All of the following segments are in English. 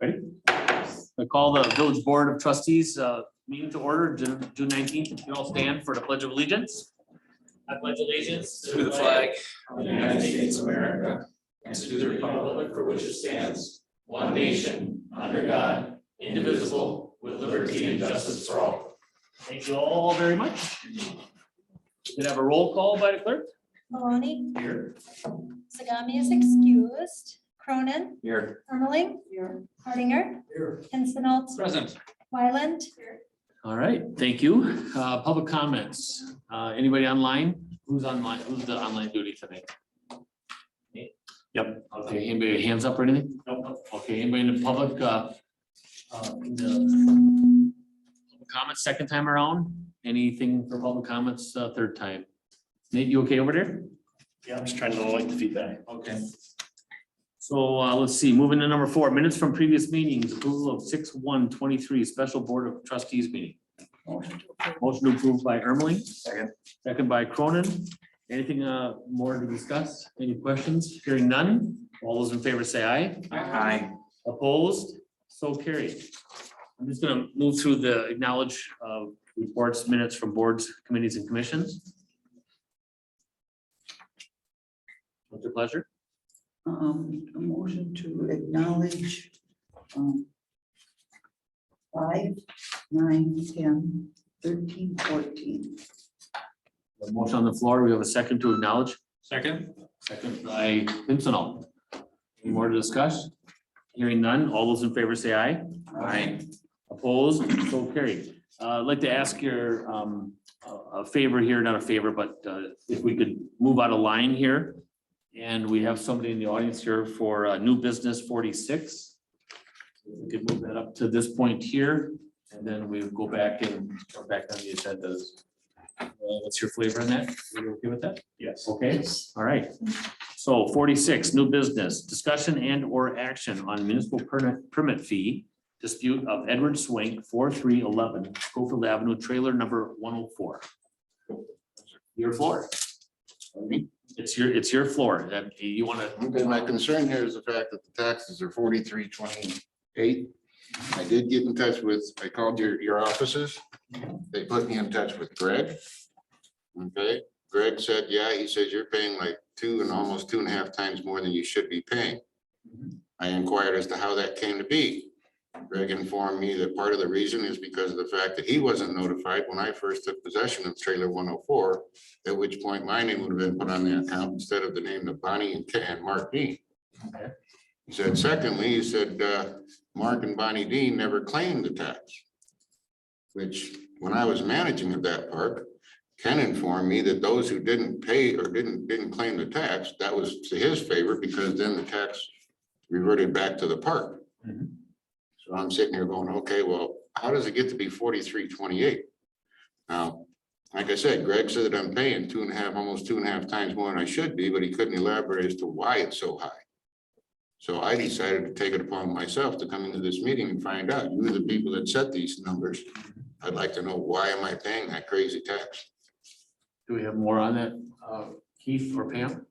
Ready? I call the Village Board of Trustees meeting to order, June 19th. You all stand for the Pledge of Allegiance. I pledge allegiance to the flag of the United States of America and to the republic for which it stands, one nation, under God, indivisible, with liberty and justice for all. Thank you all very much. We can have a roll call by the clerk. Maloney, Here. Sagami is excused. Cronin, Here. Ermeling, Hardinger, Here. Pincinot, Present. Wyland. All right, thank you. Public comments. Anybody online? Who's online? Who's the online duty today? Yep. Okay, anybody hands up or anything? Nope. Okay, anybody in the public? In the comments second time around? Anything for public comments third time? Nate, you okay over there? Yeah, I'm just trying to like the feedback. Okay. So let's see, moving to number 4, minutes from previous meetings, approval of 6/1/23 special board of trustees meeting. Motion to approve by Ermeling. Second. Second by Cronin. Anything more to discuss? Any questions? Hearing none. All those in favor say aye. Aye. Opposed? So carried. I'm just gonna move through the acknowledge reports, minutes from boards, committees and commissions. What's your pleasure? A motion to acknowledge 5, 9, 10, 13, 14. A motion on the floor. We have a second to acknowledge. Second. Second by Pincinot. Any more to discuss? Hearing none. All those in favor say aye. Aye. Opposed? So carried. I'd like to ask your a favor here, not a favor, but if we could move out of line here. And we have somebody in the audience here for new business 46. We could move that up to this point here, and then we go back and go back on the agendas. What's your flavor on that? Are you okay with that? Yes. Okay, all right. So 46, new business, discussion and or action on municipal permit fee dispute of Edward Swank 4311 Schofield Avenue, trailer number 104. Your floor. It's your floor. That you want to. Okay, my concern here is the fact that the taxes are 43.28. I did get in touch with, I called your offices. They put me in touch with Greg. Okay, Greg said, yeah, he says you're paying like 2 and almost 2.5 times more than you should be paying. I inquired as to how that came to be. Greg informed me that part of the reason is because of the fact that he wasn't notified when I first took possession of trailer 104, at which point my name would have been put on the account instead of the name of Bonnie and Mark Dean. Okay. He said, secondly, he said, Mark and Bonnie Dean never claimed the tax, which when I was managing of that park, Ken informed me that those who didn't pay or didn't claim the tax, that was to his favor because then the tax reverted back to the park. Mhm. So I'm sitting here going, okay, well, how does it get to be 43.28? Now, like I said, Greg said that I'm paying 2.5, almost 2.5 times more than I should be, but he couldn't elaborate as to why it's so high. So I decided to take it upon myself to come into this meeting and find out. You are the people that set these numbers. I'd like to know, why am I paying that crazy tax? Do we have more on that, Keith or Pam?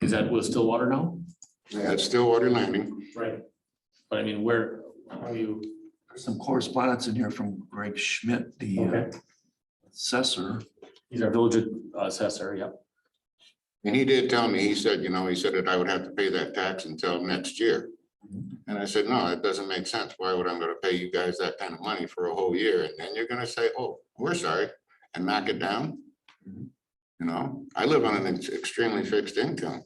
Is that with Stillwater now? Yeah, it's Stillwater Landing. Right. But I mean, where are you? Some correspondence in here from Greg Schmidt, the Okay. assessor. He's our village assessor, yep. And he did tell me, he said, he said that I would have to pay that tax until next year. And I said, no, that doesn't make sense. Why would I going to pay you guys that kind of money for a whole year? And then you're going to say, oh, we're sorry, and knock it down. I live on an extremely fixed income.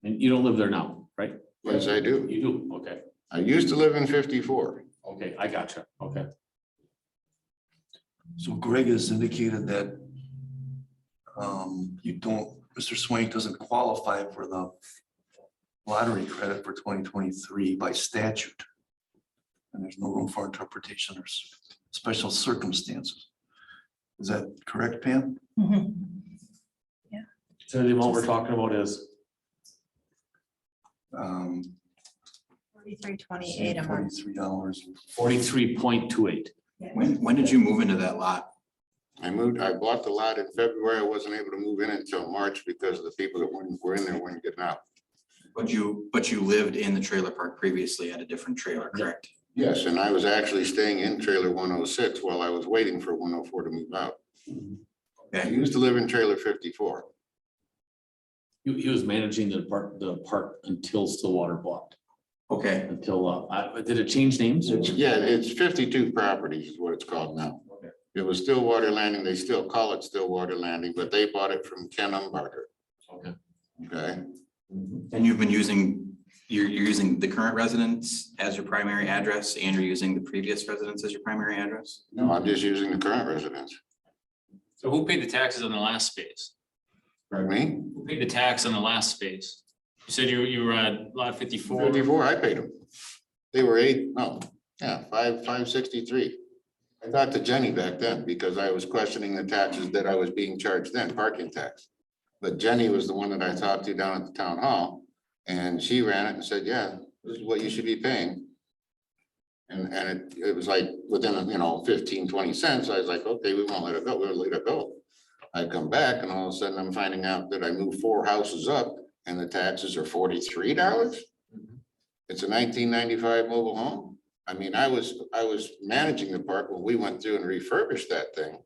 And you don't live there now, right? Yes, I do. You do, okay. I used to live in 54. Okay, I gotcha, okay. So Greg has indicated that Mr. Swank doesn't qualify for the lottery credit for 2023 by statute. And there's no room for interpretation or special circumstances. Is that correct, Pam? Yeah. So the amount we're talking about is 43.28 a month. $43. 43.28. When did you move into that lot? I bought the lot in February. I wasn't able to move in until March because of the people that were in there weren't getting out. But you lived in the trailer park previously at a different trailer, correct? Yes, and I was actually staying in trailer 106 while I was waiting for 104 to move out. I Okay, used to live in trailer 54. He was managing the park until Stillwater bought, okay, until, did it change names? Yeah, it's 52 properties is what it's called now. Okay. It was Stillwater Landing. They still call it Stillwater Landing, but they bought it from Ken Umbarger. Okay. Okay, and you're using the current residence as your primary address and you're using the previous residence as your primary address? no, I'm just using the current residence. So who paid the taxes on the last space? Pardon me? Who paid the tax on the last space? You said you were at lot 54. 54, I paid them. They were 563. I talked to Jenny back then because I was questioning the taxes that I was being charged then, parking tax. But Jenny was the one that I talked to down at the town hall, and she ran it and said, yeah, this is what you should be paying. And it was like within, 15, 20 cents. I was like, okay, we won't let it go. We'll let it go. I come back and all of a sudden I'm finding out that I moved 4 houses up and the taxes are $43. It's a 1995 mobile home. I mean, I was managing the park when we went through and refurbished that thing.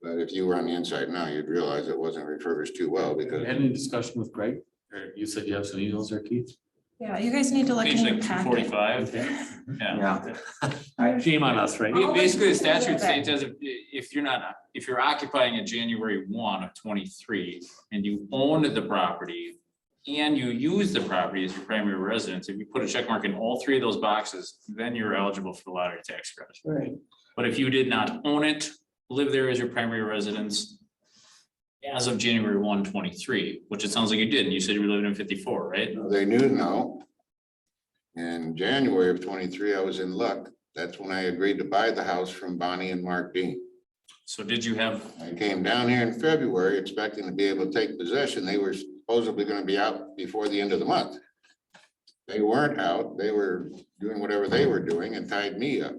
But if you were on the inside now, you'd realize it wasn't refurbished too well because Had any discussion with Greg? Or you said you have some emails there, Keith? Yeah, you guys need to look in Page your like packet. 245. Okay. Yeah. Shame on us, right? Basically, the statute states as if you're occupying in January 1 of 23 and you own the property and you use the property as your primary residence, if you put a check mark in all 3 of those boxes, then you're eligible for the lottery tax credit. Right. But if you did not own it, live there as your primary residence as of January 1, 23, which it sounds like you did, and you said you were living in 54, right? they knew no. In January of 23, I was in luck. That's when I agreed to buy the house from Bonnie and Mark Dean. So did you have, I came down here in February expecting to be able to take possession. They were supposedly going to be out before the end of the month. They weren't out. They were doing whatever they were doing and tied me up.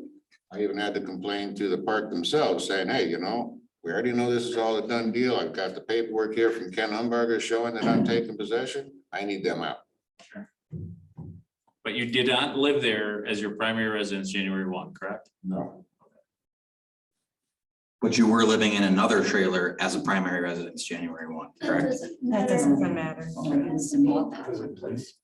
I even had to complain to the park themselves saying, hey, we already know this is all a done deal. I've got the paperwork here from Ken Umbarger showing that I'm taking possession. I need them out. but you did not live there as your primary residence January 1, correct? No. But you were living in another trailer as a primary residence January 1, correct? That doesn't matter.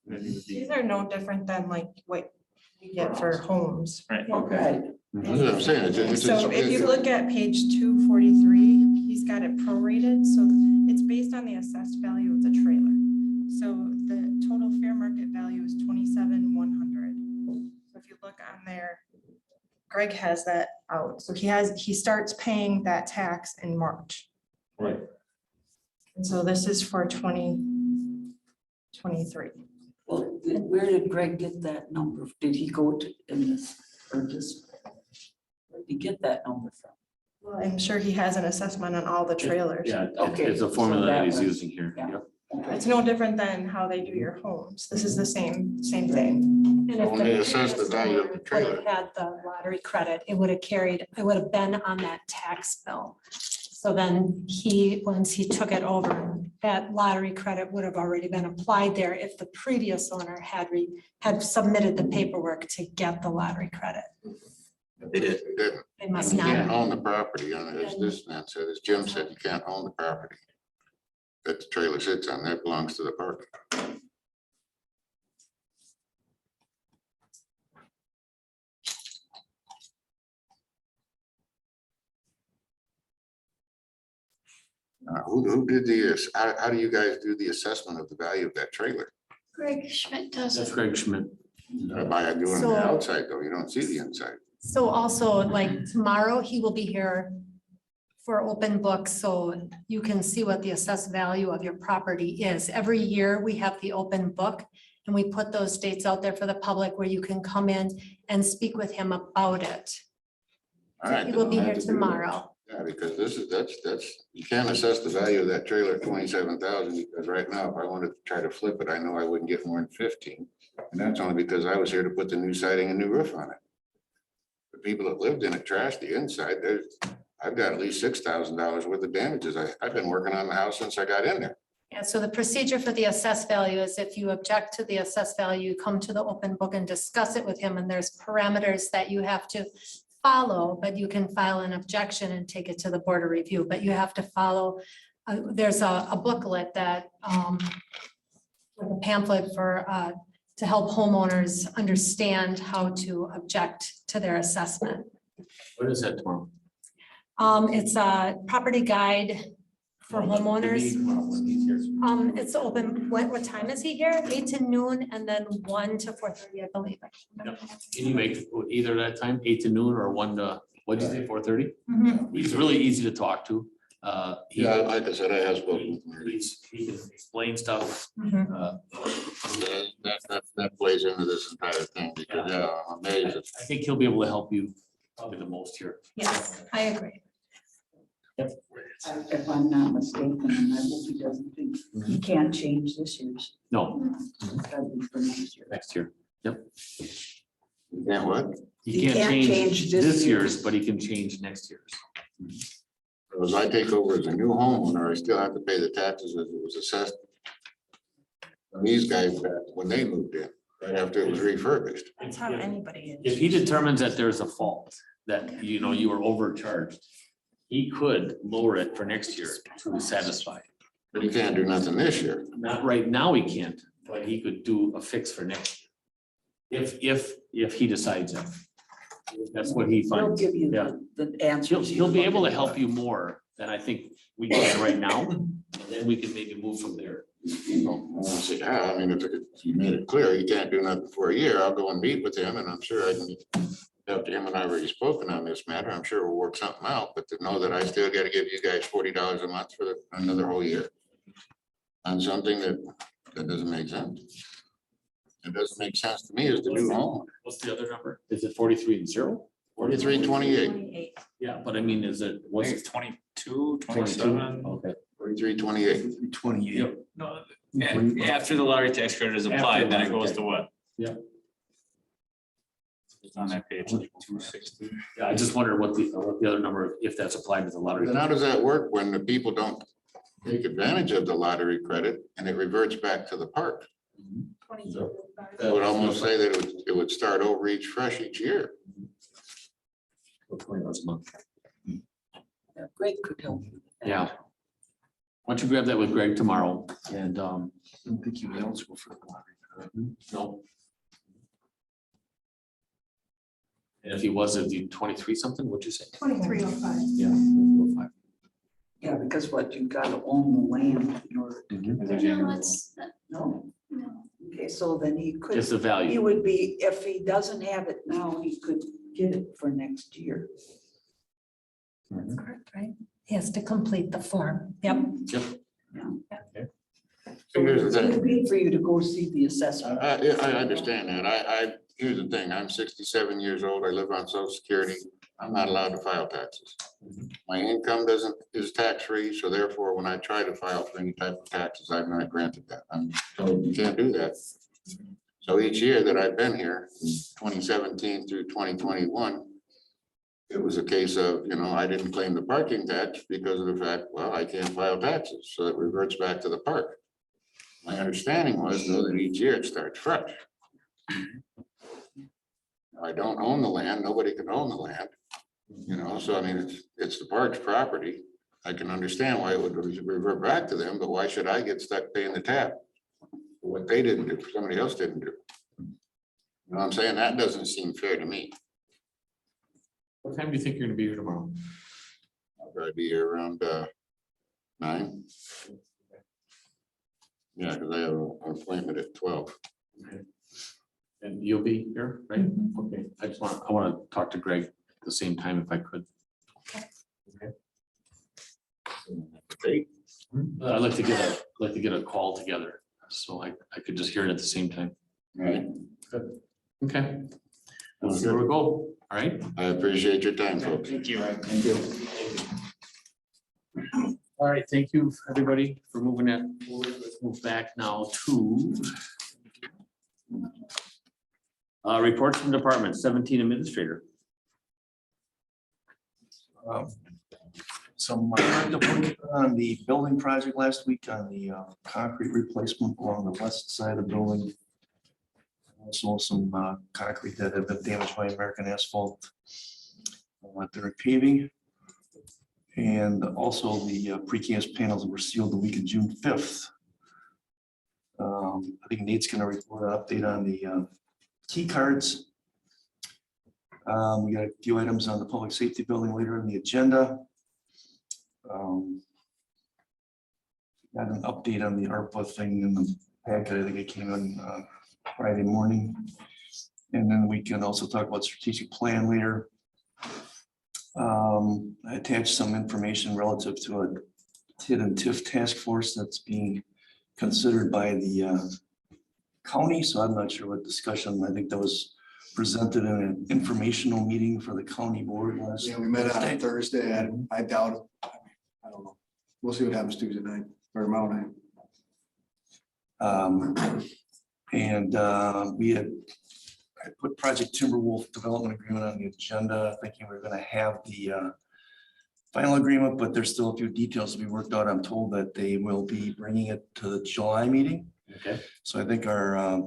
These These are no different than like what we get for homes. Right. Okay. That's what I'm saying. So if you look at page 243, he's got it prorated, so it's based on the assessed value of the trailer. So the total fair market value is 27,100. So if you look on there, Greg has that out. So he starts paying that tax in March. Right. And so this is for 2023. Well, where did Greg get that number? Did he go to in this or just? Where did he get that number from? Well, I'm sure he has an assessment on all the trailers. Yeah, Okay, it's a so formula that that he's was- using here. yeah. Yep. It's no different than how they do your homes. This is the same thing. And if When they the assess the previous value of the owner would trailer. have had the lottery credit, it would have been on that tax bill. So then once he took it over, that lottery credit would have already been applied there if the previous owner had submitted the paperwork to get the lottery credit. They did. They didn't. They must You can't not. own the property, and as this man said, as Jim said, you can't own the property that the trailer sits on. That belongs to the park. Who did how do you guys do the assessment of the value of that trailer? Greg Schmidt does That's it. Greg Schmidt. By doing So- the outside though, you don't see the inside. So also, like tomorrow, he will be here for open book, so you can see what the assessed value of your property is. Every year, we have the open book, and we put those dates out there for the public where you can come in and speak with him about it. All right, He will then be I'll here have to do that. tomorrow. Yeah, because that's, you can't assess the value of that trailer at 27,000, because right now, if I wanted to try to flip it, I know I wouldn't get more than 15. And that's only because I was here to put the new siding and new roof on it. The people that lived in it trashed the inside. I've got at least $6,000 worth of damages. I've been working on the house since I got in there. Yeah, so the procedure for the assessed value is if you object to the assessed value, you come to the open book and discuss it with him, and there's parameters that you have to follow, but you can file an objection and take it to the board of review, but you have to follow, there's a booklet that, like a pamphlet for, to help homeowners understand how to object to their assessment. What is that tomorrow? It's a property guide for homeowners. It's open, what time is he here? 8 to noon and then 1 to 4:30, I believe. Can you make either that time, 8 to noon or 1 to, what'd you say, 4:30? Mhm. He's really easy to talk to. Yeah, like I said, I have spoken. He can explain stuff. Mhm. That plays into this entire thing because I'm amazed. I think he'll be able to help you probably the most here. Yes, I agree. If I'm not mistaken, and I hope he doesn't think, he can't change this year's. No, It's gotta be for next year. next year. Yep. Yeah, what? He He can't can't change change this this year's. year's, but he can change next year's. As I take over as a new homeowner, I still have to pay the taxes as it was assessed. And these guys, back when they moved in, right after it was refurbished. That's how anybody If is. he determines that there's a fault, that, you know, you were overcharged, he could lower it for next year to satisfy. But he can't do nothing this year. Not right now, he can't, but he could do a fix for next year. If he decides that. That's what he He'll finds. give you Yeah. the answers. He'll be able to help you more than I think we can right now. And then we can maybe move from there. I say, yeah, I mean, if you made it clear, you can't do nothing for a year, I'll go and meet with him and I'm sure I can. After him and I already spoken on this matter, I'm sure we'll work something out, but to know that I still gotta give you guys $40 a month for another whole year. On something that doesn't make sense. It doesn't make sense to me as the new home. What's the other number? Is it 43 and 0? 4328, Yeah, but I mean, is it, I what's think it? it's 22, 22? 27. Okay. 4328. 28. No, after the lottery tax credit is applied, then it goes to what? Yeah. It's on that page, like 260. Yeah, I just wonder what the other number, if that's applied to the lottery. Then how does that work when the people don't take advantage of the lottery credit and it reverts back to the park? I would almost say that it would start over fresh each year. $20 a month. Greg could help you. with that. Yeah. Why don't you grab that with Greg tomorrow and, I don't think you were eligible for the lottery. no. And if he was, it'd be 23 something, what'd you say? 2305. Yeah. Yeah, because what, you gotta own the land in order to get that. No, it's, No? Okay, so then he could, Just the he value. would be, if he doesn't have it now, he could get it for next year. that's correct, right? He has to complete the form. Yep. Yep. So here's the It thing. would be for you to go see the assessment. I understand that. Here's the thing. I'm 67 years old. I live on social security. I'm not allowed to file taxes. My income is tax-free, so therefore, when I try to file for any type of taxes, I'm not granted that. I'm told you can't do that. So each year that I've been here, 2017 through 2021, it was a case of, I didn't claim the parking tax because of the fact, well, I can't file taxes, so it reverts back to the park. My understanding was though that each year it starts fresh. I don't own the land, nobody can own the land, so I mean, it's the park's property. I can understand why it would revert back to them, but why should I get stuck paying the tab? for what they didn't do, somebody else didn't do. You know what I'm saying? That doesn't seem fair to me. What time do you think you're gonna be here tomorrow? I'll probably be here around 9. Yeah, because I have an appointment at 12. And you'll be here, right? Okay, I want to talk to Greg at the same time if I could. Okay. I'd like to get a call together, so I could just hear it at the same time. Right. Okay. Let's see where we go. All right. I appreciate your time, folks. Thank you. All right, thank you, everybody, for moving that forward. Let's move back now to reports from department 17 administrator. some on the building project last week on the concrete replacement along the west side of the building. Also some concrete that had been damaged by American asphalt. They're paving. And also the precast panels were sealed the week of June 5th. I think Nate's gonna report an update on the key cards. We got a few items on the public safety building later in the agenda. Got an update on the ARPA thing in the packet. I think it came in Friday morning. And then we can also talk about strategic plan later. I attached some information relative to a TID and TIF task force that's being considered by the county. So I'm not sure what discussion. I think that was presented in an informational meeting for the county board last. Yeah, we met on Thursday. I doubt it. I don't know. We'll see what happens Tuesday night or tomorrow night. I put Project Timberwolf Development Agreement on the agenda, thinking we're gonna have the final agreement, but there's still a few details to be worked out. I'm told that they will be bringing it to the July meeting. Okay. So I think our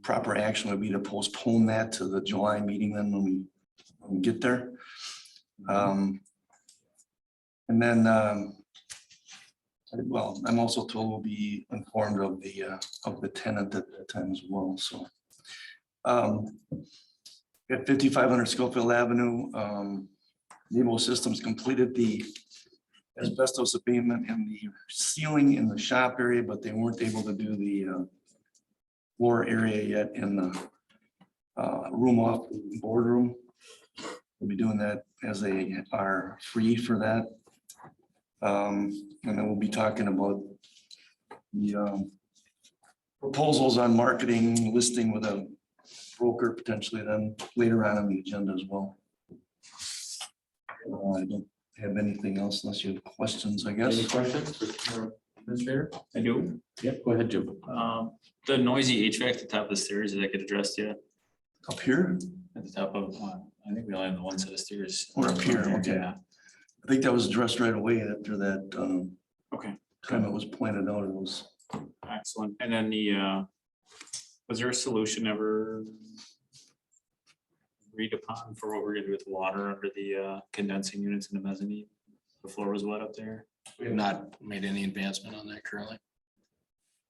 proper action would be to postpone that to the July meeting then when we get there. And then, well, I'm also told we'll be informed of the tenant at that time as well, so. At 5500 Schofield Avenue, Nebo Systems completed the asbestos abatement and the ceiling in the shop area, but they weren't able to do the floor area yet in the room off the boardroom. We'll be doing that as they are free for that. And then we'll be talking about the proposals on marketing listing with a broker potentially then later on the agenda as well. I don't have anything else unless you have questions, I guess. Any questions for Administrator? I do. Yep, go ahead, Jim. The noisy HVAC at the top of the stairs, did that get addressed yet? Up here At the top of, I think we only have the one set of stairs. or up here? Okay. Yeah. I think that was addressed right away after that Okay, time it was pointed out. It was, excellent. And then was there a solution ever agreed upon for what we're gonna do with water under the condensing units in the mezzanine? The floor was wet up there. We have not made any advancement on that currently.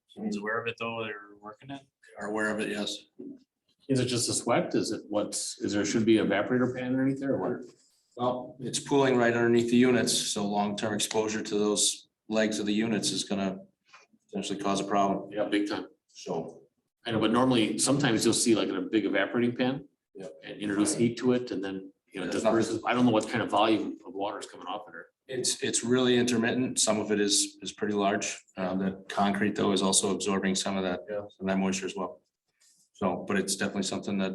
Someone's aware of it though, they're working it. Are aware of it, yes. Is it just a sweat? Is there should be evaporator pan underneath there or what? Well, it's pooling right underneath the units, so long-term exposure to those legs of the units is gonna potentially cause a problem. Yeah, big time. So, I know, but normally, sometimes you'll see like a big evaporating pan. Yeah. And introduce heat to it and then, Yeah, just there's not- versus, I don't know what kind of volume of water is coming off of there. it's really intermittent. Some of it is pretty large. That concrete though is also absorbing some of that moisture as well. So, but it's definitely something that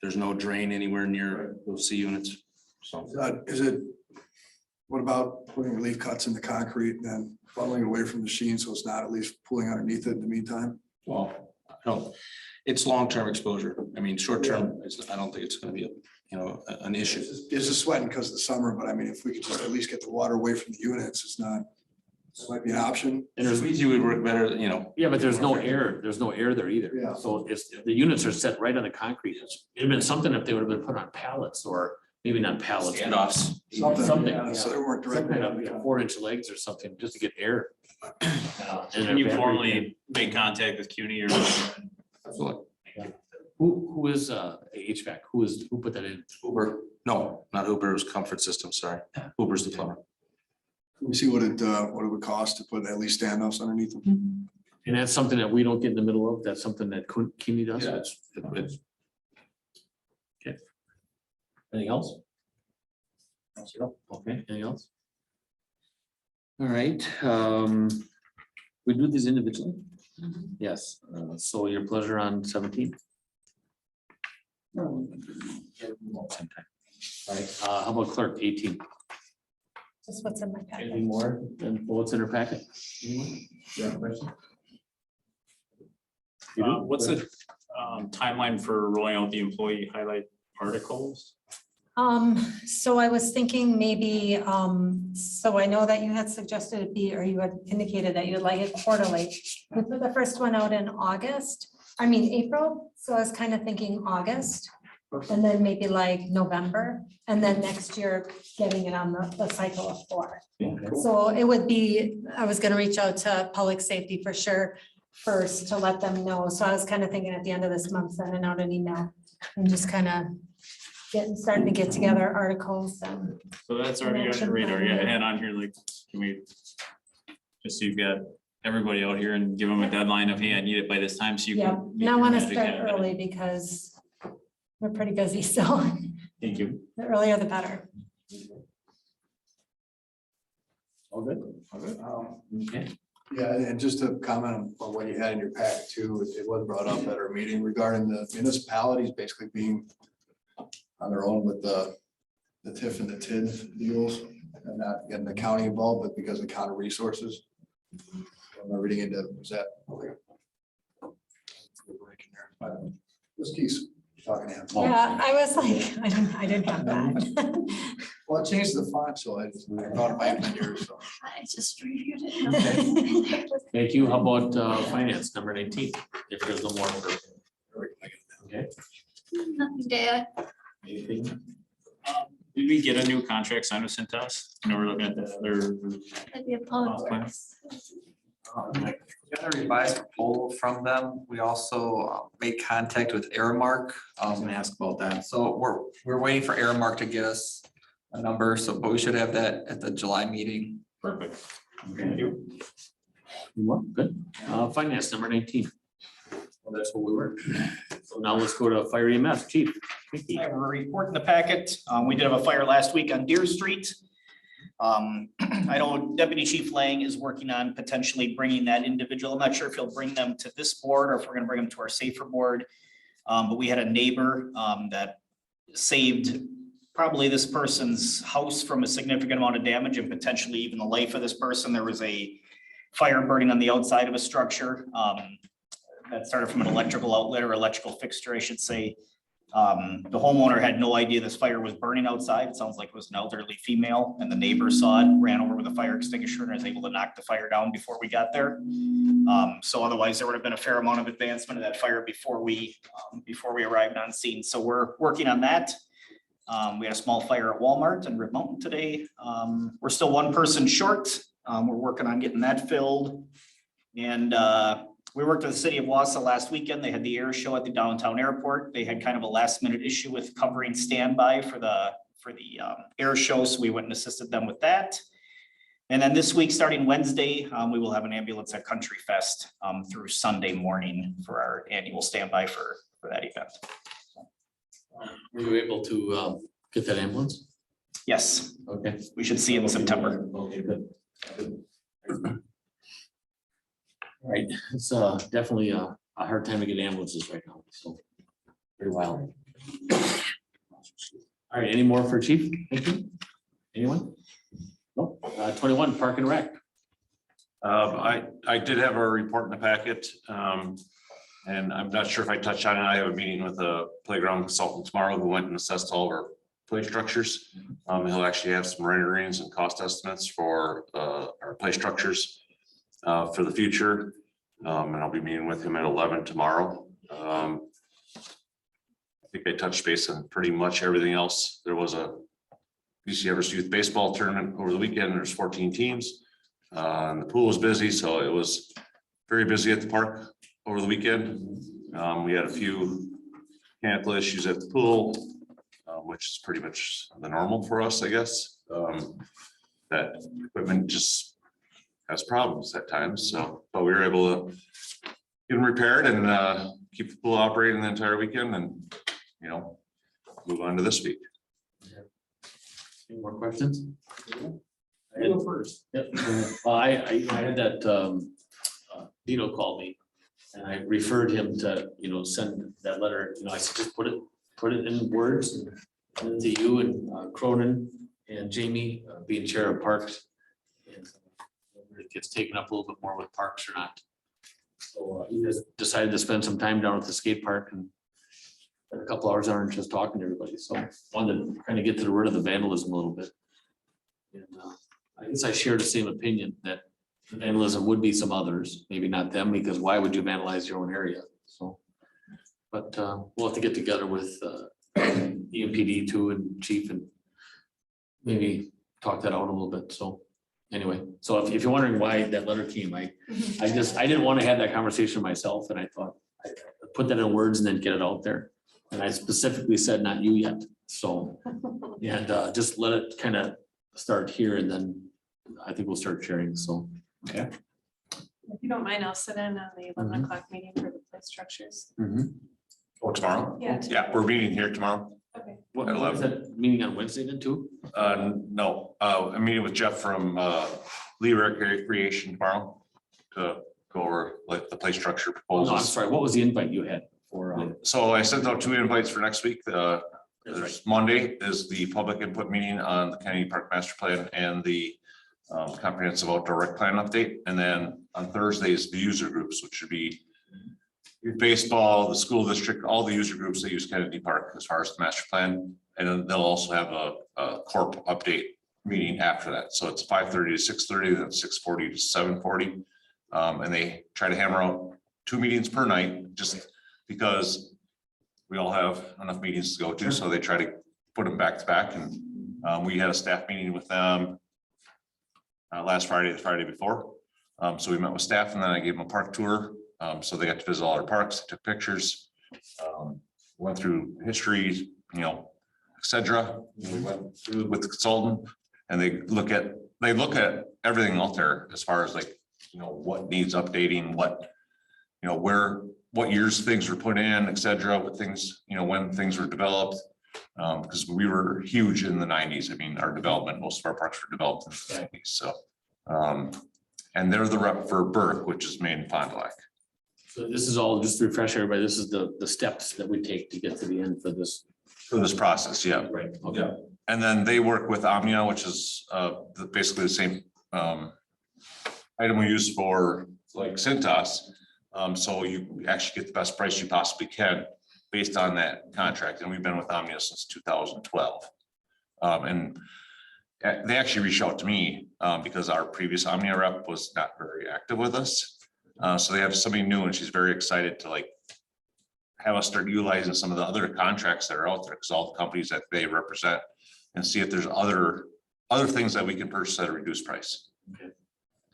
there's no drain anywhere near those C units. So, Is it, what about putting relief cuts in the concrete and then funneling it away from the sheen so it's not at least pooling underneath it in the meantime? well, no, it's long-term exposure. I mean, short-term, I don't think it's gonna be, an issue. It's just sweating because of the summer, but I mean, if we could just at least get the water away from the units, it's not, this might be an option. And there's, Squeegee would work better, yeah, but there's no air there either. Yeah. So it's, the units are set right on the concrete. It'd been something if they would have been put on pallets or maybe not pallets. but Standoffs. Something, Yeah, so they weren't Some directly kind on of, the concrete. 4-inch legs or something, just to get air. Can you formally make contact with CUNY or? Absolutely. Who is HVAC? Who put that in? Hooper, no, not Hooper, it was Comfort System, sorry. Hooper's the plumber. Let me see what it would cost to put at least standoffs underneath them. And that's something that we don't get in the middle of. That's something that CUNY does. Yeah, it's Okay. Anything else? Okay, anything else? All right, we do these individually? Yes, so your pleasure on 17th? All right, how about clerk 18? Just what's in my packet. Anything more than what's in her packet? Anyone? You have a question? You do? What's the timeline for rolling out the employee highlight articles? So I was thinking maybe, so I know that you had suggested it be, or you had indicated that you'd like it quarterly. We put the first one out in April, so I was kind of thinking August. And then maybe like November, and then next year getting it on the cycle of 4. So it would be, I was gonna reach out to public safety for sure first to let them know. So I was kind of thinking at the end of this month, sending out an email and just kind of starting to get together articles and. So that's already on your radar. Yeah, I had on here, like, can we, just so you've got everybody out here and give them a deadline of, hey, I need it by this time, so you Yeah, can. and I want to start early because we're pretty busy, so Thank you. the earlier the better. All good? Okay. Yeah, and just to comment on what you had in your pack too, it was brought up at our meeting regarding the municipalities basically being on their own with the TIF and the TID deals and not getting the county involved, but because of county resources. I'm reading into, was that? Okay. This Keith's talking to him. Yeah, I was like, I didn't have that. Well, it changed the font, so I thought it might have been yours, so. I just reviewed it. Thank you. How about finance, number 19? If there's no more. Okay. Nothing to add. Anything? Did we get a new contract signed with Cintas? I know we're looking at the other. That'd be a public works. Got a revised proposal from them. We also made contact with Aramark and asked about that. So we're waiting for Aramark to get us a number, so but we should have that at the July meeting. Perfect. Thank you. Good. Finance, number 19. Well, that's what we were. So now let's go to fire EMS, chief. Mickey. I have a report in the packet. We did have a fire last week on Deer Street. I know Deputy Chief Lang is working on potentially bringing that individual. I'm not sure if he'll bring them to this board or if we're gonna bring them to our safer board. But we had a neighbor that saved probably this person's house from a significant amount of damage and potentially even the life of this person. There was a fire burning on the outside of a structure that started from an electrical outlet or electrical fixture, I should say. The homeowner had no idea this fire was burning outside. It sounds like it was an elderly female, and the neighbor saw it, ran over with a fire extinguisher and was able to knock the fire down before we got there. So otherwise there would have been a fair amount of advancement of that fire before we arrived on scene. So we're working on that. We had a small fire at Walmart in Rib Mountain today. We're still one person short. We're working on getting that filled. And we worked with the city of Wausau last weekend. They had the air show at the downtown airport. They had kind of a last minute issue with covering standby for the air show. So we went and assisted them with that. And then this week, starting Wednesday, we will have an ambulance at Country Fest through Sunday morning for our annual standby for that event. Were you able to get that ambulance? Yes, Okay. we should see it in September. Okay, good. All right, it's definitely a hard time to get ambulances right now, so pretty wild. All right, any more for chief? Thank you. Anyone? No. 21, Park and Rec. I did have a report in the packet, and I'm not sure if I touched on it. I have a meeting with a playground consultant tomorrow who went and assessed all of our play structures. He'll actually have some renderings and cost estimates for our play structures for the future. And I'll be meeting with him at 11 tomorrow. I think I touched base on pretty much everything else. There was a BC Everest Youth Baseball tournament over the weekend. There's 14 teams. And the pool was busy, so it was very busy at the park over the weekend. We had a few mechanical issues at the pool, which is pretty much the normal for us, I guess. That equipment just has problems at times, so, but we were able to get them repaired and keep the pool operating the entire weekend and, you know, move on to this week. Any more questions? I go first. Yep. I had that, Dino called me and I referred him to, send that letter, I said, just put it in words and send it to you and Cronin and Jamie being chair of parks. And whether it gets taken up a little bit more with parks or not. So he just decided to spend some time down at the skate park and spent a couple hours on just talking to everybody, so wanted to kind of get to the root of the vandalism a little bit. And I guess I share the same opinion that the vandalism would be some others, maybe not them, because why would you vandalize your own area? So, but we'll have to get together with EMPD too and chief and maybe talk that out a little bit. So anyway, so if you're wondering why that letter came, I didn't want to have that conversation myself, and I thought I'd put that in words and then get it out there. And I specifically said, not you yet. So, and just let it kind of start here, and then I think we'll start sharing. So, okay. If you don't mind, I'll sit in on the 11 o'clock meeting for the play structures. Oh, tomorrow? Yeah. Yeah, we're meeting here tomorrow. Okay. What is that meeting on Wednesday then too? No, I'm meeting with Jeff from Lee Recreation tomorrow to go over like the play structure Oh, no, I'm proposals. sorry. What was the invite you had for? So I sent out 2 invites for next week. That's There's Monday is the public input meeting on the Kennedy Park Master Plan and the comprehensive outdoor rec plan update. And then on Thursday is the user groups, which should be baseball, the school district, all the user groups that use Kennedy Park as far as the master plan. And then they'll also have a corp update meeting after that. So it's 5:30 to 6:30, then 6:40 to 7:40. And they try to hammer out 2 meetings per night, just because we all have enough meetings to go to. So they try to put them back to back. And we had a staff meeting with them last Friday, the Friday before. So we met with staff, and then I gave them a park tour. So they got to visit all our parks, took pictures, went through history, et cetera. We went through with the consultant, and they look at everything out there as far as like, what needs updating, what years things were put in, et cetera, what things, when things were developed. Because we were huge in the 90s. I mean, our development, most of our parks were developed in the 90s. So, and they're the rep for Burke, which is Maine Fond du Lac. So this is all, just to refresh everybody, this is the steps that we take to get to the end for this. For this process, yeah. Right. Okay. Yeah. And then they work with Omnia, which is basically the same item we use for like Cintas. So you actually get the best price you possibly can based on that contract. And we've been with Omnia since 2012. And they actually reached out to me because our previous Omnia rep was not very active with us. So they have somebody new, and she's very excited to like have us start utilizing some of the other contracts that are out there, because all the companies that they represent, and see if there's other things that we can purchase at a reduced price. Okay.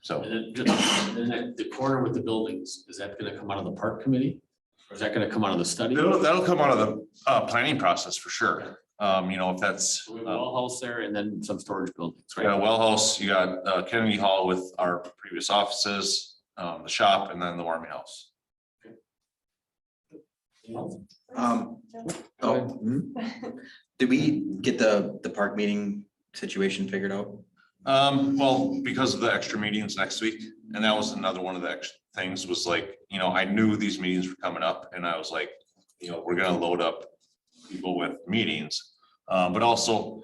So. And then the corner with the buildings, is that gonna come out of the park committee? Or is that gonna come out of the study? That'll come out of the planning process for sure. If that's. So we have a well house there and then some storage buildings, right? Yeah, well house, you got Kennedy Hall with our previous offices, the shop, and then the Warming House. Did we get the park meeting situation figured out? Well, because of the extra meetings next week, and that was another one of the extra things was like, I knew these meetings were coming up, and I was like, we're gonna load up people with meetings. But also,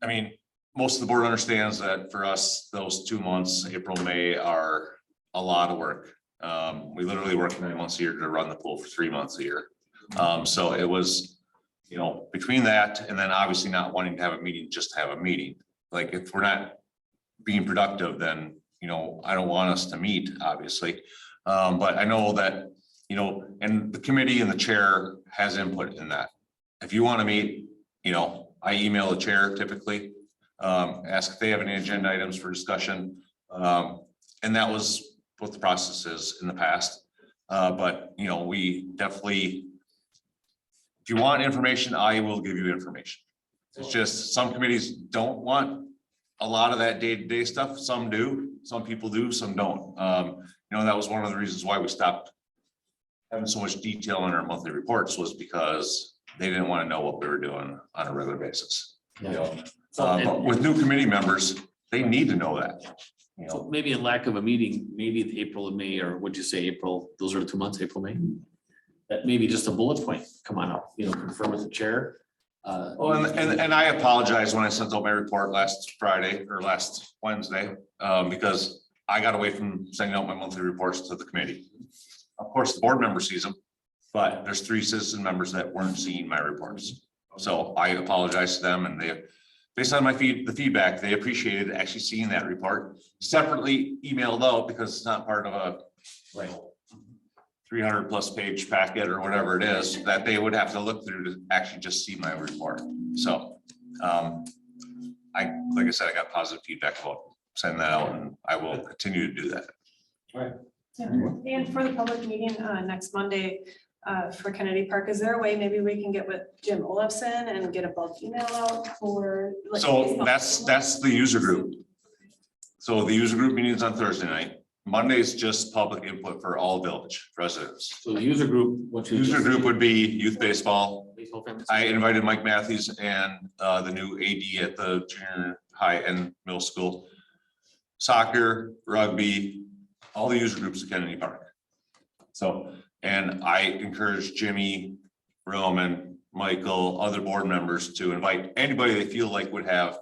I mean, most of the board understands that for us, those 2 months, April, May, are a lot of work. We literally work 9 months a year to run the pool for 3 months a year. So it was, between that and then obviously not wanting to have a meeting, just to have a meeting. Like if we're not being productive, then, I don't want us to meet, obviously. But I know that, and the committee and the chair has input in that. If you want to meet, I email the chair typically, ask if they have any agenda items for discussion. And that was what the process is in the past. But, we definitely, if you want information, I will give you information. It's just some committees don't want a lot of that day-to-day stuff. Some do, some people do, some don't. That was one of the reasons why we stopped having so much detail in our monthly reports, was because they didn't want to know what we were doing on a regular basis. But with new committee members, they need to know that. So maybe in lack of a meeting, maybe the April and May, or what'd you say, April, those are the 2 months, April, May? That maybe just a bullet point, come on up, confirm with the chair. And I apologize when I sent out my report last Friday or last Wednesday, because I got away from sending out my monthly reports to the committee. Of course, the board member sees them, But there's 3 citizen members that weren't seeing my reports. So I apologize to them, and they, based on the feedback, they appreciated actually seeing that report separately emailed out because it's not part of a 300+ page packet or whatever it is that they would have to look through to actually just see my report. So like I said, I got positive feedback about sending that out, and I will continue to do that. Yeah. And for the public meeting next Monday for Kennedy Park, is there a way maybe we can get with Jim Olafson and get a bulk email out for? like, So that's the user group. So the user group meeting is on Thursday night. Monday is just public input for all village residents. So the user group, User group would be youth baseball. Baseball families. I invited Mike Matthews and the new AD at the junior high and middle school. Soccer, rugby, all the user groups at Kennedy Park. So, and I encourage Jimmy, Roman, Michael, other board members to invite anybody they feel like would have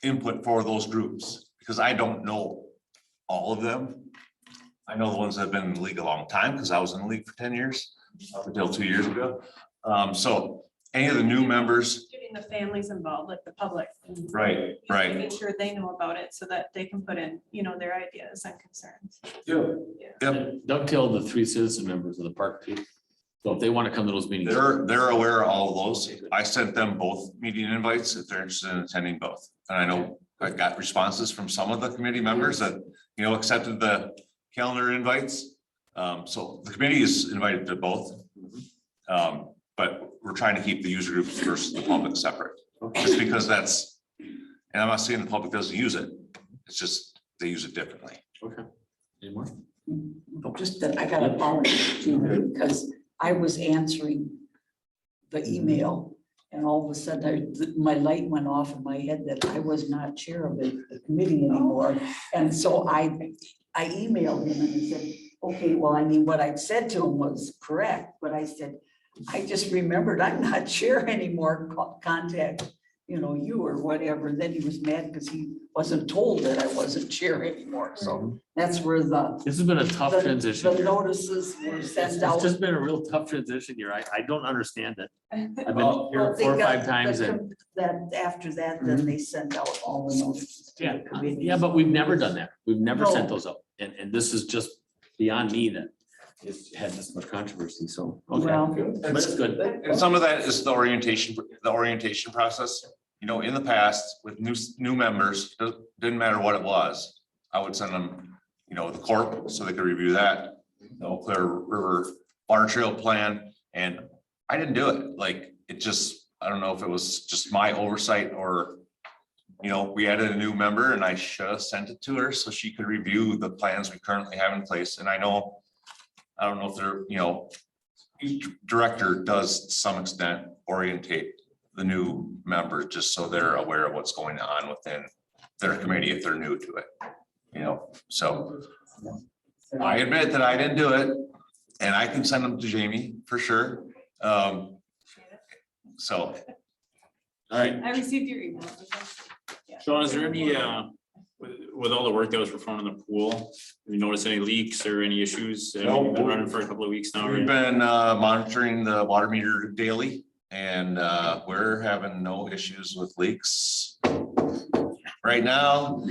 input for those groups, because I don't know all of them. I know the ones that have been in the league a long time, because I was in the league for 10 years, up until 2 years ago. So any of the new members. Getting the families involved, like the public. and Right. Making sure they know about it so that they can put in, their ideas and concerns. Yep. Dovetail the 3 citizen members of the park too. So if they want to come to those meetings. They're aware of all of those. I sent them both meeting invites if they're interested in attending both. And I know I got responses from some of the committee members that, accepted the calendar invites. So the committee is invited to both. But we're trying to keep the user groups versus the public separate, just because that's, and I'm not saying the public doesn't use it. It's just they use it differently. Okay. Any more? Just that I got a apology too, because I was answering the email and all of a sudden my light went off in my head that I was not chair of the committee anymore. And so I emailed him and I said, okay, well, I mean, what I said to him was correct, but I said, I just remembered I'm not chair anymore, contact, you or whatever. Then he was mad because he wasn't told that I wasn't chair anymore. So that's where This has been a tough transition. the notices were sent It's out. just been a real tough transition here. I don't understand it. I've been Well, here they 4 or got 5 times and. That after that, then they sent out all the notices. to the committee. Yeah, but we've never done that. We've never No. sent those out. And this is just beyond me that it's had this much controversy, so. Okay. Well, But it's good. And some of that is the orientation process. In the past with new members, didn't matter what it was. I would send them, the corp so they could review that, the Eau Claire River Water Trail Plan. And I didn't do it. Like, it just, I don't know if it was just my oversight or, we added a new member and I should have sent it to her so she could review the plans we currently have in place. And I don't know if they're, each director does to some extent orientate the new members just so they're aware of what's going on within their committee if they're new to it. So I admit that I didn't do it and I can send them to Jamie for sure. So. All right. I received your email. Sean, is there any, with all the work that was performed in the pool, have you noticed any leaks or any issues? We've been running for a couple of weeks now. We've been monitoring the water meter daily and we're having no issues with leaks right now.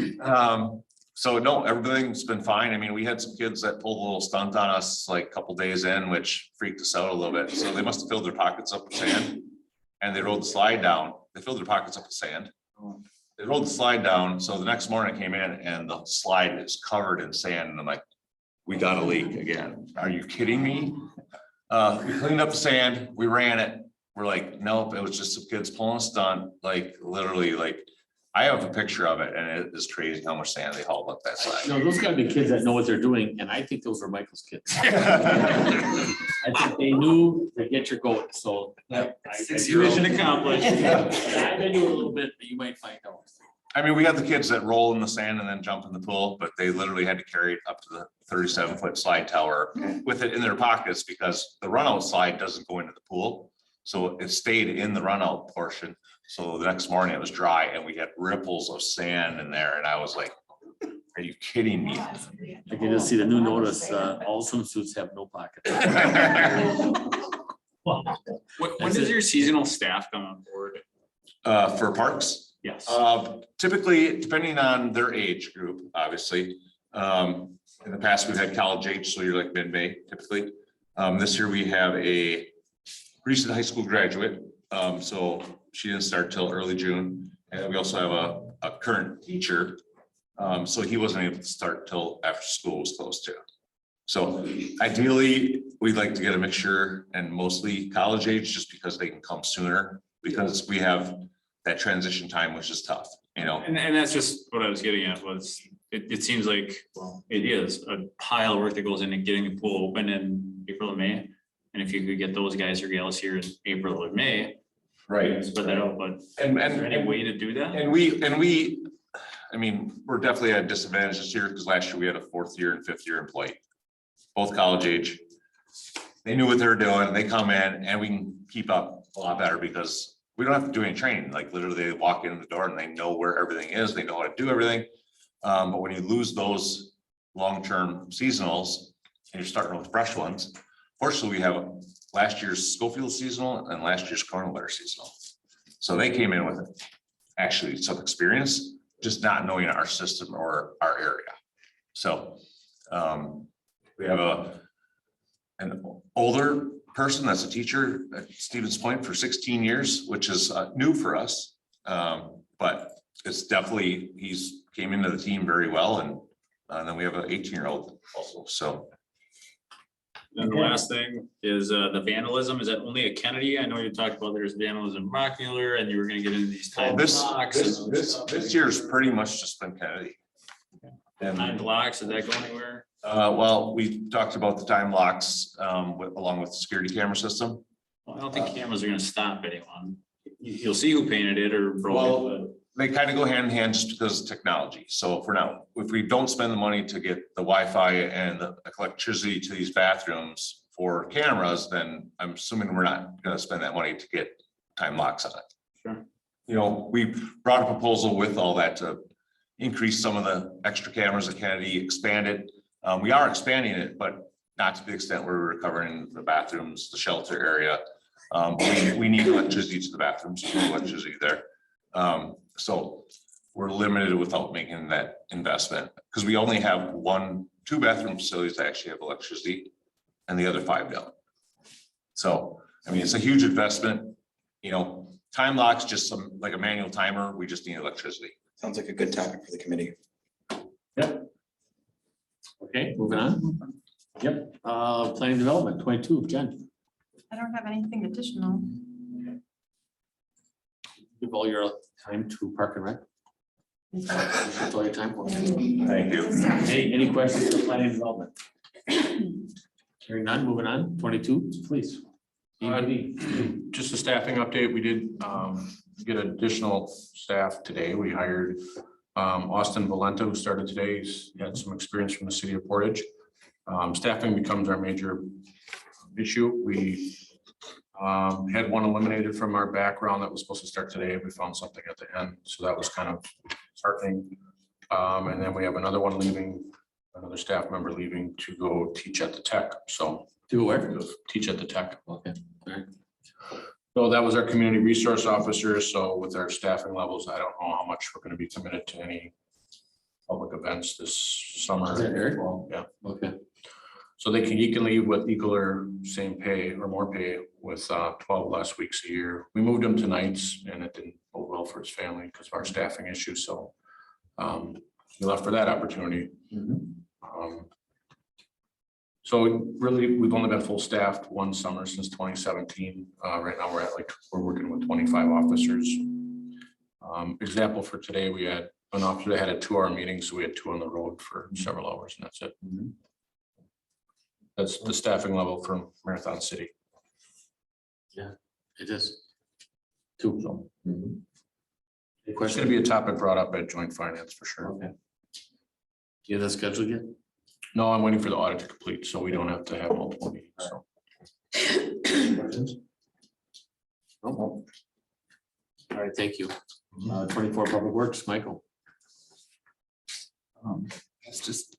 So no, everything's been fine. I mean, we had some kids that pulled a little stunt on us like a couple days in, which freaked us out a little bit. So they must have filled their pockets up with sand and they rolled the slide down. They filled their pockets up with sand. They rolled the slide down. So the next morning I came in and the slide is covered in sand. And I'm like, we got a leak again. Are you kidding me? We cleaned up the sand, we ran it. We're like, nope, it was just some kids pulling a stunt, like literally like, I have a picture of it and it is crazy how much sand they hauled up that slide. No, those gotta be kids that know what they're doing, and I think those were Michael's kids. I think they knew to get your goat, so. Mission accomplished. I did do a little bit, but you might find out. I mean, we got the kids that roll in the sand and then jump in the pool, but they literally had to carry it up to the 37-foot slide tower with it in their pockets because the runout slide doesn't go into the pool. So it stayed in the runout portion. So the next morning it was dry and we had ripples of sand in there. And I was like, Are you kidding me? I can just see the new notice, all swimsuits have no pockets. When does your seasonal staff come on board? For parks? Yes. Typically, depending on their age group, obviously. In the past, we've had college age, so you're like mid-May typically. This year we have a recent high school graduate, so she didn't start till early June. And we also have a current teacher, so he wasn't able to start till after school was closed too. So ideally, we'd like to get a mixture and mostly college age, just because they can come sooner, because we have that transition time, which is tough, you know? And that's just what I was getting at was, it seems like, well, it is a pile of work that goes into getting the pool open in April and May. And if you could get those guys or gals here in April or May. Right. Spread that out, but And, is there any way to do that? And we, I mean, we're definitely at a disadvantage this year, because last year we had a 4th year and 5th year employee, both college age. They knew what they were doing, they come in and we can keep up a lot better, because we don't have to do any training, like literally they walk in the door and they know where everything is, they know how to do everything. But when you lose those long-term seasonals and you're starting with fresh ones, fortunately we have last year's Schofield seasonal and last year's Cornwall seasonal. So they came in with actually some experience, just not knowing our system or our area. So we have an older person that's a teacher at Stevens Point for 16 years, which is new for us. But it's definitely, he's came into the team very well. And then we have an 18-year-old also, so. Then the last thing is the vandalism. Is that only at Kennedy? I know you talked about there's vandalism Mocular and you were gonna get into these time blocks. This year's pretty much just been Kennedy. And Time blocks, did that go anywhere? well, we talked about the time locks along with the security camera system. Well, I don't think cameras are gonna stop anyone. You'll see who painted it or broke it, Well, they kind of go hand in hand just because of technology. So for now, if we don't spend the money to get the Wi-Fi and the electricity to these bathrooms for cameras, then I'm assuming we're not gonna spend that money to get time locks on it. Sure. You know, we brought a proposal with all that to increase some of the extra cameras at Kennedy, expand it. We are expanding it, but not to the extent where we're covering the bathrooms, the shelter area. We need electricity to the bathrooms, no electricity there. So we're limited without making that investment, because we only have 2 bathroom facilities that actually have electricity and the other 5 don't. So, I mean, it's a huge investment, you know, time locks, just some like a manual timer. We just need electricity. Sounds like a good topic for the committee. Yep. Okay, moving on. Yep, planning development, 22, Jen. I don't have anything additional. Give all your time to Park and Rec. That's all your time for. Thank you. Any questions for planning development? Hearing none, moving on, 22, please. Just a staffing update. We did get additional staff today. We hired Austin Valenta, who started today. He's had some experience from the city of Portage. Staffing becomes our major issue. We had one eliminated from our background that was supposed to start today. We found something at the end, so that was kind of heartening. And then we have another one leaving, another staff member leaving to go teach at the tech. So to where? Teach at the tech. Okay, all right. So that was our community resource officer. So with our staffing levels, I don't know how much we're going to be committed to any public events this summer. Is that Eric? Yeah. Okay. So he can leave with equal or same pay or more pay with 12 less weeks a year. We moved him to nights and it didn't go well for his family because of our staffing issues. So he left for that opportunity. So really, we've only been full staffed one summer since 2017. Right now we're working with 25 officers. Example for today, we had an officer that had a 2-hour meeting, so we had 2 on the road for several hours, and that's it. That's the staffing level from Marathon City. Yeah, it is. 2. So it's going to be a topic brought up at joint finance for sure. Okay. You have that scheduled yet? No, I'm waiting for the audit to complete, so we don't have to have multiple meetings. So. No. All right, thank you. 24 Public Works, Michael. It's just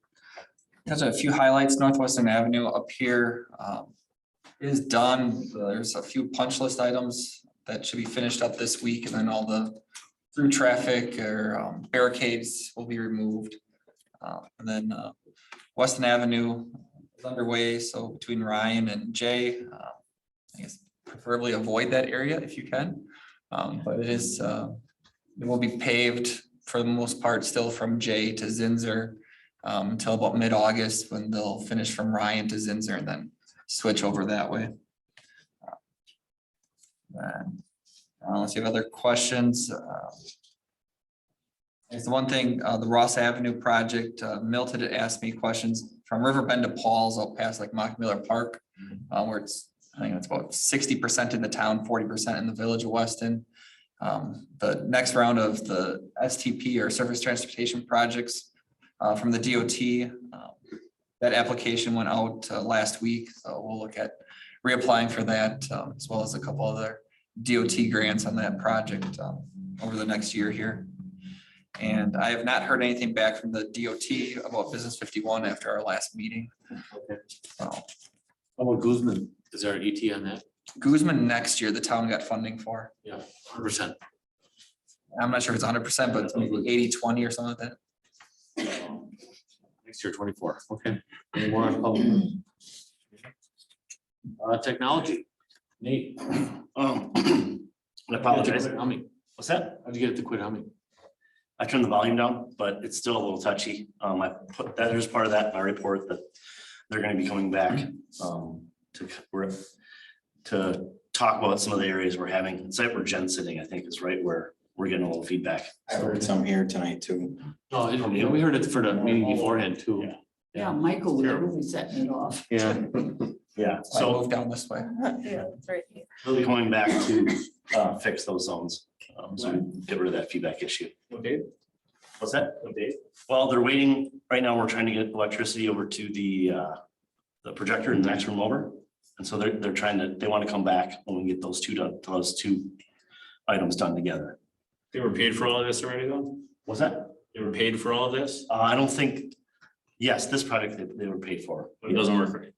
touch on a few highlights. Northwestern Avenue up here is done. There's a few punch list items that should be finished up this week, and then all the through traffic or barricades will be removed. And then Weston Avenue is underway, so between Ryan and Jay, I guess preferably avoid that area if you can. But it is, it will be paved for the most part still from Jay to Zinzer until about mid-August, when they'll finish from Ryan to Zinzer and then switch over that way. Unless you have other questions. It's the one thing, the Ross Avenue project, Milton had asked me questions from River Bend to Paul's out past like Mock Miller Park. Where it's, I think it's about 60% in the town, 40% in the village of Weston. The next round of the STP or Surface Transportation Projects from the DOT, that application went out last week, so we'll look at reapplying for that, as well as a couple other DOT grants on that project over the next year here. And I have not heard anything back from the DOT about Business 51 after our last meeting. Okay. How about Guzman? Is there an ET on that? Guzman next year, the town got funding for. Yeah, 100%. I'm not sure if it's 100%, but it's maybe 80-20 or something like that. Next year, 24. Okay. Any more on public? Technology. Nate. I apologize. Humming. What's that? How'd you get it to quit humming? I turned the volume down, but it's still a little touchy. I put that as part of that in my report that they're going to be coming back to talk about some of the areas we're having. It's like where Jen's sitting, I think is right where we're getting a little feedback. I heard some here tonight too. No, we heard it for the meeting beforehand too. Yeah, Michael was really setting it off. Yeah. Yeah, So so move down this way. Yeah, that's right. they'll be coming back to fix those zones. So we get rid of that feedback issue. Okay. What's that? Okay. Well, they're waiting, right now, we're trying to get electricity over to the projector in the next room over. And so they're trying to, they want to come back when we get those two items done together. They were paid for all of this already though? What's that? They were paid for all of this? I don't think, yes, this project they were paid for. But it doesn't work right.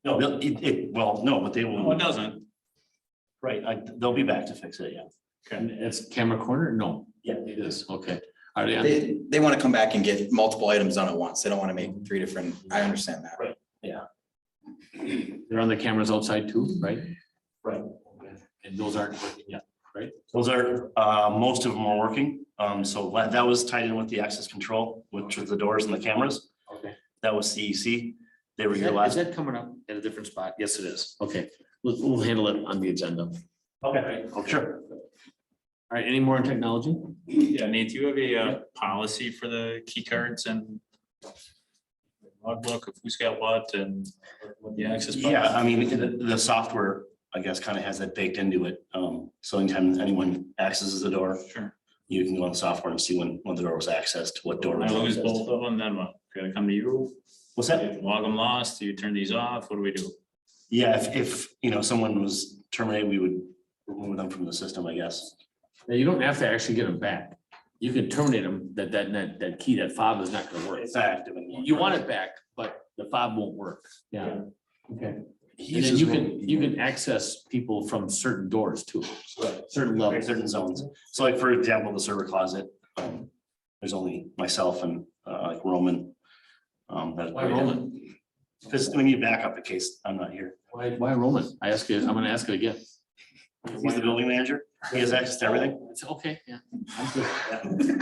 No, well, no, but they No, will, it doesn't. right, they'll be back to fix it, yeah. And it's camera corner? No. Yeah. It is. Okay. Are they on? They want to come back and get multiple items done at once. They don't want to make three different, I understand that. Right. Yeah. They're on the cameras outside too, right? Right. And those aren't working yet, right? Those are, most of them are working. So that was tied in with the access control, which was the doors and the cameras. Okay. That was CEC. They were Is here that, last. is that coming up at a different spot? Yes, it is. Okay. We'll handle it on the agenda. Okay, oh, sure. All right, any more on technology? Yeah, Nate, do you have a policy for the key cards and logbook of who's got what and what the access? Yeah, I mean, the software, I guess, kind of has that baked into it. So anytime anyone accesses the door, Sure. you can go on the software and see when the door was accessed, what door. I was lose accessed. both of them, then what? Gotta come to you? What's that? If log them lost, do you turn these off? What do we do? Yeah, if someone was terminated, we would remove them from the system, I guess. Now, you don't have to actually get them back. You can terminate them, that key, that fob is not gonna work. It's active anymore. You want it back, but the fob won't work. Yeah. Okay. And He then uses you can access people from certain doors too, certain levels. certain zones. So like, for example, the server closet, there's only myself and like Roman. Why Roman? Because we need backup in case I'm not here. Why Roman? I'm gonna ask it again. He's the building manager. He has access to everything. It's okay, yeah. I'm good.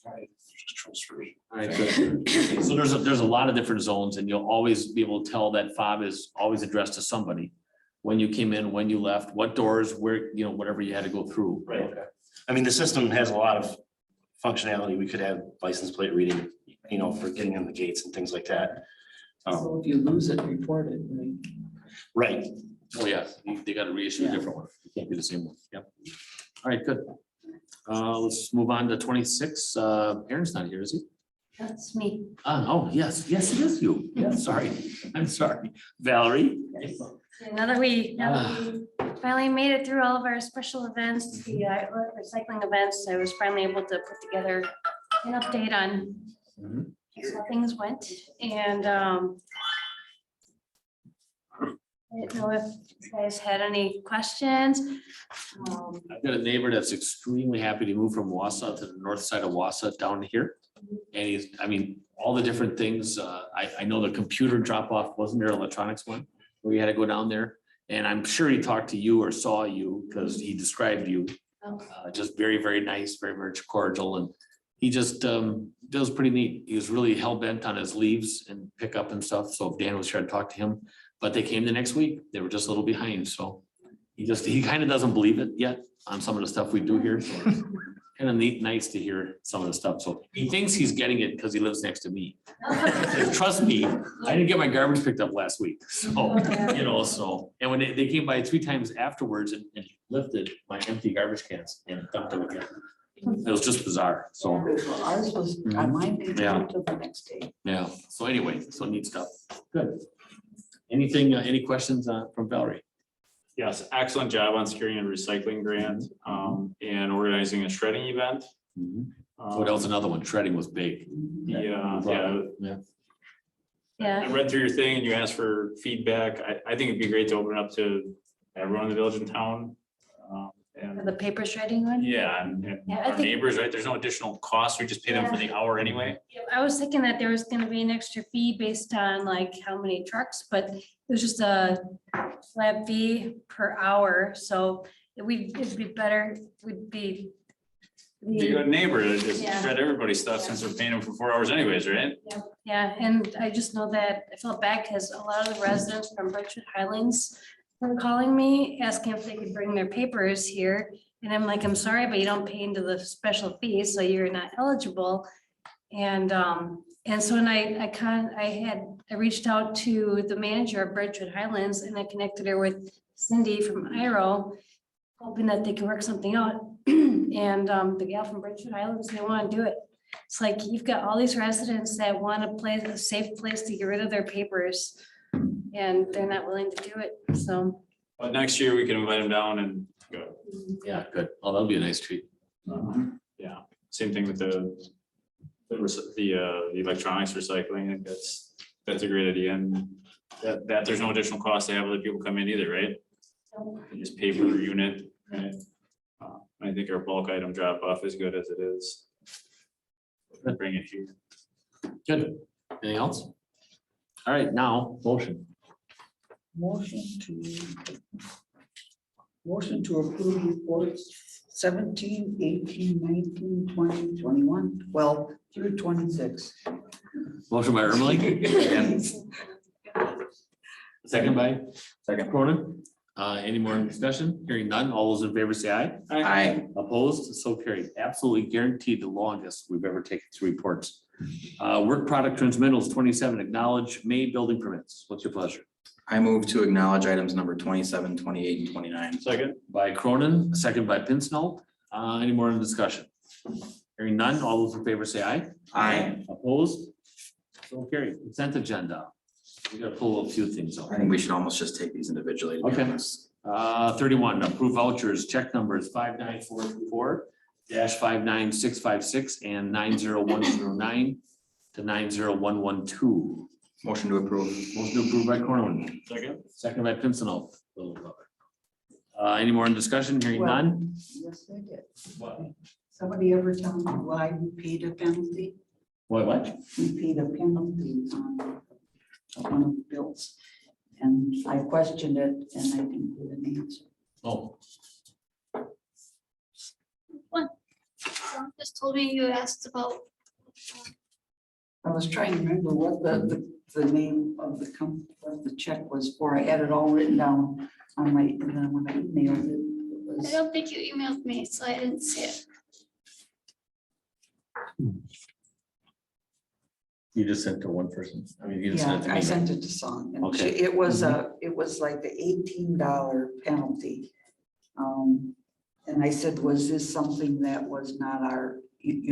All right, good. So there's a lot of different zones and you'll always be able to tell that fob is always addressed to somebody. When you came in, when you left, what doors, where, whatever you had to go through. Right. I mean, the system has a lot of functionality. We could have license plate reading, for getting in the gates and things like that. So if you lose it, report it. Right? Right. Oh, yeah, they got to reissue a different one. It can't be the same one. Yep. All right, good. Let's move on to 26. Aaron's not here, is he? That's me. Oh, yes, it is you. Yeah, sorry. I'm sorry. Valerie? Now that we finally made it through all of our special events, the recycling events, I was finally able to put together an update on that's how things went, and I didn't know if you guys had any questions. I've got a neighbor that's extremely happy to move from Wausau to the north side of Wausau down here. And he's, I mean, all the different things, I know the computer drop off, wasn't there electronics one? Where you had to go down there, and I'm sure he talked to you or saw you, because he described you. Just very, very nice, very, very cordial, and he just, that was pretty neat. He was really hell bent on his leaves and pickup and stuff, so if Dan was trying to talk to him, but they came the next week, they were just a little behind, so. He kind of doesn't believe it yet on some of the stuff we do here, so it's kind of neat, nice to hear some of the stuff, so he thinks he's getting it because he lives next to me. Trust me, I didn't get my garbage picked up last week, so, you know, so, and when they came by 3 times afterwards and lifted my empty garbage cans and dumped them again. It was just bizarre, so, Ours was, mine didn't Yeah. come till the next day. yeah, so anyway, so neat stuff, good. Anything, any questions from Valerie? Yes, excellent job on securing a recycling grant, and organizing a shredding event. What else? Another one, shredding was big. Yeah. Yeah. Yeah. I read through your thing and you asked for feedback. I think it'd be great to open it up to everyone in the village and town. And The paper shredding one? yeah, and Yeah, I our think- neighbors, right? There's no additional cost. We just pay them for the hour anyway. I was thinking that there was gonna be an extra fee based on like how many trucks, but it was just a flat fee per hour, so it'd be better, would be. Be a good neighbor to just Yeah. shred everybody's stuff since we're paying them for 4 hours anyways, right? Yeah, and I just know that I felt bad because a lot of the residents from Berkshire Highlands were calling me, asking if they could bring their papers here. And I'm like, I'm sorry, but you don't pay into the special fee, so you're not eligible. And so when I reached out to the manager of Berkshire Highlands and I connected her with Cindy from IRO, hoping that they could work something out. And the gal from Berkshire Highlands, they want to do it. It's like, you've got all these residents that want a place, a safe place to get rid of their papers. And they're not willing to do it, so. But next year we can invite them down and go. Yeah, good. Oh, that'll be a nice treat. Yeah, same thing with the electronics recycling. I think that's a great idea. And that there's no additional cost to have other people come in either, right? You just pay per unit, right? I think our bulk item drop off is good as it is. Bring it here. Good. Anything else? All right, now, motion. Motion to approve reports 17, 18, 19, 20, 21, 12 through 26. Motion by Ermeling. Second by? Second. Cronin. Any more discussion? Hearing none. All those in favor say aye. Aye. Opposed? So carried. Absolutely guaranteed the longest we've ever taken through reports. Work product transmittals 27, acknowledge May building permits. What's your pleasure? I move to acknowledge items number 27, 28, and 29. Second. By Cronin, second by Pincinel. Any more in the discussion? Hearing none. All those in favor say aye. Aye. Opposed? So carried. Consent agenda. We gotta pull a few things out. I think we should almost just take these individually. To be Okay. honest. 31, approve vouchers, check numbers 59424 59656 and 90109 to 90112. Motion to approve. Motion to approve by Cronin, Second. second by Pincinel. Any more in discussion? Hearing none? Yes, I did. What? Somebody ever tell me why we paid a penalty? What? We paid a penalty on one of the bills. And I questioned it and I didn't get an answer. Oh, Just told me you asked about. I was trying to remember what the name of what the check was for. I had it all written down on my, and then when I emailed it, it was. I don't think you emailed me, so I didn't see it. you just sent to one person? I mean, you just Yeah, sent it to me. I sent it to Song. And Okay. it was it was like the $18 penalty. And I said, was this something that was not our,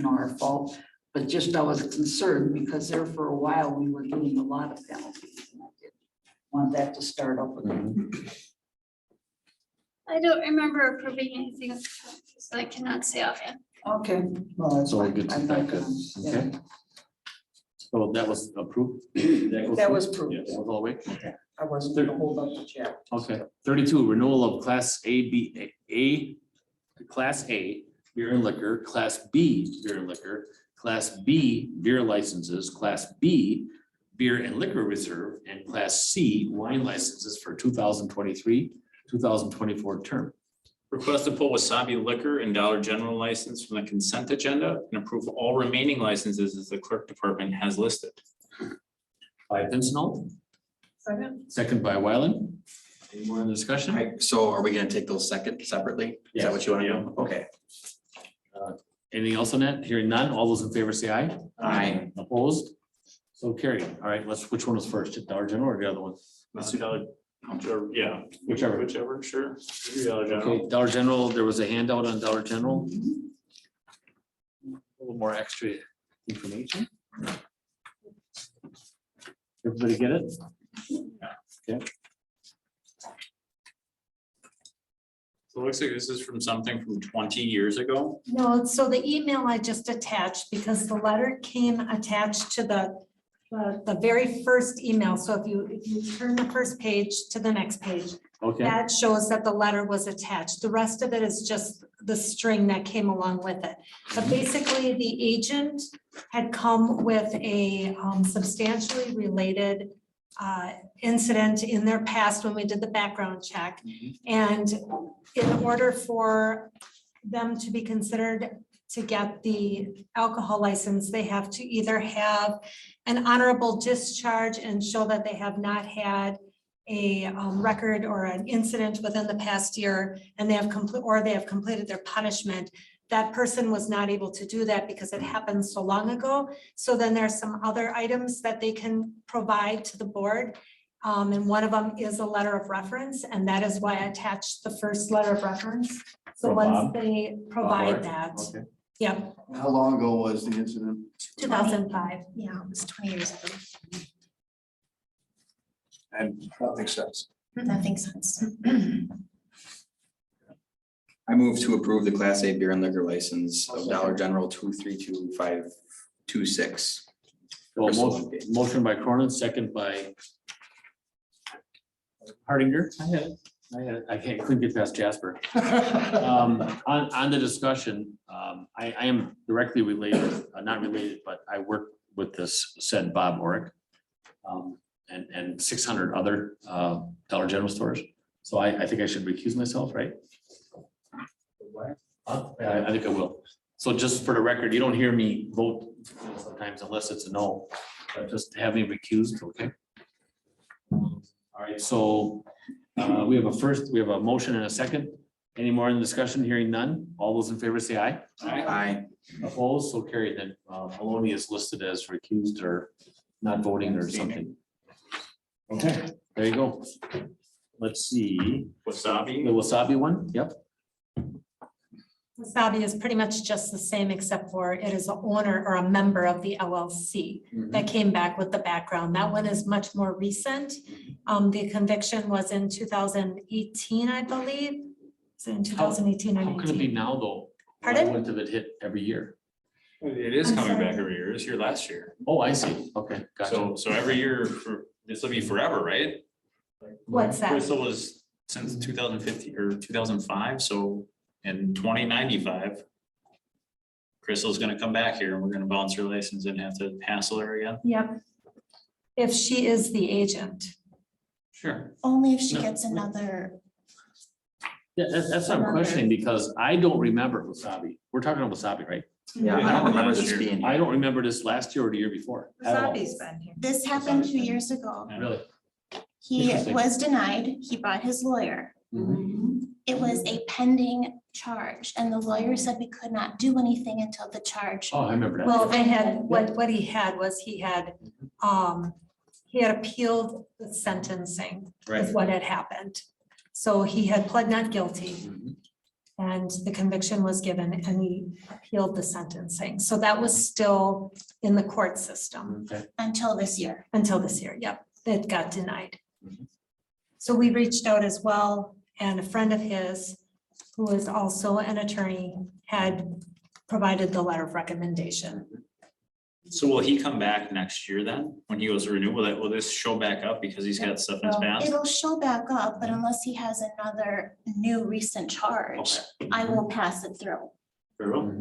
our fault? But just I was concerned because there for a while, we were getting a lot of penalties. And I didn't want that to start up again. I don't remember approving anything, so I cannot say offhand. Okay, well, that's So we're fine. good to I'm that, not good. gonna- Okay. So that was approved? That was approved. Yeah, that was all right. I wasn't gonna hold up the check. Okay, 32, renewal of Class Class A beer and liquor, Class B beer and liquor, Class B beer licenses, Class B beer and liquor reserve, and Class C wine licenses for 2023, 2024 term. Request to pull Wasabi Liquor and Dollar General license from the consent agenda and approve all remaining licenses as the clerk department has listed. By Pincinel, Second. second by Wyland. Any more in the discussion? So are we gonna take those second separately? Is that what you want to do? Okay. Anything else on that? Hearing none, all those in favor say aye. Aye. Opposed? So carried. All right, which one was first, Dollar General or the other one? Yeah, whichever, sure. Dollar General. Okay, Dollar General, there was a handout on Dollar General. A little more extra information. Everybody get it? Okay. So it looks like this is from something from 20 years ago. No, so the email I just attached, because the letter came attached to the very first email. So if you turn the first page to the next page, Okay, that shows that the letter was attached. The rest of it is just the string that came along with it. But basically, the agent had come with a substantially related incident in their past when we did the background check. And in order for them to be considered to get the alcohol license, they have to either have an honorable discharge and show that they have not had a record or an incident within the past year, and they have completed their punishment. That person was not able to do that because it happened so long ago. So then there's some other items that they can provide to the board. And one of them is a letter of reference, and that is why I attached the first letter of reference. So From once Bob? they provide that, okay. yeah, How long ago was the incident? 2005. Yeah, it was 20 years ago. And that makes sense. That makes sense. I move to approve the Class A beer and liquor license of Dollar General 232526. Well, motion by Cronin, second by Hardinger. I had it. I couldn't get past Jasper. On the discussion, I am directly related, not related, but I work with this said Bob Orick. And 600 other Dollar General stores. So I think I should recuse myself, right? Yeah, I think I will. So just for the record, you don't hear me vote sometimes unless it's a no, but just have me recused, okay? All right, so we have a motion and a second. Any more in the discussion? Hearing none. All those in favor say aye. Aye. Opposed, so carried. Then Maloney is listed as recused or not voting or something. Okay, there you go. Let's see, Wasabi. the Wasabi one, yep. Wasabi is pretty much just the same, except for it is an owner or a member of the LLC that came back with the background. That one is much more recent. The conviction was in 2018, I believe. It's in 2018 or How could it be 19. now, though? Why Pardon? wouldn't have it hit every year? It is I'm coming sorry. back every year. It was here last year. Oh, I see, okay, gotcha. So every year this will be forever, right? What's that? Crystal was since 2015 or 2005, so in 2095. Crystal's gonna come back here and we're gonna bounce her license and have to hassle her again. Yep. If she is the agent. Sure. Only if she No. gets another. Yeah, that's what I'm questioning, because I don't remember Wasabi. We're talking about Wasabi, right? Yeah, I don't remember this Last year. being. I don't remember this last year or the year before. at all. Wasabi's been here. This happened 2 years ago. Really? He Interesting. was denied. He brought his lawyer. It was a pending charge and the lawyer said we could not do anything until the charge. Oh, I remember that. Well, they had, what he had was he had appealed the sentencing is Right. what had happened. So he had pled not guilty and the conviction was given and he appealed the sentencing. So that was still in the court system Okay. Until this year. until this year. Yep, it got denied. So we reached out as well, and a friend of his, who is also an attorney, had provided the letter of recommendation. So will he come back next year then, when he goes to renew, will this show back up because he's got stuff in his past? It'll show back up, but unless he has another new recent charge, I will pass it through. Very well.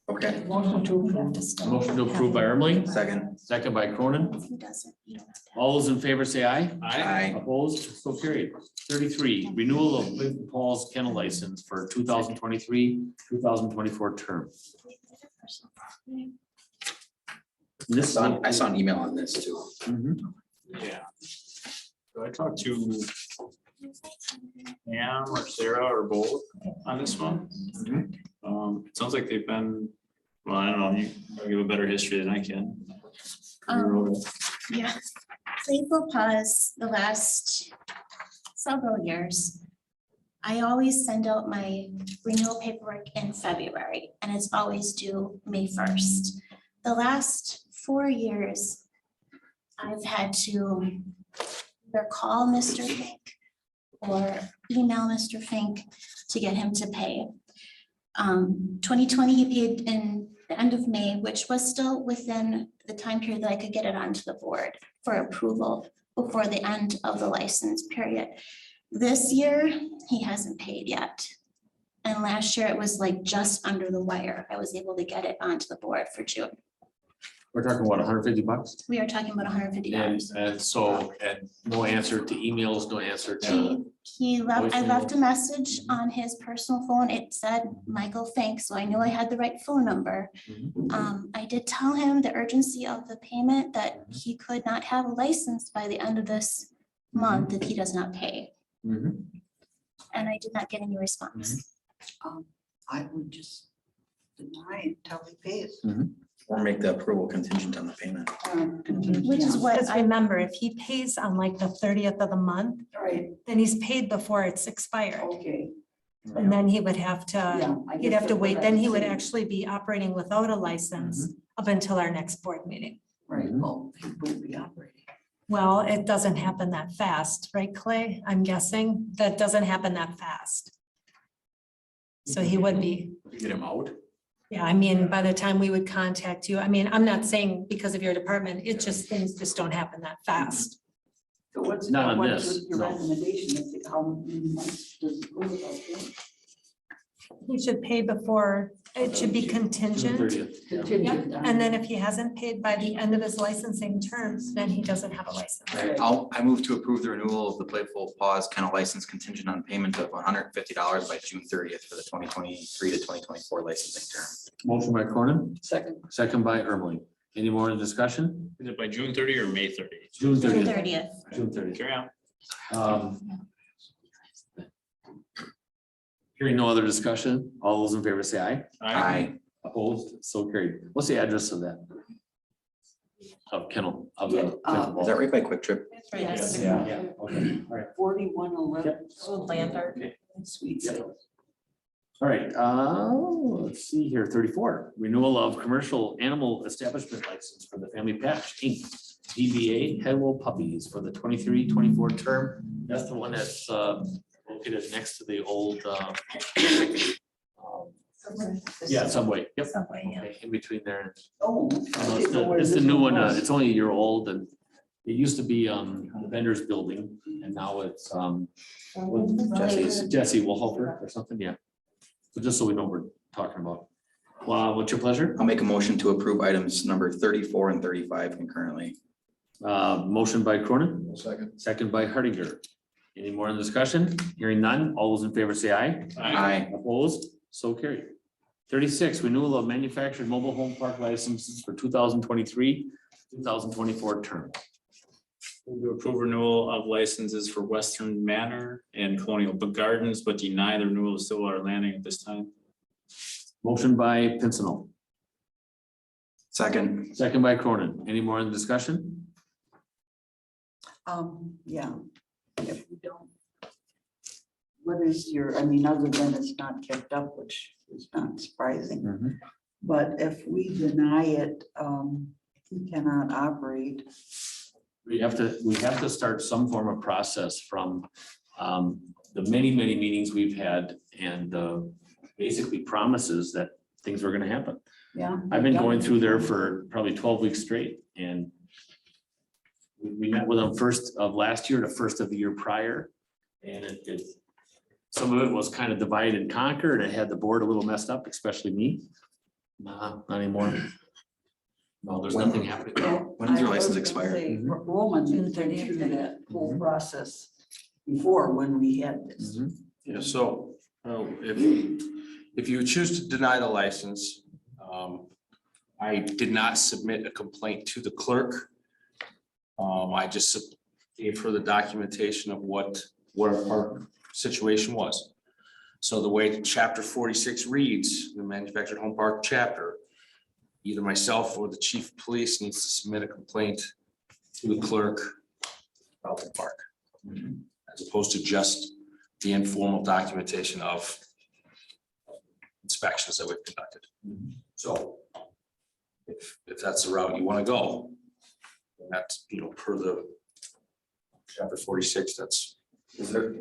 Okay, Motion to We have approve. to still Motion to approve by Ermeling, second. second by Cronin. If he doesn't, you don't have to. All those in favor say aye. Aye. Opposed, so carried. 33, renewal of Clayton Paul's kennel license for 2023, 2024 term. This I saw an email on this too. Mhm. Yeah. So I talked to Pam or Sarah or both on this one. It sounds like they've been, well, I don't know, you give a better history than I can. Yeah, Playful Paws, the last several years, I always send out my renewal paperwork in February, and it's always due May 1st. The last 4 years, I've had to either call Mr. Fink or email Mr. Fink to get him to pay. 2020, he paid in the end of May, which was still within the time period that I could get it onto the board for approval before the end of the license period. This year, he hasn't paid yet. And last year, it was like just under the wire. I was able to get it onto the board for June. We're talking what, $150? We are talking about $150. And so, and no answer to emails, no answer to. He left, I Voicemail. left a message on his personal phone. It said Michael Fink, so I knew I had the right phone number. I did tell him the urgency of the payment, that he could not have a license by the end of this month if he does not pay. Mhm. And I did not get any response. I would just deny it until he pays. Or make the approval contingent on the payment. Which is what Because I, remember, if he pays on like the 30th of the month, Right, then he's paid before it's expired. okay. And then he would have to, Yeah, I he'd guess have to that's wait, what then I'm he would saying. actually be operating without a license up until our next board meeting. Right, well, he wouldn't be operating. Well, it doesn't happen that fast, right, Clay? I'm guessing that doesn't happen that fast. So he would be, Get him out. yeah, I mean, by the time we would contact you, I mean, I'm not saying because of your department, it just, things just don't happen that fast. So what's, Not on what's this, your no. recommendation? How many months does it go without paying? He should pay before, it should be June contingent. 30th, yeah. Contingent on- And then if he hasn't paid by the end of his licensing terms, then he doesn't have a license. I move to approve the renewal of the Playful Paws kennel license contingent on payment of $150 by June 30th for the 2023 to 2024 licensing term. Motion by Cronin, Second. second by Ermeling. Any more in the discussion? Is it by June 30 or May 30? June June 30th. 30th. June 30th. Carry on. Hearing no other discussion, all those in favor say aye. Aye. Opposed, so carried. What's the address of that? Of kennel, of the. Is that right by Quick Trip? Yes. Yeah, yeah, okay, all right. 4111. Okay. Sweet. Yep. All right, let's see here, 34, renewal of commercial animal establishment license for the Family Patch Inc. DBA Hello Puppies for the 23-24 term. That's the one that's located next to the old, yeah, Subway, yep. Subway, yeah. Okay, in between there. Oh. It's the new one, it's only a year old, and it used to be the vendor's building, and now it's Jesse Wolhofer or something, yeah. So just so we know what we're talking about. Wow, what's your pleasure? I'll make a motion to approve items number 34 and 35 concurrently. Motion by Cronin, Second. second by Hardinger. Any more in discussion? Hearing none, all those in favor say aye. Aye. Opposed, so carried. 36, renewal of manufactured mobile home park licenses for 2023, 2024 term. Move to approve renewal of licenses for Western Manor and Colonial Gardens, but deny the renewal of Stillwater Landing at this time. Motion by Pincinel, Second. second by Cronin. Any more in discussion? Yeah, if we don't. What is your, I mean, other than it's not kept up, which is not surprising, but if we deny it, he cannot operate. We have to start some form of process from the many meetings we've had and basically promises that things were gonna happen. Yeah. I've been going through there for probably 12 weeks straight, and we met with them first of last year to first of the year prior. And it some of it was kind of divide and conquer, and it had the board a little messed up, especially me. Nah, not anymore. No, there's nothing happening. When does your I was license gonna expire? say, Roman been through that whole process before when we had this. Yeah, so if you choose to deny the license, I did not submit a complaint to the clerk. I just gave her the documentation of what our situation was. So the way chapter 46 reads, the manufactured home park chapter, either myself or the chief of police needs to submit a complaint to the clerk about the park, as opposed to just the informal documentation of inspections that we've conducted. So if that's the route you want to go, then that's, per the chapter 46, that's. Is there,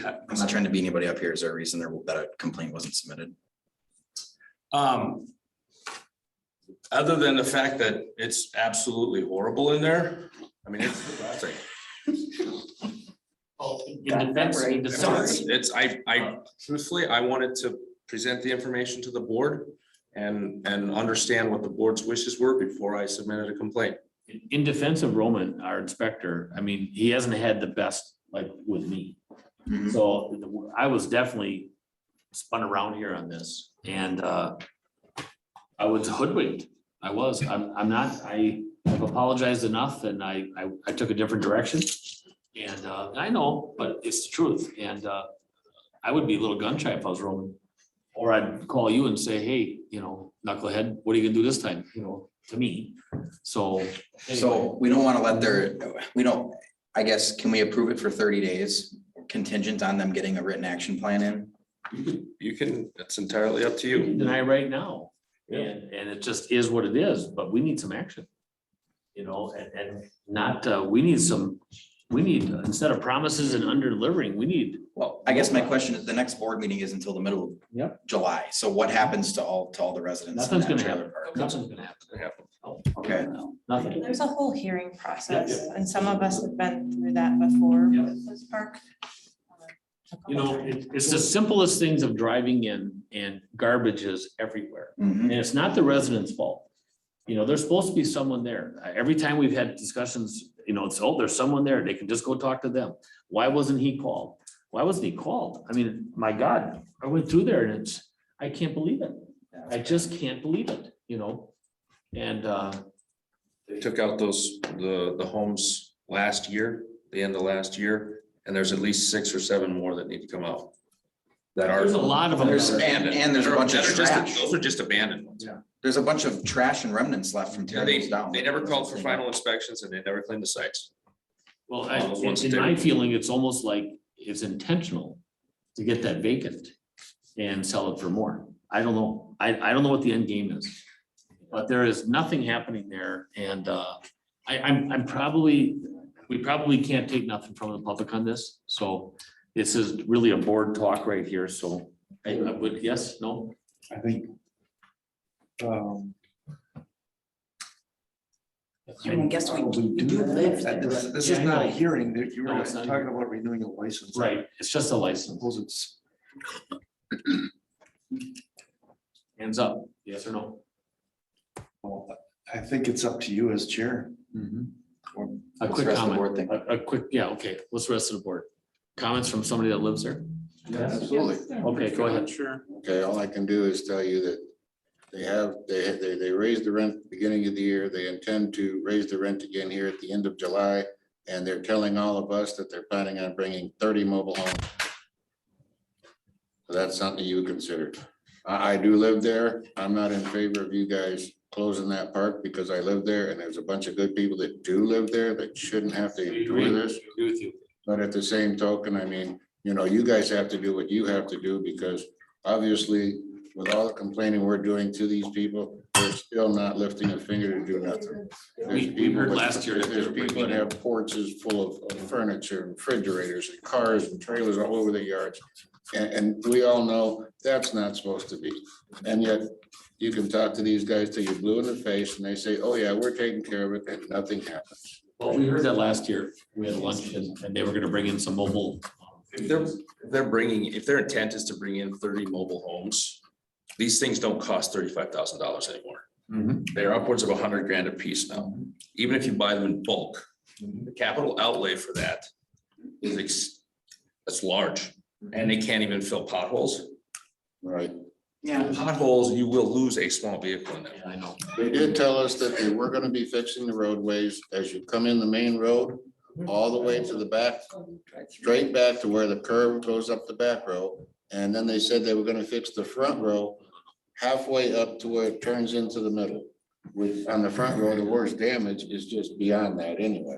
I'm not trying to beat anybody up here. Is there a reason that a complaint wasn't submitted? Other than the fact that it's absolutely horrible in there. I mean, it's disgusting. I truthfully, I wanted to present the information to the board and understand what the board's wishes were before I submitted a complaint. In defense of Roman, our inspector, I mean, he hasn't had the best, like with me. So I was definitely spun around here on this, and I was hoodwinked. I'm not, I've apologized enough, and I took a different direction. And I know, but it's the truth, and I would be a little gun shy if I was Roman. Or I'd call you and say, hey, knucklehead, what are you gonna do this time, to me? So. So we don't want to let I guess, can we approve it for 30 days contingent on them getting a written action plan in? You can, it's entirely up to you. Deny right now, and it just is what it is, but we need some action. And not, we need, instead of promises and under delivering, we need. Well, I guess my question is, the next board meeting is until the middle of July. So what happens to all the residents? in Nothing's that gonna trailer happen. park? Nothing's gonna happen. Okay. Nothing. There's a whole hearing process, and some of us have been through that before with this park. It's the simplest things of driving in, and garbage is everywhere. And it's not the residents' fault. There's supposed to be someone there. Every time we've had discussions, it's, there's someone there. They can just go talk to them. Why wasn't he called? Why wasn't he called? I mean, my God, I went through there, and I can't believe it. I just can't believe it, and They took out the homes last year, the end of last year, and there's at least 6 or 7 more that need to come out. That are. There's a lot of them. And there's a bunch of trash. Those are just abandoned ones. Yeah. There's a bunch of trash and remnants left from Yeah, tearing those down. they never called for final inspections, and they never cleaned the sites. Well, Those ones in that my they- feeling, it's almost like it's intentional to get that vacant and sell it for more. I don't know. I don't know what the end game is. But there is nothing happening there, and we probably can't take nothing from the public on this. So this is really a board talk right here, so I would, yes, no? I think. I guess we probably do live there. This is not a hearing, that you No, were it's not. talking about renewing a license. Right, it's just a license. Suppose it's, Hands up, yes or no? well, I think it's up to you as chair. A What's quick the rest of the comment, board think? a quick, yeah, okay, what's the rest of the board? Comments from somebody that lives there? Absolutely. Okay, go ahead. Sure. Okay, all I can do is tell you that they raised the rent beginning of the year. They intend to raise the rent again here at the end of July. And they're telling all of us that they're planning on bringing 30 mobile homes. So that's something you consider. I do live there. I'm not in favor of you guys closing that park because I live there and there's a bunch of good people that do live there that shouldn't have to endure this. Agree with you. But at the same token, I mean, you guys have to do what you have to do because obviously with all the complaining we're doing to these people, they're still not lifting a finger to do nothing. We heard last year that they There's were people bringing that have porches full of furniture, and refrigerators, and cars and trailers all over the yards. And we all know that's not supposed to be. And yet you can talk to these guys till you're blue in the face and they say, oh yeah, we're taking care of it, and nothing happens. Well, we heard that last year. We had lunch and they were gonna bring in some mobile. If their intent is to bring in 30 mobile homes, these things don't cost $35,000 anymore. They're upwards of $100,000 a piece now. Even if you buy them in bulk, the capital outlay for that is that's large, and they can't even fill potholes. Right. Yeah. Potholes, you will lose a small vehicle in there. I know. They did tell us that they were gonna be fixing the roadways as you come in the main road, all the way to the back, straight back to where the curve goes up the back row. And then they said they were gonna fix the front row halfway up to where it turns into the middle. Which on the front row, the worst damage is just beyond that anyway.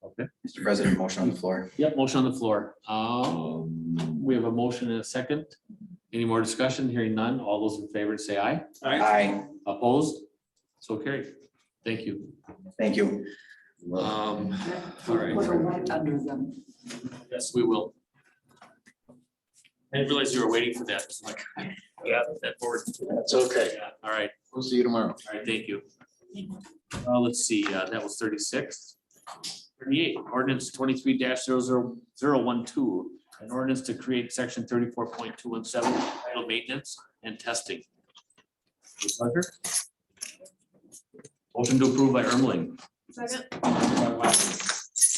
Okay. Mr. President, motion on the floor. Yep, motion on the floor. We have a motion and a second. Any more discussion? Hearing none. All those in favor say aye. Aye. Opposed? So carried. Thank you. Thank you. All right. Put a light under them. Yes, we will. I didn't realize you were waiting for that. It's like, yeah, that board. That's okay. Yeah, all right. We'll see you tomorrow. All right, thank you. Let's see, that was 36. 38, ordinance 23-0012, an ordinance to create section 34.217, title maintenance and testing. With pleasure. Motion to approve by Ermeling. Second.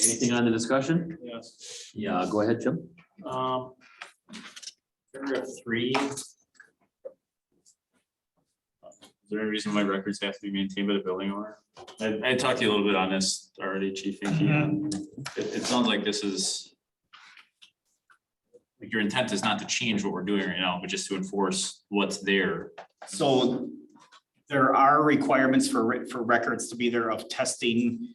Anything on the discussion? Yes. Yeah, go ahead, Jim. Paragraph 3. Is there any reason why records have to be maintained by the building owner? I talked to you a little bit on this already, Chief. It sounds like this is. Like your intent is not to change what we're doing right now, but just to enforce what's there. So there are requirements for records to be there of testing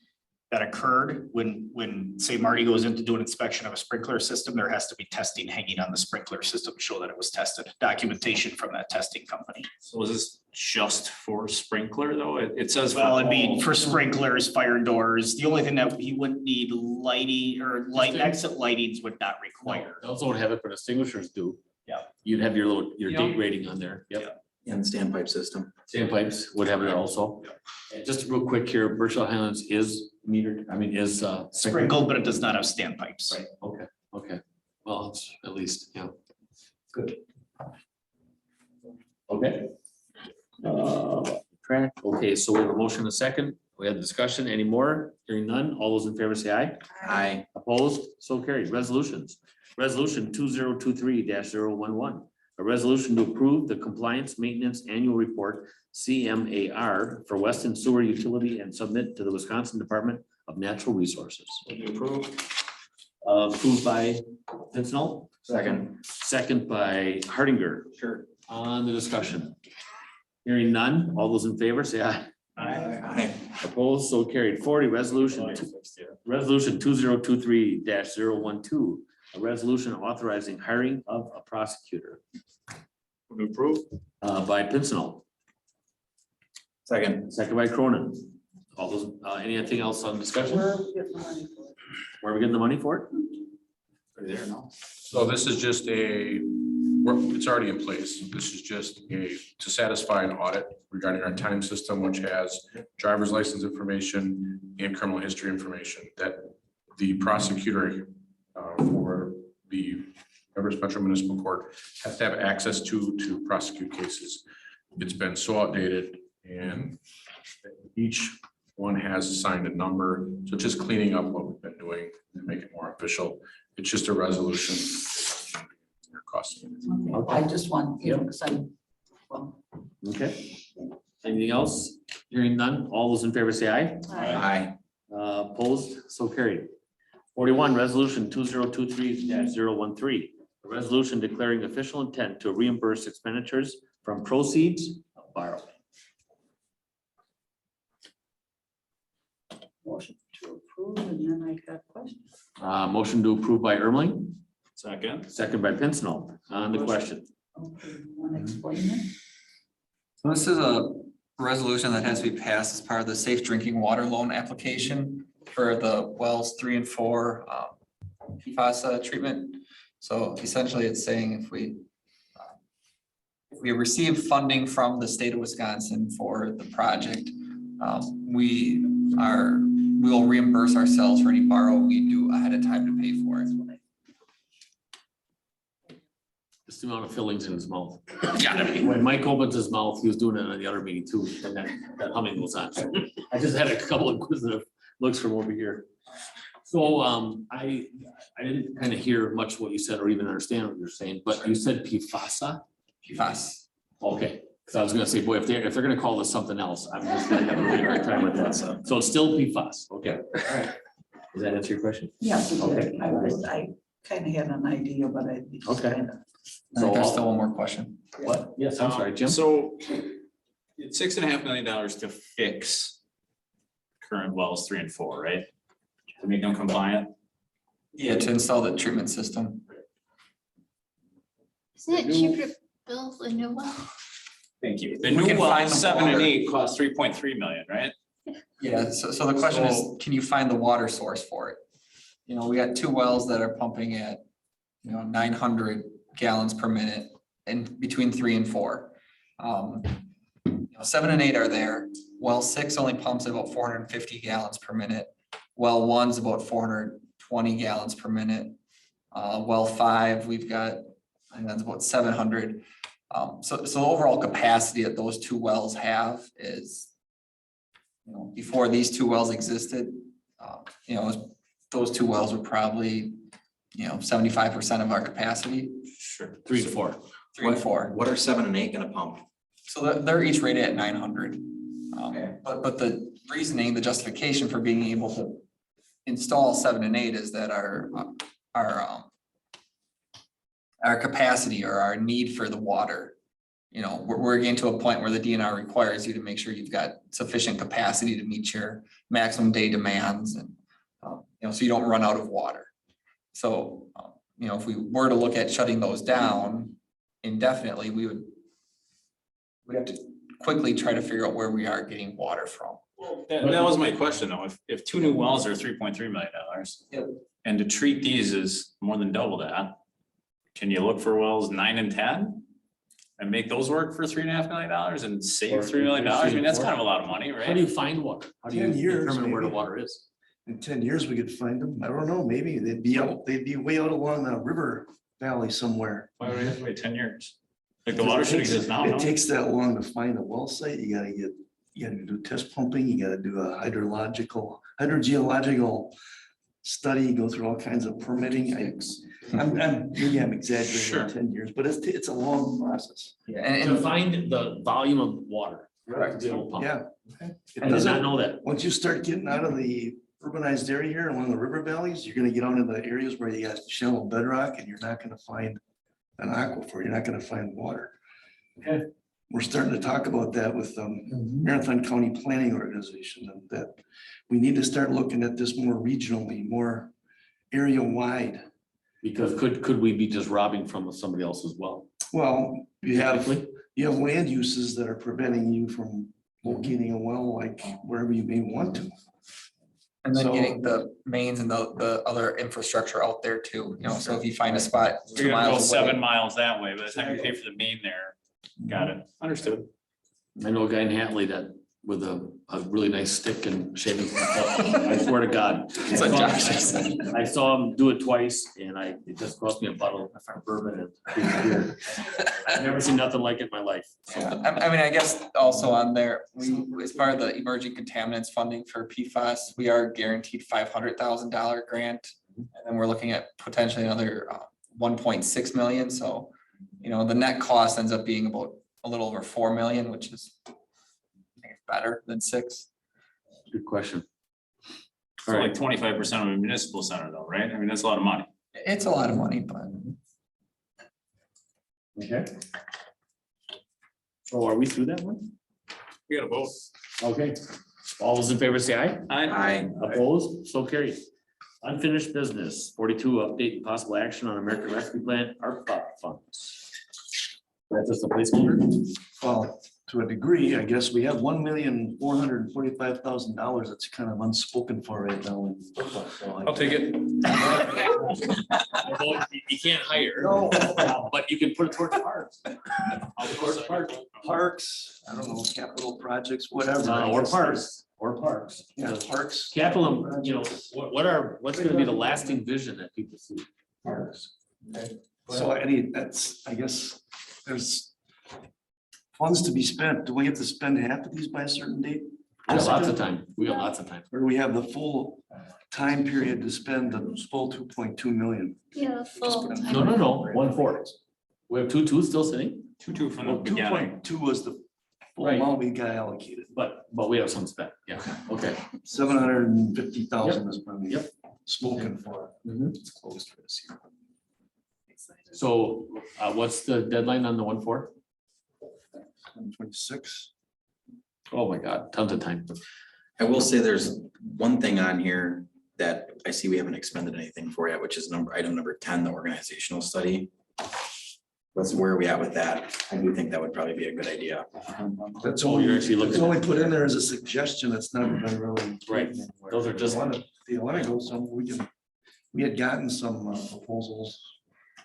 that occurred when, say, Marty goes in to do an inspection of a sprinkler system, there has to be testing hanging on the sprinkler system to show that it was tested, documentation from that testing company. So is this just for sprinkler though? It says. Well, it'd be for sprinklers, fire doors. The only thing that he wouldn't need lighting or exit lightings would not require. Those don't have it, but extinguishers do. Yeah. You'd have your Yeah. date rating on there. Yep. And the standpipe system. Sandpipes would have it also. And just real quick here, Berkshire Highlands is metered, is Sprinkled, but it does not have standpipes. Right, okay, okay. Well, it's at least, yeah. Good. Okay. Track, okay, so we have a motion and a second. We have discussion. Any more? Hearing none. All those in favor say aye. Aye. Opposed? So carried. Resolutions. Resolution 2023-011. A resolution to approve the compliance maintenance annual report, CMAR, for Weston Sewer Utility and submit to the Wisconsin Department of Natural Resources. Approved by Pincinel. Second. Second by Hardinger. Sure. On the discussion. Hearing none. All those in favor say aye. Aye. Opposed? So carried. 40, resolution 2023-012. A resolution authorizing hiring of a prosecutor. Approve. By Pincinel. Second. Second by Cronin. All those, anything else on discussion? Where are we getting the money for it? There now. So this is just it's already in place. This is just to satisfy an audit regarding our time system, which has driver's license information and criminal history information that the prosecutor for the Everett Metro Municipal Court has to have access to prosecute cases. It's been so outdated and each one has assigned a number. So just cleaning up what we've been doing and make it more official. It's just a resolution. I just want, because well. Okay. Anything else? Hearing none. All those in favor say aye. Aye. Opposed? So carried. 41, resolution 2023-013. A resolution declaring official intent to reimburse expenditures from proceeds of borrowing. Motion to approve, and then I got questions. Motion to approve by Ermeling, Second. second by Pincinel. On the question. Okay, Want to explain it? So this is a resolution that has to be passed as part of the safe drinking water loan application for the wells 3 and 4 PFAS treatment. So essentially it's saying if we receive funding from the state of Wisconsin for the project, we will reimburse ourselves for any borrow we do ahead of time to pay for it. Just the amount of fillings in his mouth. Yeah. When Mike opens his mouth, he was doing it on the other meeting too, and that humming goes on. I just had a couple of inquisitive looks from over here. So I didn't kind of hear much what you said or even understand what you're saying, but you said PFAS? PFAS. Okay, so I was gonna say, boy, if they're gonna call this something else, I'm just gonna have a really hard time with that. So it's still PFAS, okay. All right. Does that answer your question? Yes, it Okay. did. I kind of had an idea, but I. just Okay. kinda- I think there's still one more question. What? Yes, I'm sorry, Jim. So it's $6.5 million to fix current wells 3 and 4, right? To make them compliant. Yeah, to install the treatment system. Isn't it cheaper to build a new well? Thank you. The We new can well, find the 7 and water. 8 cost 3.3 million, right? Yeah, so the question is, So- can you find the water source for it? You know, we got 2 wells that are pumping at, 900 gallons per minute and between 3 and 4. 7 and 8 are there. Well 6 only pumps at about 450 gallons per minute. Well 1's about 420 gallons per minute. Well 5, we've got, and that's about 700. So the overall capacity that those 2 wells have is, before these 2 wells existed, those 2 wells were probably, 75% of our capacity. Sure. 3 and 4. 3 and 4. What are 7 and 8 gonna pump? So they're each rated at 900. But the reasoning, the justification for being able to install 7 and 8 is that our capacity or our need for the water. We're getting to a point where the DNR requires you to make sure you've got sufficient capacity to meet your maximum day demands and, so you don't run out of water. So, if we were to look at shutting those down indefinitely, we'd have to quickly try to figure out where we are getting water from. That was my question though. If 2 new wells are $3.3 million. Yep. And to treat these is more than double that. Can you look for wells 9 and 10? And make those work for $3.5 million and save $3 million? I mean, that's kind of a lot of money, How do you right? find water? How do you 10 years, determine where the maybe. water is? In 10 years, we could find them. I don't know, maybe they'd be way out along the river valley somewhere. Why would we have to wait 10 years? Like the water should exist now, no? It takes that long to find a well site. You gotta do test pumping, you gotta do a hydrogeological study, go through all kinds of permitting. Maybe I'm exaggerating Sure. 10 years, but it's a long process. Yeah, To find the volume of water. Correct. to be able to pump. Yeah. It I did doesn't- not know that. Once you start getting out of the urbanized area here along the river valleys, you're gonna get out into the areas where you got shallow bedrock and you're not gonna find an aquifer, you're not gonna find water. Okay. We're starting to talk about that with Marathon County Planning Organization, and that we need to start looking at this more regionally, more area wide. Because could we be just robbing from somebody else as well? Well, you have Technically? land uses that are preventing you from locating a well like wherever you may want to. And then So- getting the mains and the other infrastructure out there too, so if you find a spot You're 2 gonna go miles away. 7 miles that way, by the time you pay for the main there. Got it. Understood. I know a guy in Hatley that with a really nice stick and shaving. I swear to God. That's what Josh said. I saw him do it twice and it just cost me a bottle of bourbon and beer. I've never seen nothing like it in my life. So, I mean, I guess also on there, as part of the emerging contaminants funding for PFAS, we are guaranteed $500,000 grant. And then we're looking at potentially another 1.6 million, so, the net cost ends up being about a little over 4 million, which is I think better than 6. Good question. So like 25% of a municipal center though, right? I mean, that's a lot of money. It's a lot of money, but Okay. So are we through that one? We got a vote. Okay. All those in favor say aye. Aye. Opposed? So carried. Unfinished business, 42, update and possible action on American Rescue Plan ARPA funds. That's just a placeholder? Well, to a degree, I guess we have $1,445,000 that's kind of unspoken for right now. I'll take it. You can't hire, No. but you can put it towards parks. Parks, I don't know, capital projects, whatever. I Or guess parks, or parks. Yeah, parks. Capital, what's gonna be the lasting vision that people see? Parks. So I guess there's funds to be spent. Do we have to spend half of these by a certain date? We got lots of time. We got lots of time. Or do we have the full time period to spend the full 2.2 million? Yeah, full. No, 1/4. We have 2.2 still sitting, 2.2 from the Well, beginning. 2.2 was the full Right. amount we got allocated. but we have some spent. Yeah, okay. 750,000 is probably Yep. spoken for. Mhm. It's closed for this year. So what's the deadline on the 1/4? 26. Oh my God, tons of time. I will say there's one thing on here that I see we haven't expended anything for yet, which is item number 10, the organizational study. Where are we at with that? I do think that would probably be a good idea. That's Oh, only, you're actually looking it's only at- put in there as a suggestion. It's not been really. Right. Those are just- If you want to go some, we had gotten some proposals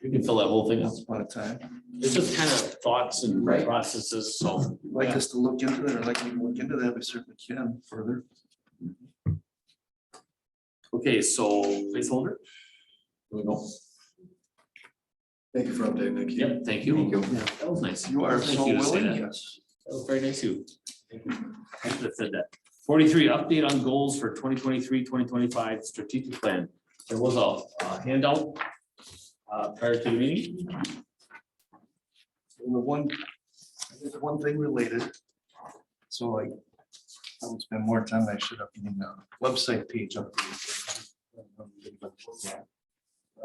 You can fill that whole thing up. once upon a time. It's just kind of thoughts and Right. processes, so. Like us to look into that, or like you to look into that, we certainly can further. Okay, so placeholder? Do we go? Thank you for updating, Nick. Yep, thank you. That was nice. You are That was nice so of you to say willing, that. yes. That was very nice of you. Thank you. I should have said that. 43, update on goals for 2023-2025 strategic plan. There was a handout prior to the meeting. And there's one thing related. So like, I would spend more time, I should have been the website page up.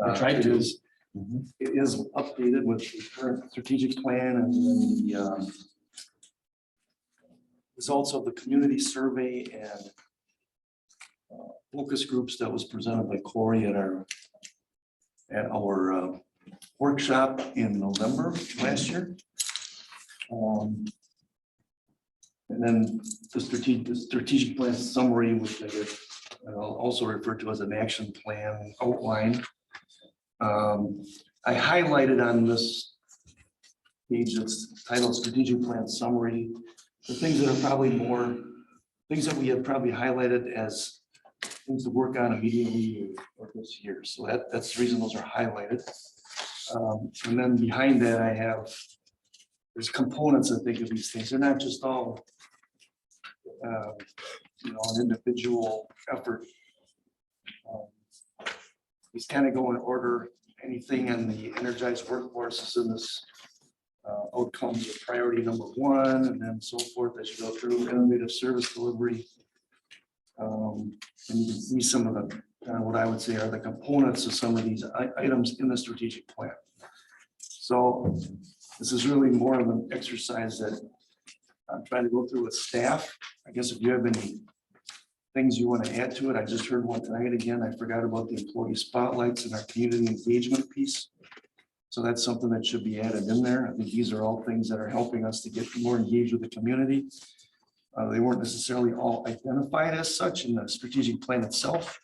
I tried to. It is updated with the current strategic plan and then the results of the community survey and focus groups that was presented by Corey at our workshop in November last year. And then the strategic plan summary, which I guess I'll also refer to as an action plan outline. I highlighted on this page that's titled strategic plan summary, the things that are probably more, things that we have probably highlighted as things to work on immediately or this year. So that's the reason those are highlighted. And then behind that, I have, there's components, I think, of these things. They're not just all, an individual effort. These kind of go in order. Anything in the energized workforce is in this outcomes of priority number 1, and then so forth as you go through innovative service delivery. And you can see some of the, what I would say are the components of some of these items in the strategic plan. So this is really more of an exercise that I'm trying to go through with staff. I guess if you have any things you want to add to it, I just heard one tonight again. I forgot about the employee spotlights and our community engagement piece. So that's something that should be added in there. I think these are all things that are helping us to get more engaged with the community. They weren't necessarily all identified as such in the strategic plan itself,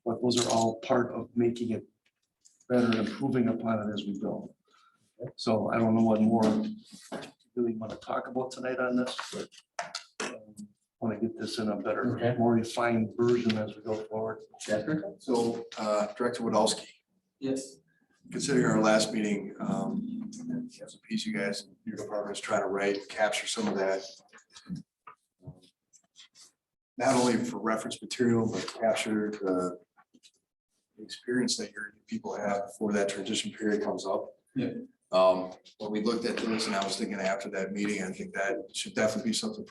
but those are all part of making it better, improving upon it as we go. So I don't know what more really want to talk about tonight on this, but want to get this in a better, more refined version as we go forward. So, Director Wodowski. Yes. Considering our last meeting, as a piece you guys, your department is trying to write, capture some of that. Not only for reference material, but capture the experience that your people have before that transition period comes up. Yeah. When we looked at this, and I was thinking after that meeting, I think that should definitely be something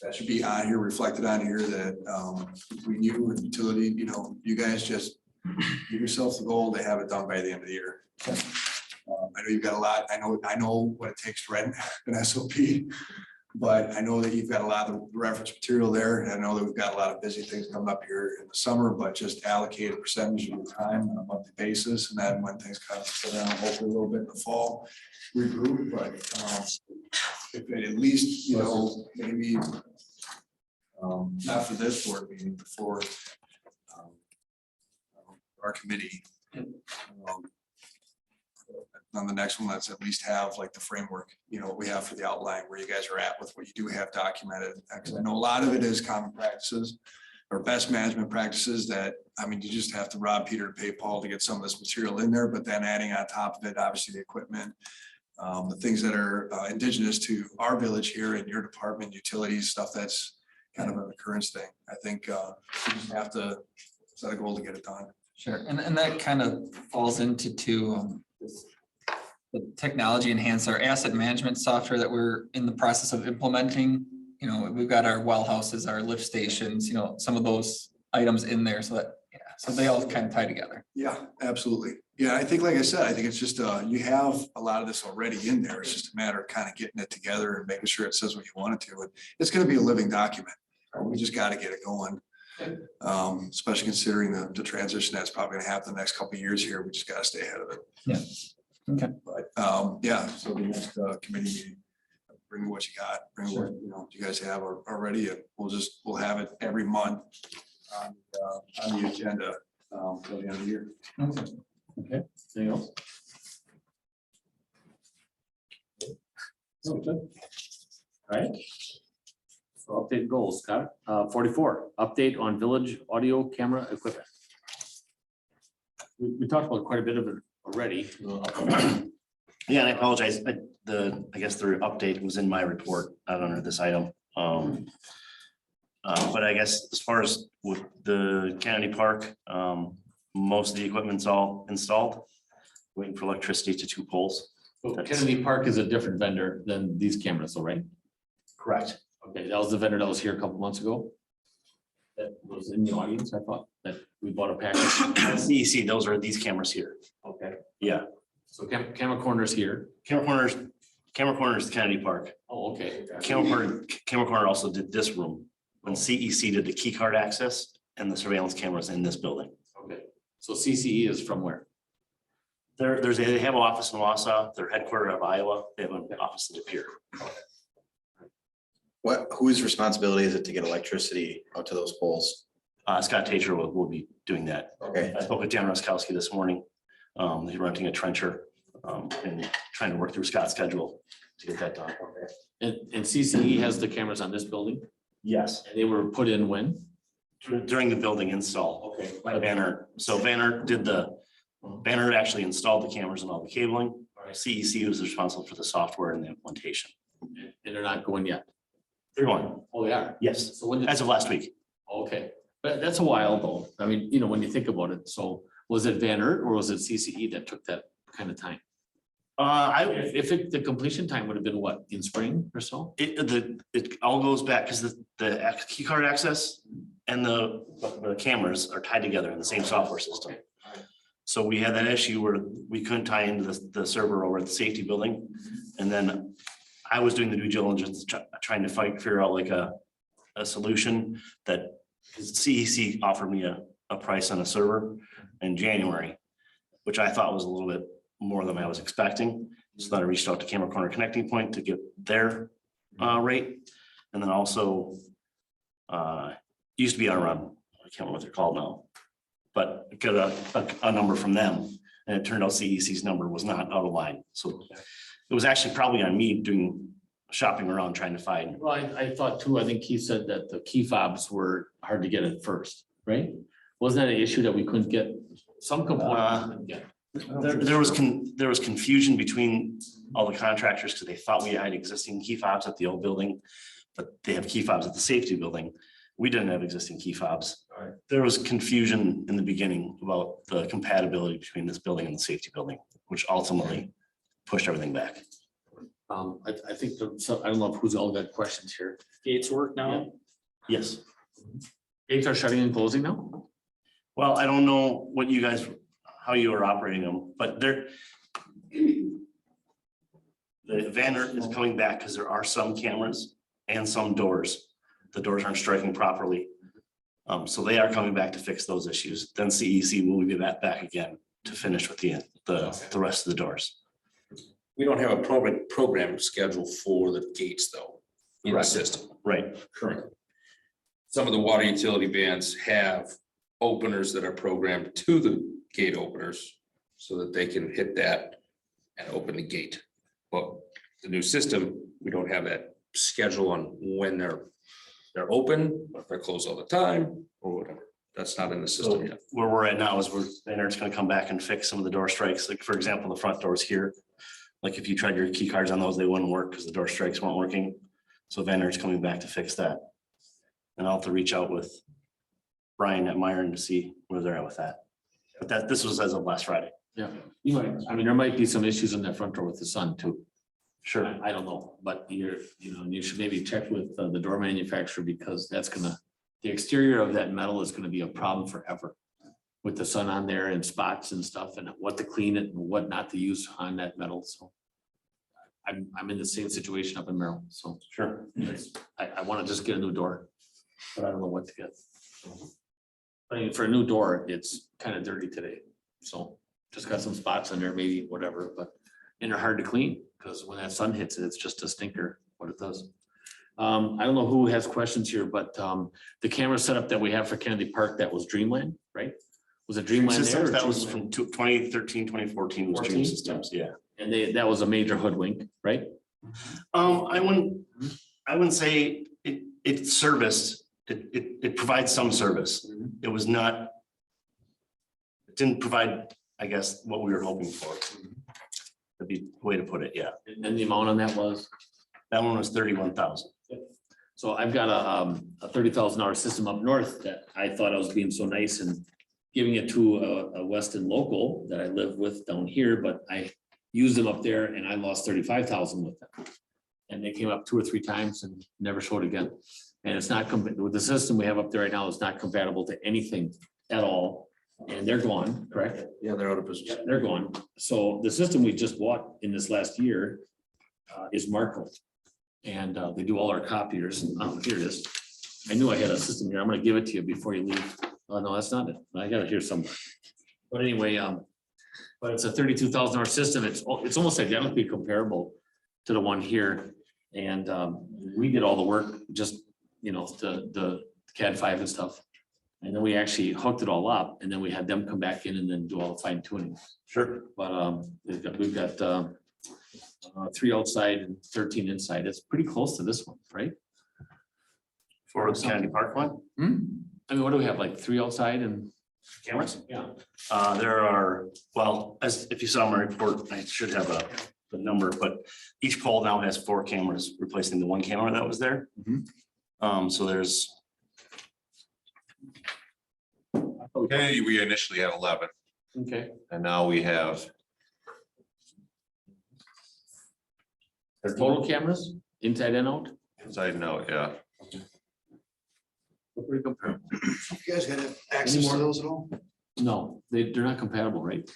that should be on here, reflected on here, that we knew with utility, you guys just give yourself the goal to have it done by the end of the year. I know you've got a lot. I know what it takes to write an SOP. But I know that you've got a lot of reference material there, and I know that we've got a lot of busy things coming up here in the summer, but just allocate a percentage of your time on a monthly basis, and then when things kind of sit down, hopefully a little bit in the fall, regroup, but if it at least, you know, maybe not for this board meeting, but for our committee. On the next one, let's at least have like the framework, you know, what we have for the outline, where you guys are at with what you do have documented. Because I know a lot of it is common practices or best management practices that, I mean, you just have to rob Peter to pay Paul to get some of this material in there, but then adding on top of it, obviously the equipment, the things that are indigenous to our village here in your department, utilities, stuff that's kind of an occurrence thing. I think you just have to set a goal to get it done. Sure, and that kind of falls into the technology enhance our asset management software that we're in the process of implementing. You know, we've got our well houses, our lift stations, you know, some of those items in there so that, yeah, so they all kind of tie together. Yeah, absolutely. Yeah, I think, like I said, I think it's just, you have a lot of this already in there. It's just a matter of kind of getting it together and making sure it says what you want it to. And it's gonna be a living document. We just gotta get it going. Especially considering the transition that's probably gonna happen the next couple of years here. We just gotta stay ahead of it. Yeah. Okay. But, yeah, so the next committee meeting, bring what you got, bring what, you know, you guys have already, and we'll have it every month on the agenda for the end of the year. Okay, anything else? Okay. All right. So update goals, Scott. 44, update on village audio camera equipment. We talked about quite a bit of it already. Yeah, and I apologize, I guess the update was in my report, not under this item. But I guess as far as with the Kennedy Park, most of the equipment's all installed. Waiting for electricity to 2 poles. So Kennedy Park is a different vendor than these cameras, all right? Correct. Okay, that was the vendor that was here a couple months ago. That was in the audience, I thought, that we bought a package. CEC, those are these cameras here. Okay, Yeah, so camera corners here. camera corners, Kennedy Park. Oh, okay. Camera corner also did this room when CEC did the key card access and the surveillance cameras in this building. Okay, so CCE is from where? They have an office in Wausau, they're headquartered out of Iowa, they have an office in De Pere. Whose responsibility is it to get electricity out to those poles? Scott Tater will be doing that. Okay. I spoke with Jan Roskowski this morning. He's renting a trencher and trying to work through Scott's schedule to get that done. And CCE has the cameras on this building? Yes. And they were put in when? During the building install. Okay. By Banner. So Banner actually installed the cameras and all the cabling. CEC was responsible for the software and the implementation. And they're not going yet? They're going. Oh, they are? Yes, So when did? as of last week. Okay, but that's a while though. I mean, you know, when you think about it, so was it Van Eert or was it CCE that took that kind of time? If the completion time would have been what, in spring or so? It all goes back because the key card access and the cameras are tied together in the same software system. So we had that issue where we couldn't tie into the server over at the safety building. And then I was doing the due diligence, trying to figure out like a solution that CEC offered me a price on a server in January, which I thought was a little bit more than I was expecting. So then I reached out to Camera Corner Connecting Point to get their rate. And then also used to be on run, I can't remember what they're called now, but got a number from them. And it turned out CEC's number was not out of line. So it was actually probably on me doing shopping around trying to find. Well, I thought too, I think he said that the key fobs were hard to get at first, right? Wasn't that an issue that we couldn't get some components? There was confusion between all the contractors because they thought we had existing key fobs at the old building, but they have key fobs at the safety building. We didn't have existing key fobs. Right. There was confusion in the beginning about the compatibility between this building and the safety building, which ultimately pushed everything back. I think, so I don't know who's all got questions here. Gates work now? Yes. Gates are shutting and closing now? Well, I don't know what you guys, how you are operating them, but the Vanner is coming back because there are some cameras and some doors. The doors aren't striking properly. So they are coming back to fix those issues. Then CEC will be back again to finish with the rest of the doors. We don't have a program scheduled for the gates though, in the Correct. system. Right. Correct. Some of the water utility bands have openers that are programmed to the gate openers so that they can hit that and open the gate. But the new system, we don't have that schedule on when they're open, or if they're closed all the time, or whatever. That's not in the system So yet. where we're at now is Vander's gonna come back and fix some of the door strikes. Like, for example, the front doors here. Like if you tried your key cards on those, they wouldn't work because the door strikes weren't working. So Vander's coming back to fix that. And I'll have to reach out with Brian at Myron to see where they're at with that. But this was as of last Friday. Yeah, you might, I mean, there might be some issues in that front door with the sun too. Sure. I don't know, but you should maybe check with the door manufacturer because that's gonna, the exterior of that metal is gonna be a problem forever. With the sun on there and spots and stuff and what to clean it and what not to use on that metal, so. I'm in the same situation up in Merrill, so. Sure. I wanna just get a new door, but I don't know what to get. I mean, for a new door, it's kind of dirty today, so just got some spots on there, maybe whatever, but. And they're hard to clean, because when that sun hits it, it's just a stinker, what it does. I don't know who has questions here, but the camera setup that we have for Kennedy Park, that was Dreamland, right? Was it Dreamland there? Systems, or that was Dreamland? from 2013, 2014 was Dream 14? Systems, yeah. And that was a major hoodwink, right? I wouldn't say it serviced, it provides some service. It was not. It didn't provide, I guess, what we were hoping for. That'd be the way to put it, yeah. And then the amount on that was? That one was 31,000. So I've got a $30,000 system up north that I thought I was being so nice and giving it to a Weston local that I live with down here, but I used them up there and I lost 35,000 with them. And they came up 2 or 3 times and never showed again. And it's not, with the system we have up there right now, it's not compatible to anything at all. And they're gone, correct? Yeah, they're out of business. Yeah, they're gone. So the system we just bought in this last year is Marco. And they do all our copiers. Oh, here it is. I knew I had a system here. I'm gonna give it to you before you leave. Oh, no, that's not it. I got it here somewhere. But anyway, but it's a $32,000 system. It's almost identically comparable to the one here. And we did all the work, just, the CAD 5 and stuff. And then we actually hooked it all up and then we had them come back in and then do all the fine tuning. Sure. But we've got 3 outside and 13 inside. It's pretty close to this one, right? For the Kennedy Park one? I mean, what do we have, like 3 outside and? Cameras? Yeah. There are, well, as if you saw my report, I should have the number, but each pole now has 4 cameras replacing the 1 camera that was there. So there's. Okay, we initially had 11, Okay. and now we have They're total cameras, inside and out? inside and out, yeah. Pretty comparable. You guys got access to those at all? No, they're not compatible, right?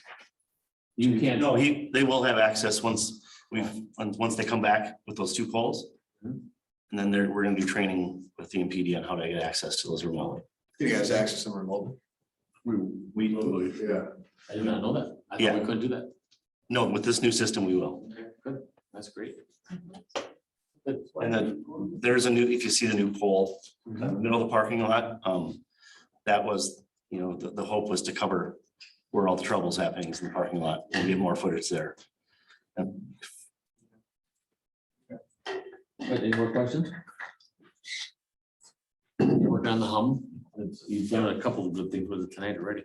You can't. No, they will have access once they come back with those 2 poles. And then we're gonna do training with the MPD on how to get access to those remotely. You guys access them remotely? Yeah. I did not know that. I Yeah. thought we couldn't do that. No, with this new system, we will. Okay, good. That's great. And then there's if you see the new pole, in the middle of the parking lot, that was, the hope was to cover where all the trouble's happening is in the parking lot and get more footage there. Any more questions? Work on the hum. You've done a couple of good things with it tonight already.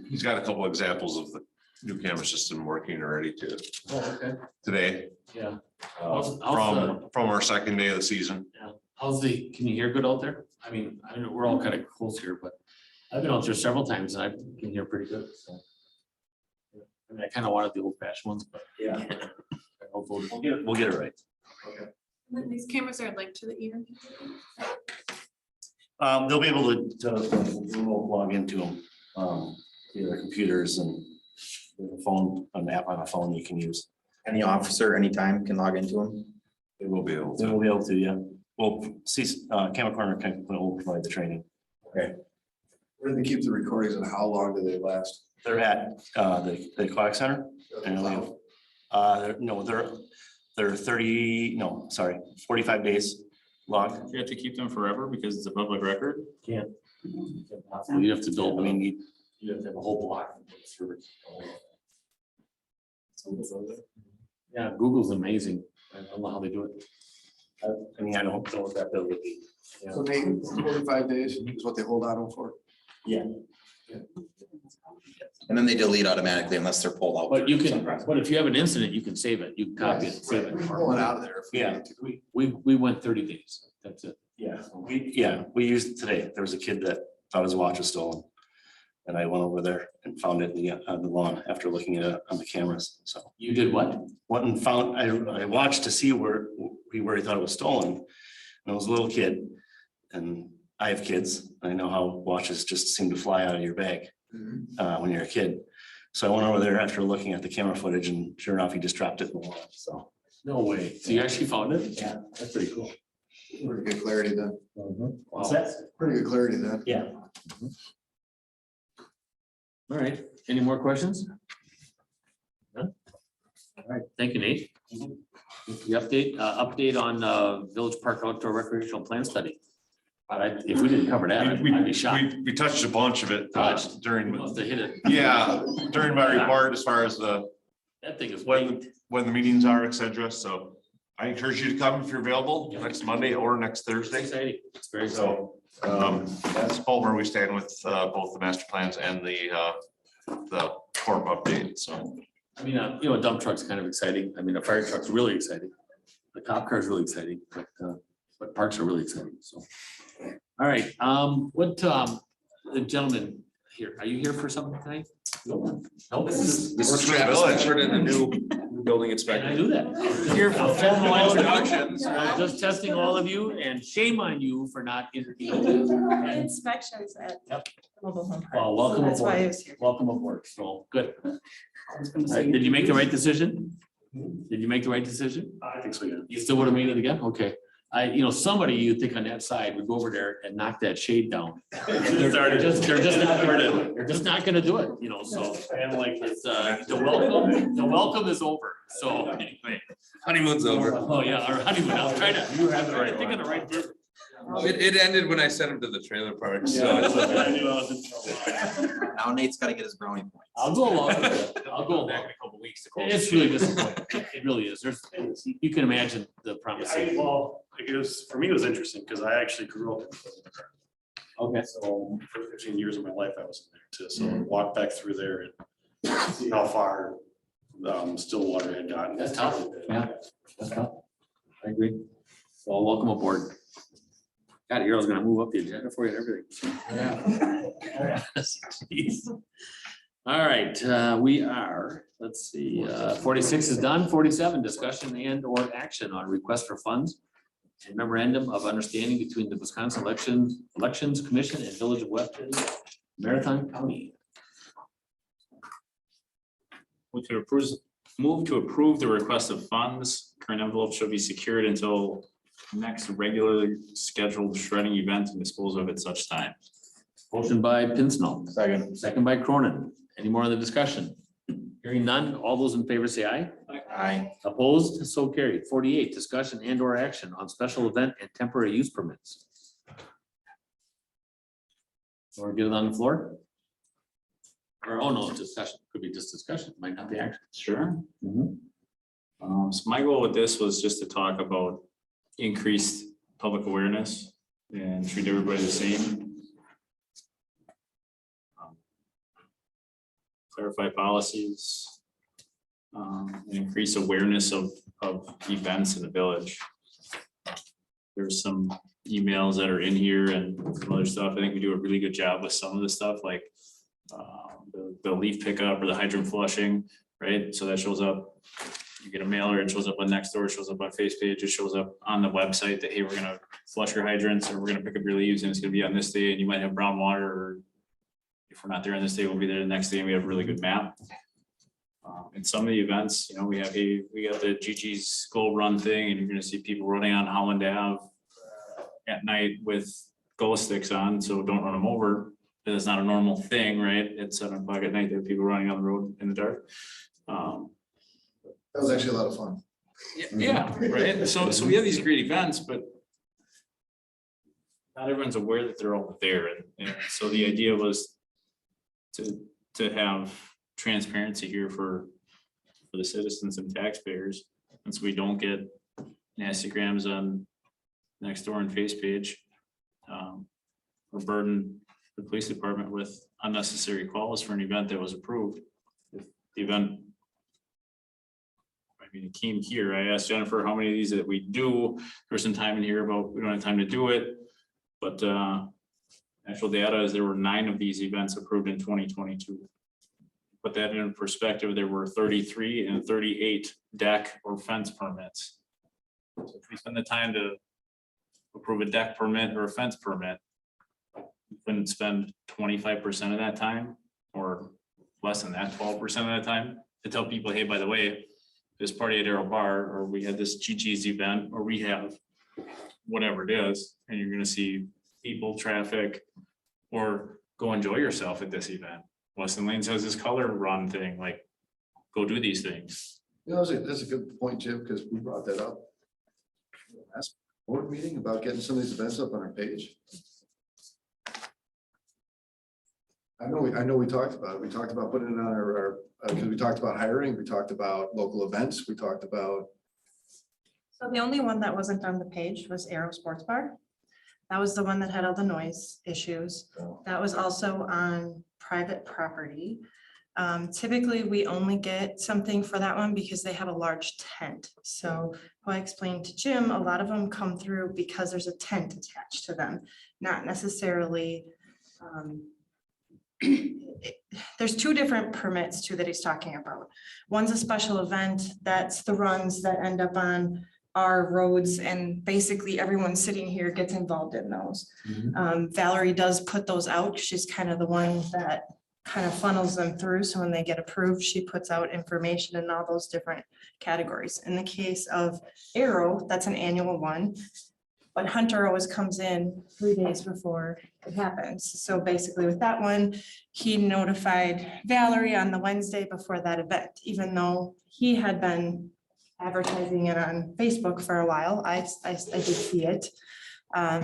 He's got a couple examples of the new camera system working already too. Oh, okay. Today, Yeah. from our second day of the season. Yeah. Can you hear good out there? I mean, I don't know, we're all kind of close here, but I've been out there several times and I can hear pretty good, so. I mean, I kind of wanted the old fashioned ones, but yeah. Hopefully We'll get it right. And then these cameras are linked to the even. They'll be able to log into them, their computers and the phone, an app on a phone you can use. Any officer anytime can log into them. They will be able They to. will be able to, yeah. Well, see, Cameron Corner will provide the training. Where do they keep the recordings and how long do they last? They're at the Aquatic Center. And we have, no, they're 45 days long. You have to keep them forever because it's a public record. Can't. You have to build, I mean, you have to have a whole block. yeah, Google's amazing. I don't know how they do it. I mean, I don't know what that bill would be. Yeah. So they, 45 days is what they hold on them for? Yeah. And then they delete automatically unless they're pulled out. But you can, but if you have an incident, you can save it. You can copy it, save it. Pull it out of there. if we Yeah. need to. We went 30 days. That's it. We used it today. There was a kid that thought his watch was stolen. And I went over there and found it on the lawn after looking at it on the cameras. So You did what? went and found, I watched to see where he thought it was stolen. And it was a little kid. And I have kids. I know how watches just seem to fly out of your bag when you're a kid. So I went over there after looking at the camera footage and sure enough, he just dropped it in the lawn. So. No way. So you actually found it? Yeah, that's pretty cool. Pretty good clarity then. What's that? Pretty good clarity then. Yeah. All right. Any more questions? None? All right. Thank you, Nate. The update on Village Park Outdoor Recreational Plan Study. If we didn't cover that, I'd be shocked. We touched a bunch of it during, We must have hit it. yeah, during my report as far as That thing is when big. the meetings are, et cetera. So I encourage you to come if you're available next Monday or next It's Thursday. exciting. It's very exciting. So that's about where we stand with both the master plans and the corp update. So I mean, a dump truck's kind of exciting. I mean, a fire truck's really exciting. The cop car is really exciting, but parks are really exciting, so. All right, the gentleman here, are you here for something tonight? No, This is for the Travis village, for the new building and I inspector. knew that. Here for formal introductions. Just testing all of you, and shame on you for not interviewing. Inspections at Yep. mobile home park. Well, welcome So that's why I aboard. was here. Welcome aboard. So, good. Did you make the right decision? Did you make the right decision? I think so, yeah. You still would have made it again? Okay. Somebody you'd think on that side would go over there and knock that shade down. They're just not gonna do it, so. And like, it's, the welcome is over. So anyway. Honeymoon's over. Oh, yeah, our honeymoon. I was trying to, you have the right, thinking the right. It ended when I sent him to the trailer park, so. Now Nate's gotta get his brownie points. I'll go along with it. I'll go along. Back in a couple weeks to call. It's really disappointing. It really is. You can imagine the promise. Well, for me, it was interesting because I actually grew up. Okay. So for 15 years of my life, I was in there too. So I walked back through there and see how far Stillwater had gotten. That's tough. Yeah. That's tough. I agree. Well, welcome aboard. God, Hero's gonna move up the agenda for you and everything. Yeah. Jeez. All right, we are, let's see, 46 is done, 47, discussion and or action on request for funds and memorandum of understanding between the Wisconsin Elections Commission and Village of Weston, Marathon County. We could move to approve the request of funds. Current envelope shall be secured until next regularly scheduled shredding event and dispose of at such time. Motion by Pincinel. Second by Cronin. Any more on the discussion? Hearing none, all those in favor say aye. Aye. Opposed, so carried. 48, discussion and or action on special event and temporary use permits. Or get it on the floor? Or, oh no, discussion, could be just discussion, might not be action. Sure. Mm-hmm. So my goal with this was just to talk about increased public awareness and treat everybody the same. Clarify policies. And increase awareness of events in the village. There's some emails that are in here and some other stuff. I think we do a really good job with some of the stuff like the leaf pickup or the hydrant flushing, right? So that shows up. You get a mailer, it shows up on Nextdoor, it shows up on Facebook, it shows up on the website that, hey, we're gonna flush your hydrants or we're gonna pick up your leaves and it's gonna be on this day and you might have brown water, or if we're not there on this day, we'll be there the next day and we have a really good map. In some of the events, we got the GG's Gold Run thing and you're gonna see people running on Holland Ave at night with glow sticks on, so don't run them over. It's not a normal thing, right? It's 7 o'clock at night, there are people running on the road in the dark. That was actually a lot of fun. Yeah, right, so we have these great events, but not everyone's aware that they're all there, and so the idea was to have transparency here for the citizens and taxpayers, and so we don't get nasty grams on next door and face page. Or burden the police department with unnecessary calls for an event that was approved. If the event, I mean, it came here, I asked Jennifer how many of these that we do, there's some time in here about, we don't have time to do it. But actual data is there were 9 of these events approved in 2022. Put that in perspective, there were 33 and 38 deck or fence permits. So if we spend the time to approve a deck permit or a fence permit, you couldn't spend 25% of that time or less than that, 12% of that time to tell people, hey, by the way, this party at Arrow Bar, or we had this Chi-Chi's event, or we have whatever it is, and you're gonna see people, traffic, or go enjoy yourself at this event. Weston Lanes has this color run thing, like, go do these things. You know, that's a good point, Jim, because we brought that up. Last board meeting about getting some of these events up on our page. I know we talked about it. We talked about putting it on our, because we talked about hiring, we talked about local events, we talked about. So the only one that wasn't on the page was Aero Sports Bar. That was the one that had all the noise issues. That was also on private property. Typically, we only get something for that one because they have a large tent. So I explained to Jim, a lot of them come through because there's a tent attached to them, not necessarily. There's 2 different permits too that he's talking about. One's a special event, that's the runs that end up on our roads, and basically everyone sitting here gets involved in those. Valerie does put those out. She's kind of the one that kind of funnels them through. So when they get approved, she puts out information in all those different categories. In the case of Arrow, that's an annual one. But Hunter always comes in 3 days before it happens. So basically with that one, he notified Valerie on the Wednesday before that event, even though he had been advertising it on Facebook for a while. I did see it. I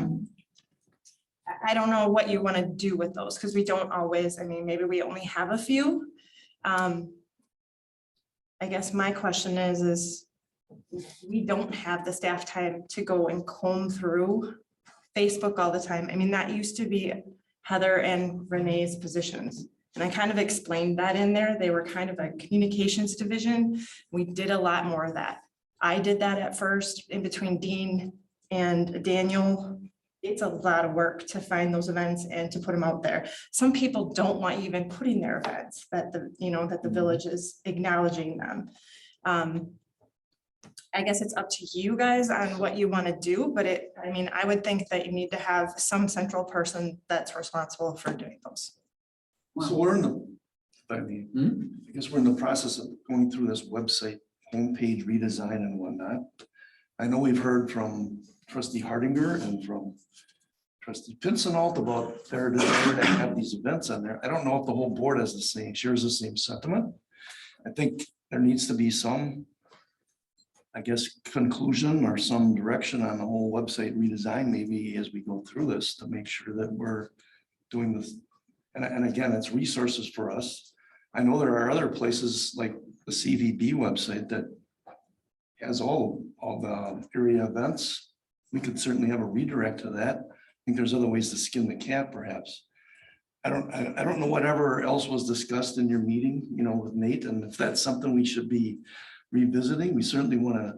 don't know what you want to do with those, because we don't always, I mean, maybe we only have a few. I guess my question is we don't have the staff time to go and comb through Facebook all the time. I mean, that used to be Heather and Renee's positions. And I kind of explained that in there. They were kind of a communications division. We did a lot more of that. I did that at first in between Dean and Daniel. It's a lot of work to find those events and to put them out there. Some people don't want you even putting their events that the village is acknowledging them. I guess it's up to you guys on what you want to do, but I mean, I would think that you need to have some central person that's responsible for doing those. So we're in the, I guess we're in the process of going through this website homepage redesign and whatnot. I know we've heard from Trustee Hardinger and from Trustee Pincinot about their desire to have these events on there. I don't know if the whole board has shares the same sentiment. I think there needs to be some, I guess, conclusion or some direction on the whole website redesign, maybe as we go through this, to make sure that we're doing this. And again, it's resources for us. I know there are other places like the CVB website that has all the area events. We could certainly have a redirect to that. I think there's other ways to skin the cat, perhaps. I don't know whatever else was discussed in your meeting, with Nate, and if that's something we should be revisiting. We certainly want to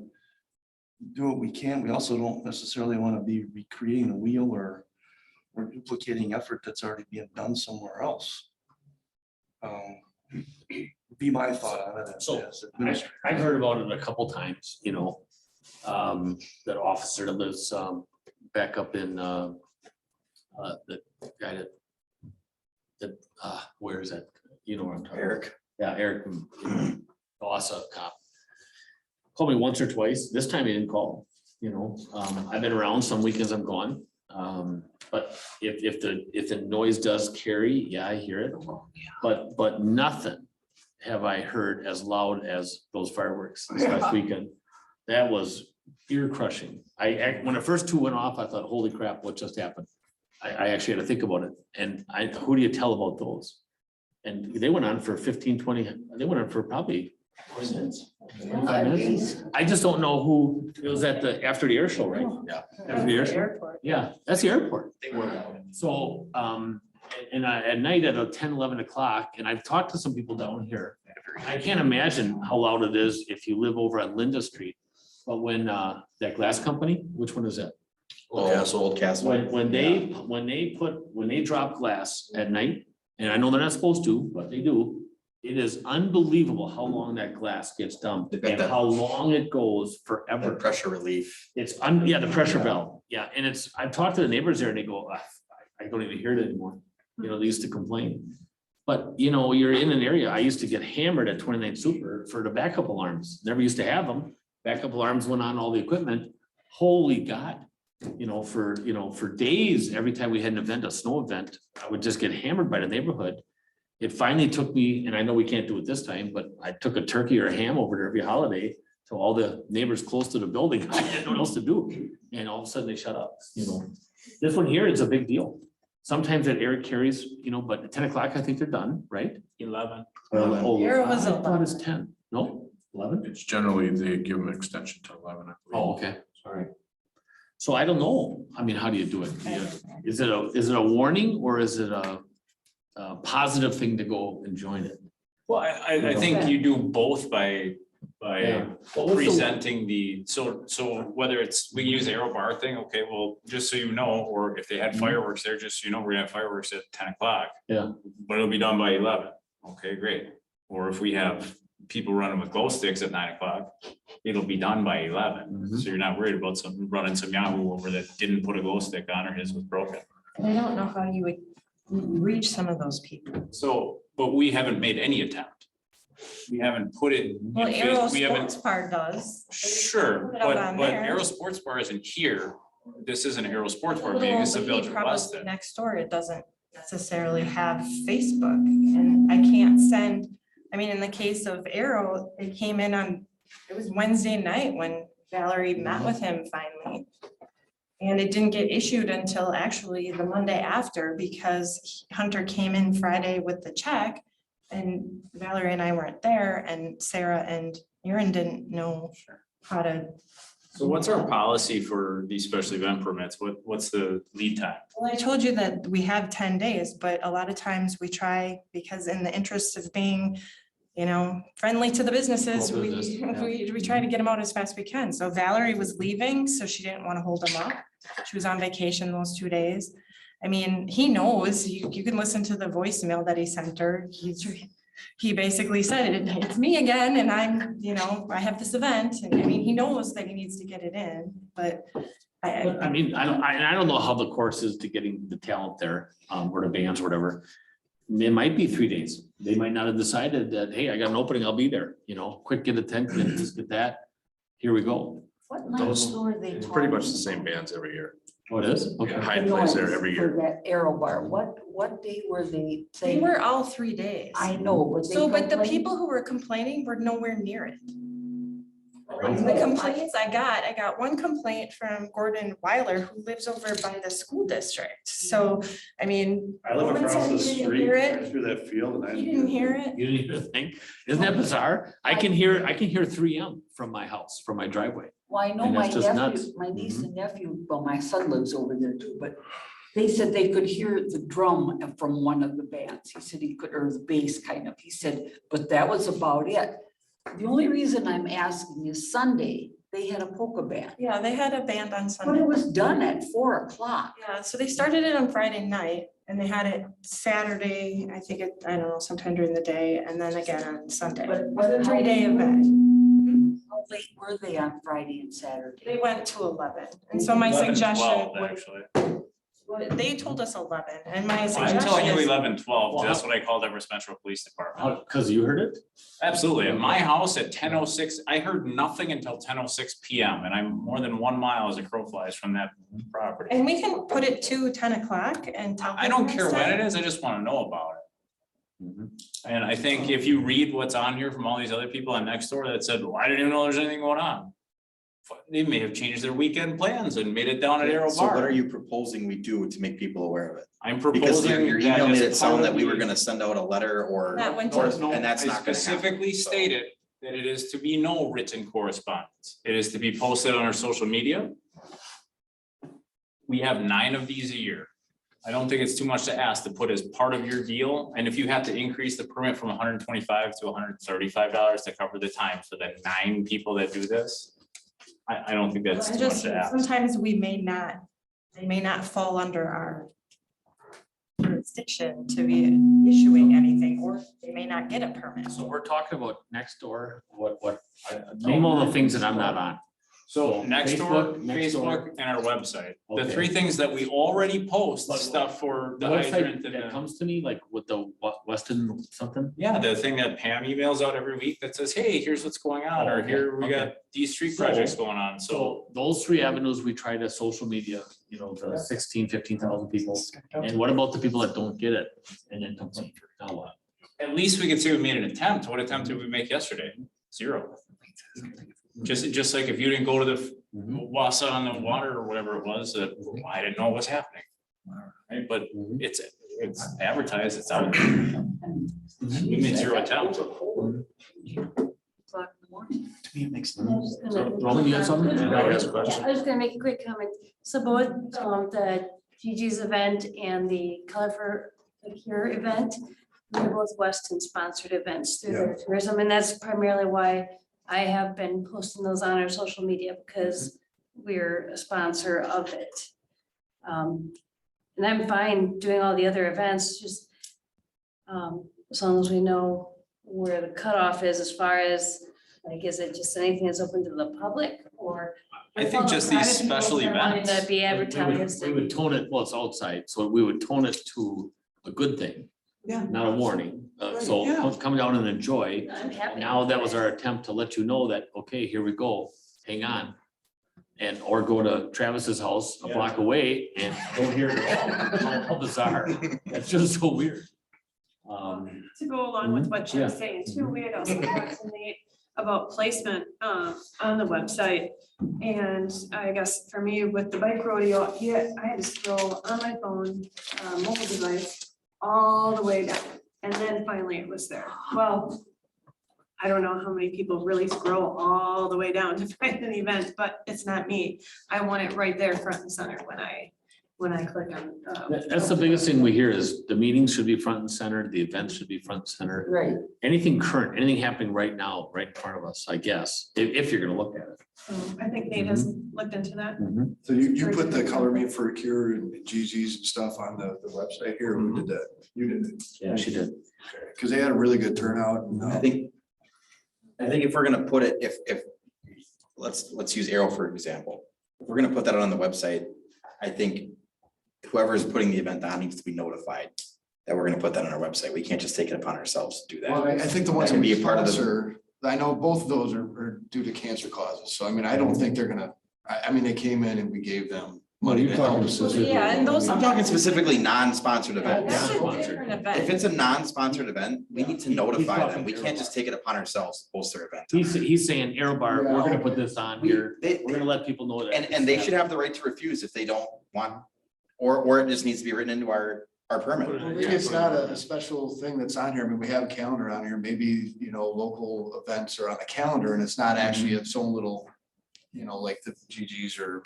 do what we can. We also don't necessarily want to be recreating the wheel or duplicating effort that's already being done somewhere else. Be my thought on it. So as administrator. I've heard about it a couple times, that officer that lives back up in the guy that where is that? You know where I'm talking about. Eric. Yeah, Eric, Ossa cop. Called me once or twice. This time he didn't call, I've been around, some weekends I'm gone. But if the noise does carry, yeah, I hear it. But nothing have I heard as loud as those fireworks this last weekend. That was ear crushing. When the first two went off, I thought, holy crap, what just happened? I actually had to think about it. And who do you tell about those? And they went on for 15, 20, they went on for probably 20 minutes. 25 minutes. I just don't know who, it was after the air show, right? Yeah. After the air show. Yeah, that's the airport. So, and at night at 10, 11 o'clock, and I've talked to some people down here. I can't imagine how loud it is if you live over at Linda Street. But when that glass company, which one is that? Old Castle. When they drop glass at night, and I know they're not supposed to, but they do. It is unbelievable how long that glass gets dumped They've got and that- how long it goes forever. Pressure relief. It's yeah, the pressure valve. Yeah, and I've talked to the neighbors there and they go, I don't even hear it anymore. You know, they used to complain. But you know, you're in an area, I used to get hammered at 29 Super for the backup alarms. Never used to have them. Backup alarms went on all the equipment. Holy God. For days, every time we had an event, a snow event, I would just get hammered by the neighborhood. It finally took me, and I know we can't do it this time, but I took a turkey or a ham over there every holiday to all the neighbors close to the building. I didn't know what else to do. And all of a sudden they shut up, This one here is a big deal. Sometimes that air carries, but at 10 o'clock, I think they're done, right? 11. Oh, Air was I thought it's 10. No, 11? It's generally, they give them an extension to 11, I believe. Oh, okay, sorry. So I don't know. I mean, how do you do it? Is it a warning or is it a positive thing to go and join it? Well, I think you do both by presenting so whether it's, we use the arrow bar thing, okay, well, just so you know, or if they had fireworks there, just so you know, we're gonna have fireworks at 10 o'clock. Yeah. But it'll be done by 11. Okay, great. Or if we have people running with glow sticks at 9 o'clock, it'll be done by 11. So you're not worried about running some Yahoo over that didn't put a glow stick on or his was broken. I don't know how you would reach some of those people. So, but we haven't made any attempt. We haven't put it. Well, in Aero we haven't. Sports Bar does. Sure, Put it up on but there. Aero Sports Bar isn't here. This isn't Aero Sports Bar Well, meeting, it's the but Village he of probably Weston. next door, it doesn't necessarily have Facebook, and I can't send, I mean, in the case of Aero, they came in it was Wednesday night when Valerie met with him finally. And it didn't get issued until actually the Monday after, because Hunter came in Friday with the check. And Valerie and I weren't there, and Sarah and Aaron didn't know how to. So what's our policy for these special event permits? What's the lead time? Well, I told you that we have 10 days, but a lot of times we try, because in the interest of being, friendly to the businesses, Well, business, yeah. we try to get them out as fast as we can. So Valerie was leaving, so she didn't want to hold them up. She was on vacation those 2 days. I mean, he knows, you can listen to the voicemail that he sent her. He basically said, it's me again, and I have this event, and I mean, he knows that he needs to get it in, but I mean, I don't know how the course is to getting the talent there, or the bands or whatever. It might be 3 days. They might not have decided that, hey, I got an opening, I'll be there, quick, get a tent, and just get that. Here we go. What Those- nights were they It's pretty much the talking? same bands every year. Oh, it is? Okay. Yeah, Hyde The plays there noise every for year. That Aero Bar, what day were they they saying? were all 3 days. I know, but they. So, but the complained- people who were complaining were nowhere near it. The complaints I got one complaint from Gordon Weiler, who lives over by the school district. So, I mean. I live Gordon across said the he didn't street, hear right it. through that field, and I. He didn't hear it. You didn't even think, isn't that bizarre? I can hear 3M from my house, from my driveway. Well, I know And my that's just nephew, nuts. my niece and nephew, well, my son lives over there too, but they said they could hear the drum from one of the bands. He said he could, or the bass kind of, he said, but that was about it. The only reason I'm asking is Sunday, they had a polka band, Yeah, they had a band on but Sunday. it was done at 4 o'clock. Yeah, so they started it on Friday night and they had it Saturday, I don't know, sometime during the day, and then again on Sunday. But It was a how 3-day late were event. they- How late were they on Friday and Saturday? They went to 11. And so my 11, suggestion 12, would, actually. They told us 11 and my I'm suggestion telling you is. 11:12. That's what I called Everett Central Police Department. Because you heard it? Absolutely. At my house at 10:06, I heard nothing until 10:06 PM and I'm more than 1 mile as a crow flies from that property. And we can put it to 10 o'clock and tell. I don't care when it is, I just want to know about it. And I think if you read what's on here from all these other people on Nextdoor that said, well, I didn't even know there's anything going on. They may have changed their weekend plans and made it down at Arrow So what are Bar. you proposing we do to make people aware of it? I'm Because proposing. your that email made as it sound part that of we were the- gonna send out a letter or, That went or- to- and that's I not gonna happen. specifically stated that it is to be no written correspondence. It is to be posted on our social media. We have 9 of these a year. I don't think it's too much to ask to put as part of your deal. And if you have to increase the permit from $125 to $135 to cover the time for the 9 people that do this, I don't think that's I too much just, to ask. sometimes we may not, they may not fall under our jurisdiction to be issuing anything, or they may not get a permit. So we're talking about next door, name all the things that I'm not on. So Facebook, Facebook and our website, the Okay. 3 things that we already post But stuff for The the hydrant website and that the. comes to me, like with the Weston something? Yeah, the thing that Pam emails out every week that says, hey, here's what's going on, Oh, or okay, here we okay. got these street So- projects going on, so. So those 3 avenues, we try to social media, you know, the 15,000 people. And what about the people that don't get it and then complain? Now what? At least we could say we made an attempt. What attempt did we make yesterday? 0. Just like if you didn't go to the Wassa on the water or whatever it was, that I didn't know what was happening. Right, but it's advertised, it's out. there. We made 0 attempts. To me, it makes I was just gonna- Roland, you have something? Yeah, Yeah, I have a question. I was gonna make a quick comment. So both the Gigi's event and the Color for the Cure event, they're both Weston sponsored events through their tourism, and that's primarily why I have been posting those on our social media, because we're a sponsor of it. And I'm fine doing all the other events, just as long as we know where the cutoff is as far as, like, is it just anything that's open to the public, or? I think just these private people special that wanted events. To be advertised. We would tone it, well, it's outside, so we would tone it to a good thing. Yeah. Not a warning. So yeah. come down and enjoy. I'm happy. Now that was our attempt to let you know that, okay, here we go, hang on. And, or go to Travis's house a block away and don't hear it at all. How bizarre. That's just so weird. To go along with what Yeah. Jim's saying too, we had also talked to Nate about placement on the website. And I guess for me with the bike rodeo, I had to scroll on my phone, mobile device, all the way down. And then finally it was there. Well, I don't know how many people really scroll all the way down to find an event, but it's not me. I want it right there front and center when I click on. That's the biggest thing we hear is the meetings should be front and center, the events should be front and center. Right. Anything current, anything happening right now, right in front of us, I guess, if you're gonna look at it. I think Nate has looked into that. So you put the color me for a cure and GG's and stuff on the website here, who did that? You did it. Yeah, she did. Because they had a really good turnout and I think if we're gonna put it, if, let's use Arrow for example. If we're gonna put that on the website, I think whoever is putting the event on needs to be notified that we're gonna put that on our website. We can't just take it upon ourselves to do well, I that. think the ones That can we be a part of the- sponsor, I know both of those are due to cancer causes. So I mean, I don't think they're gonna, I mean, they came in and we gave them money. you're to talking help. specifically- Yeah, and those. I'm talking specifically non-sponsored events. That's a different event. If it's a non-sponsored event, we need to notify them. We can't just take it upon ourselves, to post their event. He's saying Arrow Bar, we're gonna put this on here, They- we're gonna let people know that. And they should have the right to refuse if they don't want, or it just needs to be written into our permit. Well, maybe it's not a special thing that's on here. I mean, we have a calendar on here. Maybe, local events are on the calendar and it's not actually its own little, like the GG's or,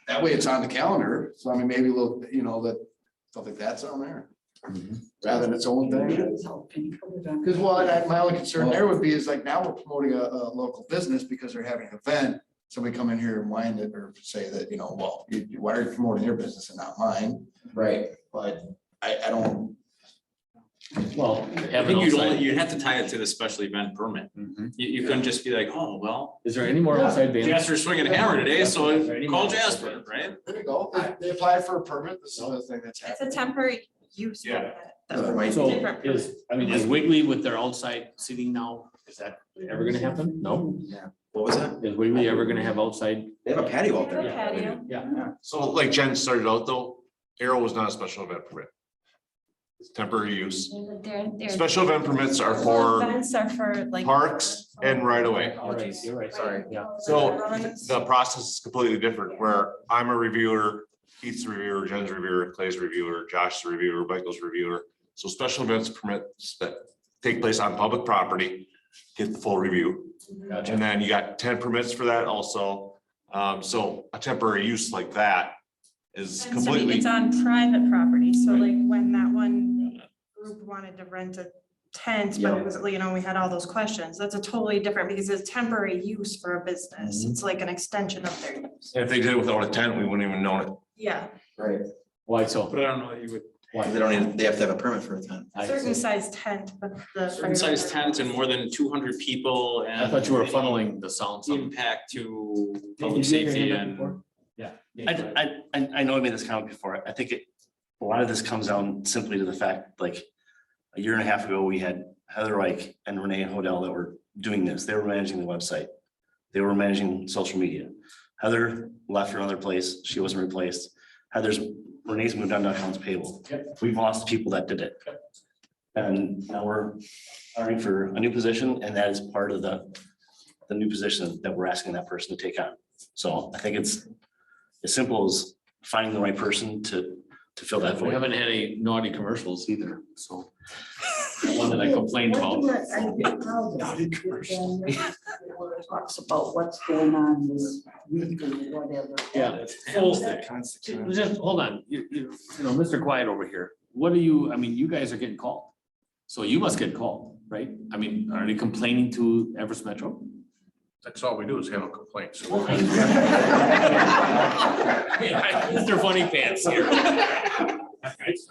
that way it's on the calendar. So I mean, maybe look, that stuff like that's on there rather than its own thing. Because my only concern there would be is like now we're promoting a local business because they're having an event. Somebody come in here and whine it or say that, well, why are you promoting your business and not mine? Right. But I don't, Well, I have an think outside. you'd have to tie it to the special event permit. Mhm. You couldn't just be like, oh, well, Is there any more outside bands? Jasper's swinging a hammer today, so Is there any more call outside Jasper, bands? right? There you go. They applied for a permit. This is the thing that's It's a happening. temporary use. Yeah. permit. So Different is Wiggly with their outside seating now, is that ever gonna happen? No? What was that? Is Wiggly ever gonna have outside? They have a patio out there. Yeah, they do. Yeah. So like Jen started out though, Arrow was not a special event permit. It's temporary use. They're- Special event permits are Well, for events are for like. parks and right away. You're right, sorry, yeah. So the process is completely different, where I'm a reviewer, Keith's a reviewer, Jen's a reviewer, Clay's a reviewer, Josh's a reviewer, Michael's a reviewer. So special events permits that take place on public property get the full review. Gotcha. And then you got 10 permits for that also. So a temporary use like that is And so completely. it's on private property, so like when that one group wanted to rent a tent, but it was, you know, we had all those questions, that's a totally different, because it's temporary use for a business, it's like an extension of their use. And if they did it without a tent, we wouldn't even know it. Yeah, Right. Why so? But I don't know, that you would. They don't even, they have to have a permit for a tent. certain size tent, but the. Certain size tent and more than 200 people and. I thought you were funneling the sound. some- Impact to Did public you get your safety hand up and. before? Yeah. I know I made this comment before. I think a lot of this comes down simply to the fact, like, a year and a half ago, we had Heather Reich and Renee Hodel that were doing this. They were managing the website. They were managing social media. Heather left for another place. She wasn't replaced. Renee's moved on to accounts payable. We've lost people that did it. And now we're hiring for a new position, and that is part of the new position that we're asking that person to take on. So I think it's as simple as finding the right person to fill that We void. haven't had any naughty commercials either, so. The one that I complained about. Talks about what's going on this week or whatever. Yeah. So, just hold on, you know, Mr. Quiet over here, what do you, I mean, you guys are getting called. So you must get called, right? I mean, are they complaining to Everest Metro? That's all we do is handle complaints. Mr. Funny Pants here.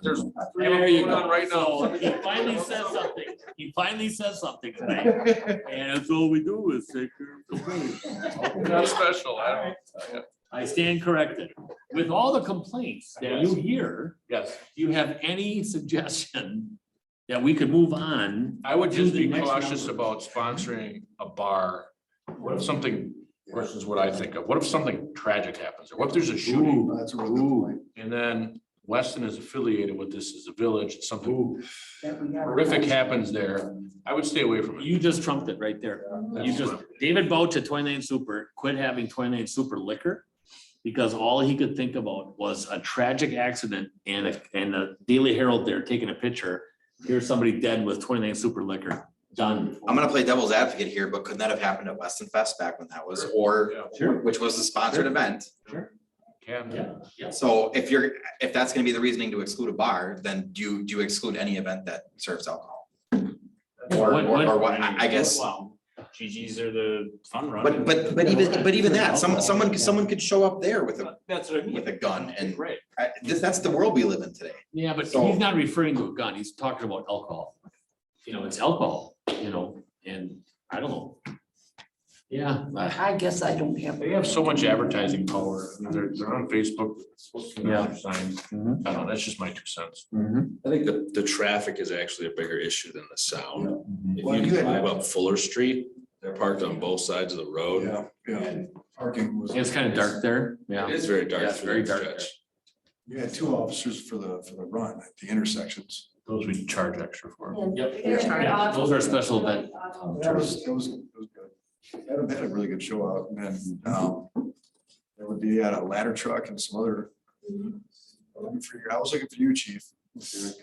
There's There you go. right now. So he finally says something. He finally says something tonight. And that's all we do is take care of complaints. Not special. I don't. I stand corrected. With all the complaints that you hear, Yes. do you have any suggestion that we could move on? I would just to the be next cautious number? about sponsoring a bar. What if something, this is what I think of, what if something tragic happens, or what if there's a shooting? Ooh, That's a really good point. And then Weston is affiliated with this as a village, something ooh, horrific happens there, I would stay away from it. you just trumped it right there. You just, David Bouch at 29 Super quit having 29 Super liquor because all he could think about was a tragic accident and the Daily Herald there taking a picture. Here's somebody dead with 29 Super liquor. Done. I'm gonna play devil's advocate here, but couldn't that have happened at Weston Fest back when that was, or, Sure. which was the sponsored event? Can. Yeah. So if that's gonna be the reasoning to exclude a bar, then do you exclude any event that serves alcohol? Or what, I guess, Wow, GGs are the fun run. but even that, someone could show up there with That's what I mean. a gun and Right. that's the world we live in today. Yeah, but So- he's not referring to a gun. He's talking about alcohol. You know, it's alcohol, you know, and I don't know. Yeah. I guess I don't have. They have so much advertising power, I mean, they're on Facebook. Yeah. Signs. Mhm. I don't know, that's just my 2 cents. I think the traffic is actually a bigger issue than the sound. If Well, you you had- drive up Fuller Street, they're parked on both sides of the road. Yeah. Parking was. It's kind of dark there. It Yeah. is very dark. Yeah, it's through very that dark there. stretch. You had 2 officers for the run at the intersections. Those we charge extra for. Yep. Yeah, those are special event. That was good. They had a really good show out, and then, there would be a ladder truck and some other. I was looking for you, chief. That's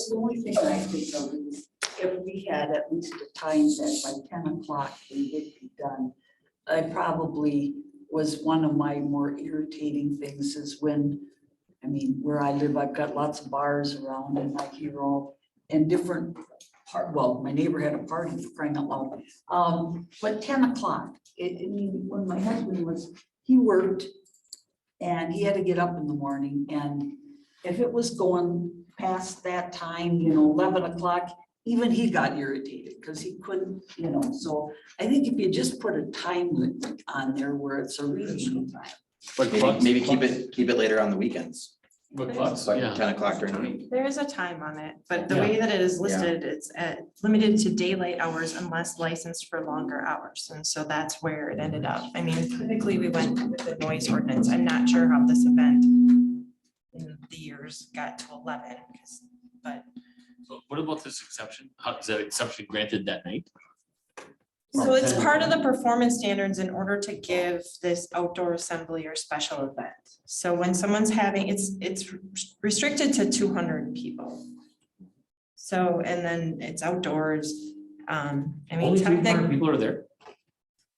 the only thing I think of is if we had at least a time that by 10 o'clock we would be done. I probably was one of my more irritating things is when, I mean, where I live, I've got lots of bars around and I hear all and different well, my neighbor had a party for crying out loud. But 10 o'clock, I mean, when my husband he worked and he had to get up in the morning and if it was going past that time, 11 o'clock, even he got irritated because he couldn't, so I think if you just put a time limit on there where it's a reasonable time. But Maybe keep it later on the weekends, But clubs, like yeah. 10 o'clock during the week. There is a time on it, but the Yeah. way that it is listed, it's limited to daylight hours unless licensed for longer hours. And so that's where it ended up. I mean, typically we went with the noise ordinance. I'm not sure how this event in the years got to 11, but So what about this exception? How is that exception granted that night? so it's part of the performance standards in order to give this outdoor assembly or special event. So when someone's having, it's restricted to 200 people. So, and then it's outdoors. I mean, Only 300 technically people are there?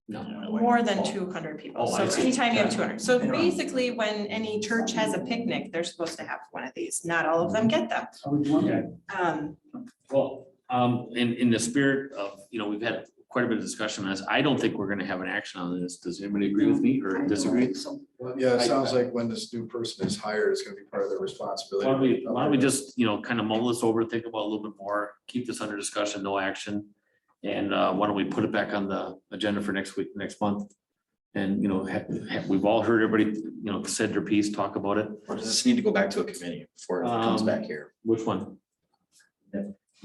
No. more than 200 people. Oh, I So see. anytime you have Gotcha. 200. So basically, when any church has a picnic, they're supposed to have one of these. Not all of them get them. Well, in the spirit of, we've had quite a bit of discussion on this. I don't think we're gonna have an action on this. Does anybody agree with me or disagree? Yeah, it sounds like when this new person is hired, it's gonna be part of their responsibility. Why don't we just, kind of mull this over, think about it a little bit more, keep this under discussion, no action. And why don't we put it back on the agenda for next week, next month? And, we've all heard everybody, said their piece, talk about it. Or does this need to go back to a committee before it comes back here? Which one?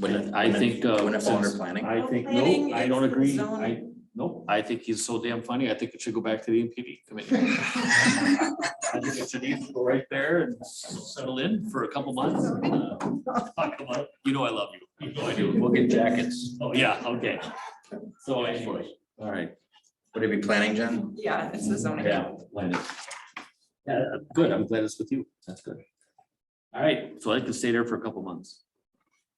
Wouldn't it- I think, Wouldn't it fall under planning? I think, Planning, no, I don't it's the agree. zoning. Nope, I think he's so damn funny. I think it should go back to the MPD committee. I think it should either go right there and settle in for a couple months. Talk about it. I love you. You know I do. We'll get jackets. Oh, yeah, okay. So anyway, all right. Would it be planning, Jen? Yeah, it's the zoning. Yeah, land it. Yeah, good. I'm glad it's with you. That's good. All right, so I like to stay there for a couple months.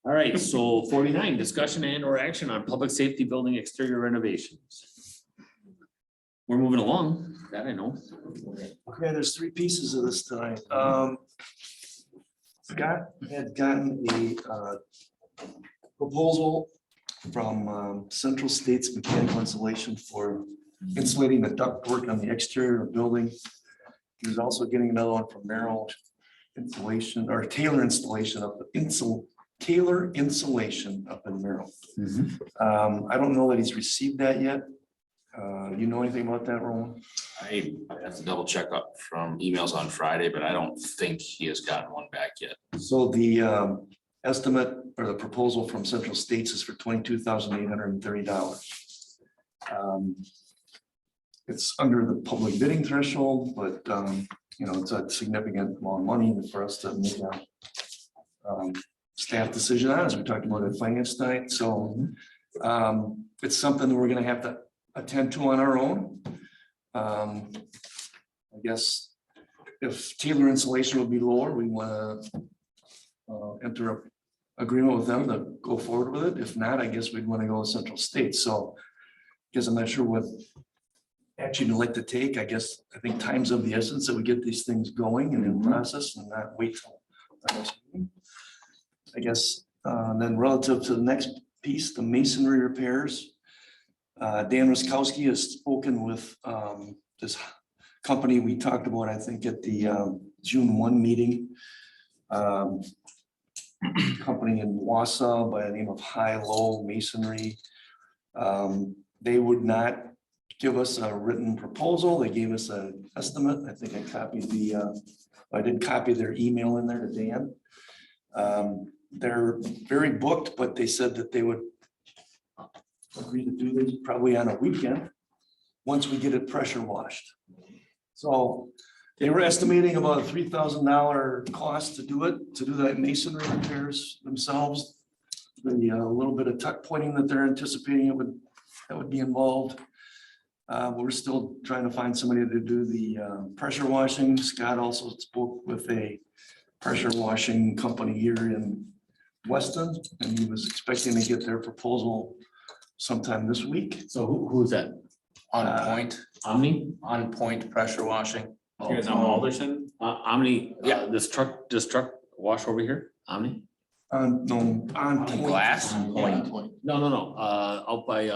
All right, so 49, discussion and or action on public safety building exterior renovations. We're moving along, that I know. Okay, there's three pieces of this tonight. Scott had gotten a proposal from Central States Mechanical Insulation for insulating the ductwork on the exterior of the building. He was also getting another one from Merrill Insulation or Taylor Installation up Taylor Insulation up in Merrill. I don't know that he's received that yet. You know anything about that, Roland? I have to double check up from emails on Friday, but I don't think he has gotten one back yet. So the estimate or the proposal from Central States is for $22,830. It's under the public bidding threshold, but it's a significant amount of money for us to make a staff decision on, as we talked about at finance night. So it's something that we're gonna have to attend to on our own. I guess if Taylor Insulation will be lower, we wanna enter an agreement with them to go forward with it. If not, I guess we'd wanna go with Central States. So because I'm not sure what action you'd like to take. I think time's of the essence that we get these things going and in process and not wait till our next meeting. I guess, then relative to the next piece, the masonry repairs. Dan Ruskowski has spoken with this company we talked about, I think, at the June 1 meeting. Company in Wausau by the name of High Low Masonry. They would not give us a written proposal. They gave us an estimate. I think I copied I did copy their email in there to Dan. They're very booked, but they said that they would agree to do this probably on a weekend, once we get it pressure washed. So they were estimating about a $3,000 cost to do it, to do that masonry repairs themselves. The little bit of tuck pointing that they're anticipating that would be involved. We're still trying to find somebody to do the pressure washing. Scott also spoke with a pressure washing company here in Weston, and he was expecting to get their proposal sometime this week. So who's that? On point, On point pressure washing. You guys know Alderson? Omni, this truck wash over here, Omni? No, on point. Glass? No, out by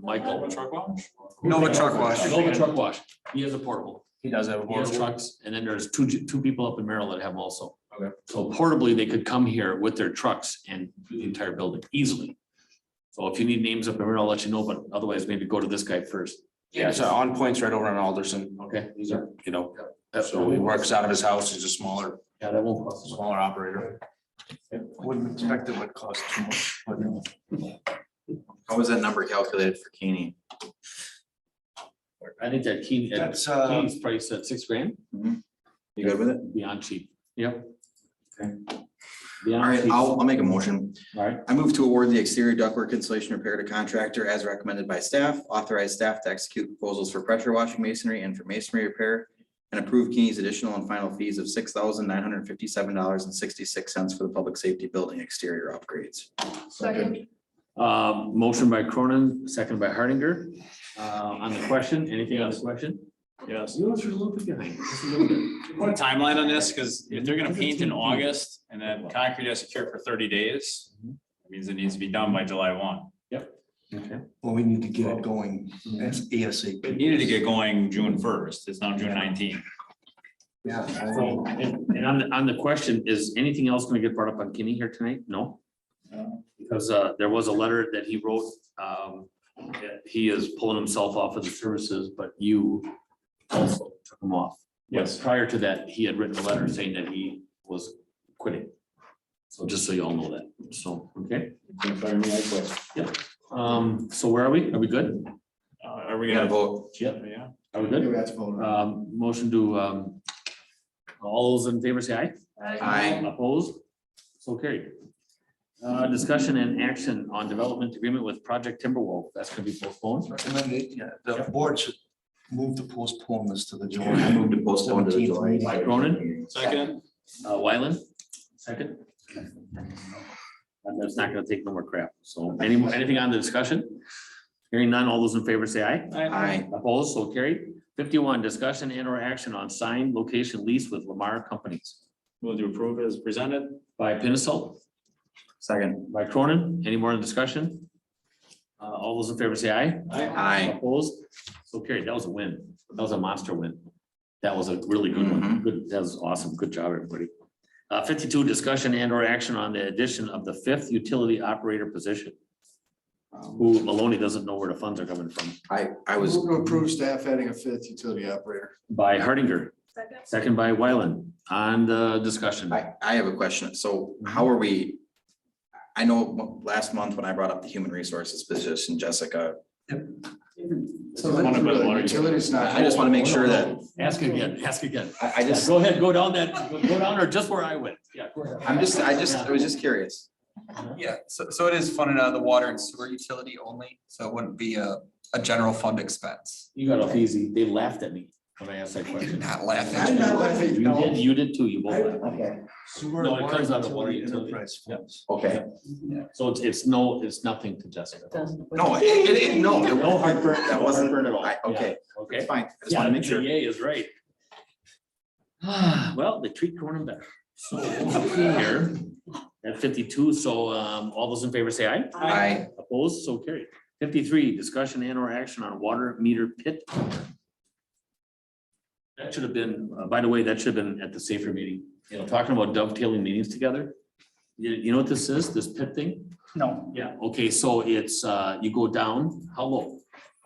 Michael. Truck wash? Nova Truck Wash. Nova Truck Wash. He has a portable. He does have a He has board. trucks, and then there's two people up in Merrill that have them also. Okay. So portably, they could come here with their trucks and do the entire building easily. So if you need names up there, I'll let you know, but otherwise maybe go to this guy first. Yeah, so On Point's right over on Alderson. Okay. These are, so he works out of his house. He's a smaller, Yeah, that won't cost us. smaller operator. Wouldn't expect it would cost too much. How was that number calculated for Keeney? I think that That's, Keeney's price at $6,000. You good with it? Beyond cheap. Yep. Okay. All Beyond right, cheap. I'll make a motion. All right. I move to award the exterior ductwork installation repair to contractor as recommended by staff, authorize staff to execute proposals for pressure washing masonry and for masonry repair, and approve Keeney's additional and final fees of $6,957.66 for the public safety building exterior upgrades. Second. Motion by Cronin, second by Hardinger. On the question, anything on the question? Yes. You guys are a little bit behind, just a little bit. Put a timeline on this, because if they're gonna paint in August and then concrete has to cure for 30 days, it means it needs to be done by July 1. Okay. Well, we need to get it going as ASAP. It needed to get going June 1st. It's now June 19th. Yeah. So, and on the question, is anything else gonna get brought up on Kinney here tonight? No? Because there was a letter that he wrote, that he is pulling himself off of the services, but you also took him off. Yes. Prior to that, he had written a letter saying that he was quitting. So just so you all know that, so, okay? Yep. So where are we? Are we good? Are we We gotta gonna vote. Yep. Yeah. Are we Yeah, good? we have to vote on it. Motion to, all those in favor say aye. Aye. Opposed? So carried. Discussion and action on development agreement with Project Timberwolf. That's gonna be postponed. The board should move to postpone this to the I July. move to postpone to the 17th July. meeting. By Cronin, Second. Wyland, second. And that's not gonna take no more crap. So anything on the discussion? Hearing none, all those in favor say aye. Aye. Opposed, so carried. 51, discussion and or action on signed location lease with Lamar Companies. Move to approve as presented. By Pinnacle, Second. by Cronin. Any more in discussion? All those in favor say aye. Aye. Opposed? So carried. That was a win. That was a monster win. That was a really good one. Good, that was awesome. Good job, everybody. 52, discussion and or action on the addition of the 5th utility operator position. Who Maloney doesn't know where the funds are coming from. I was, Move to approve staff adding a 5th utility operator. By Hardinger, Second. second by Wyland. On the discussion. I have a question. So how are we? I know last month when I brought up the human resources position, Jessica, So the utilities not. I just want to make sure that, Ask again, ask again. I just, Go ahead, go down that, go down or just where I went. Yeah, go ahead. I was just curious. Yeah, so it is funded out of the water and sewer utility only, so it wouldn't be a general fund expense. You got off easy. They laughed at me when I asked that question. Not laughing. I'm not laughing. You did too. You both laughed. Okay. Sewer No, and it comes out of water water utility utility. enterprise funds. Okay. So it's nothing to Jessica. No, no. No heartburn. That wasn't, heartburn at all. okay, Yeah, okay. it's fine. I just Yeah, want to make sure. Yay is right. Well, they treat Cronin better. So here at 52, so all those in favor say aye. Aye. Opposed, so carried. 53, discussion and or action on water meter pit. That should have been, by the way, that should have been at the safer meeting, talking about dovetailing meetings together. You know what this is, this pit thing? No, Yeah, okay, so it's, you go down, how low?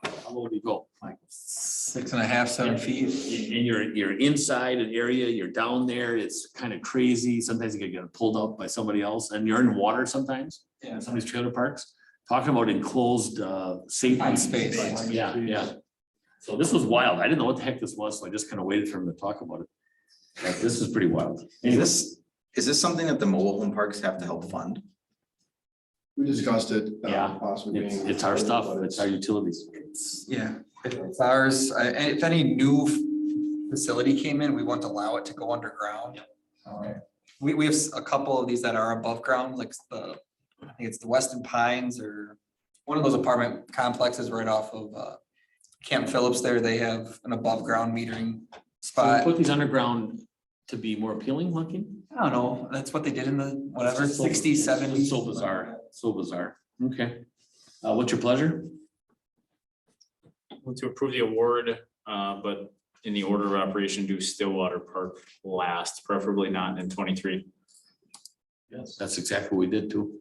How low do you go? Like 6.5, 7 feet. And you're inside an area, you're down there, it's kind of crazy. Sometimes you get pulled up by somebody else and you're in water sometimes. Yeah. Some of these trailer parks, talking about enclosed, safety. On space. Yeah, yeah. So this was wild. I didn't know what the heck this was, so I just kind of waited for him to talk about it. But this is pretty wild. Is this something that the mobile home parks have to help fund? We discussed it. Yeah, Possibly It's being. it's our stuff, but it's our utilities. Yeah, it's ours. And if any new facility came in, we wouldn't allow it to go underground. We have a couple of these that are above ground, like I think it's the Weston Pines or one of those apartment complexes right off of Camp Phillips there. They have an above ground metering So we spot. put these underground to be more appealing looking? I don't know, that's what they did in the whatever, It's so- 60s, 70s. it's So bizarre, so bizarre. Okay. What's your pleasure? Move to approve the award, but in the order of operation, do Stillwater Park last, preferably not in 23. Yes, that's exactly what we did too.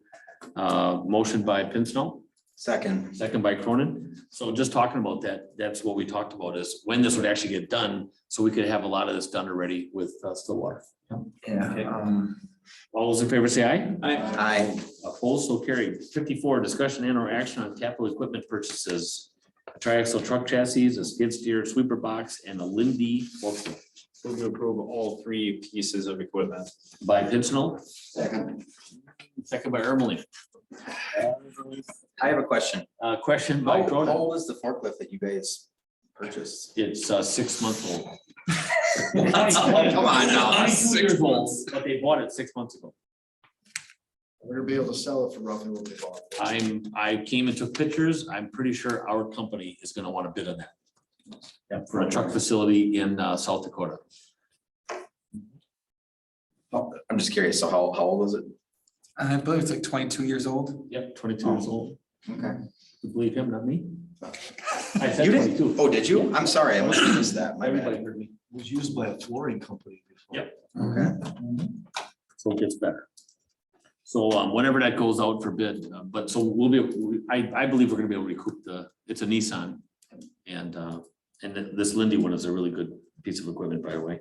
Motion by Pincinel, Second. second by Cronin. So just talking about that, that's what we talked about is when this would actually get done, so we could have a lot of this done already with Stillwater. Yeah. All those in favor say aye. Aye. Opposed, so carried. 54, discussion and or action on capital equipment purchases. A triaxle truck chassis, a skid steer, sweeper box, and a Lindy forklift. Move to approve all 3 pieces of equipment. By Pincinel, Second. second by Ermeling. I have a question. Question by How Cronin. old is the forklift that you guys purchased? It's 6 months old. Come on now. 22 years old, but they bought it 6 months ago. We're gonna be able to sell it for roughly what they bought. I came and took pictures. I'm pretty sure our company is gonna want to bid on that. Yeah, for a truck facility in South Dakota. I'm just curious. So how old is it? I believe it's like 22 years old. Yep, 22 years old. Okay. You believe him, not me? I said You didn't? 22. Oh, did you? I'm sorry. I must have missed that. My Everybody bad. heard me. It was used by a flooring company before. Yep. Okay. So it gets better. So whenever that goes out for bid, but so we'll be, I believe we're gonna be able to recoup it's a Nissan. And this Lindy one is a really good piece of equipment, by the way.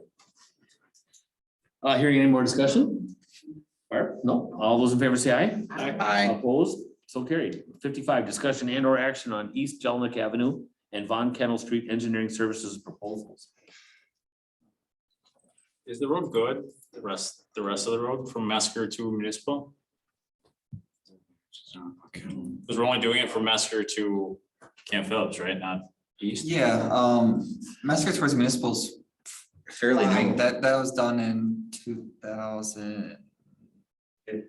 Hearing any more discussion? Barb? No, all those in favor say aye. Aye. Opposed? So carried. 55, discussion and or action on East Jellinek Avenue and Von Kennel Street Engineering Services proposals. Is the road good? The rest of the road from Mesker to Municipal? Because we're only doing it from Mesker to Camp Phillips, right? Not east? Yeah, Mesker towards municipals. Fairly Fine. new. That was done in 2000.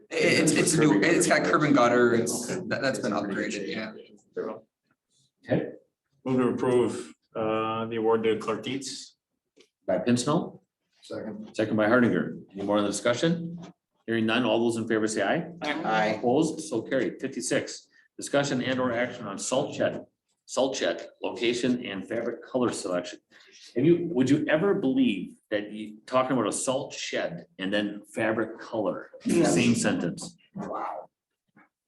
It's new, it's got curb and gutter, that's been upgraded, yeah. Okay, Move to approve the award to Clark Dietz. by Pincinel, Second. second by Hardinger. Any more in the discussion? Hearing none, all those in favor say aye. Aye. Opposed, so carried. 56, discussion and or action on salt shed location and fabric color selection. Would you ever believe that talking about a salt shed and then fabric color, in the same sentence? Wow.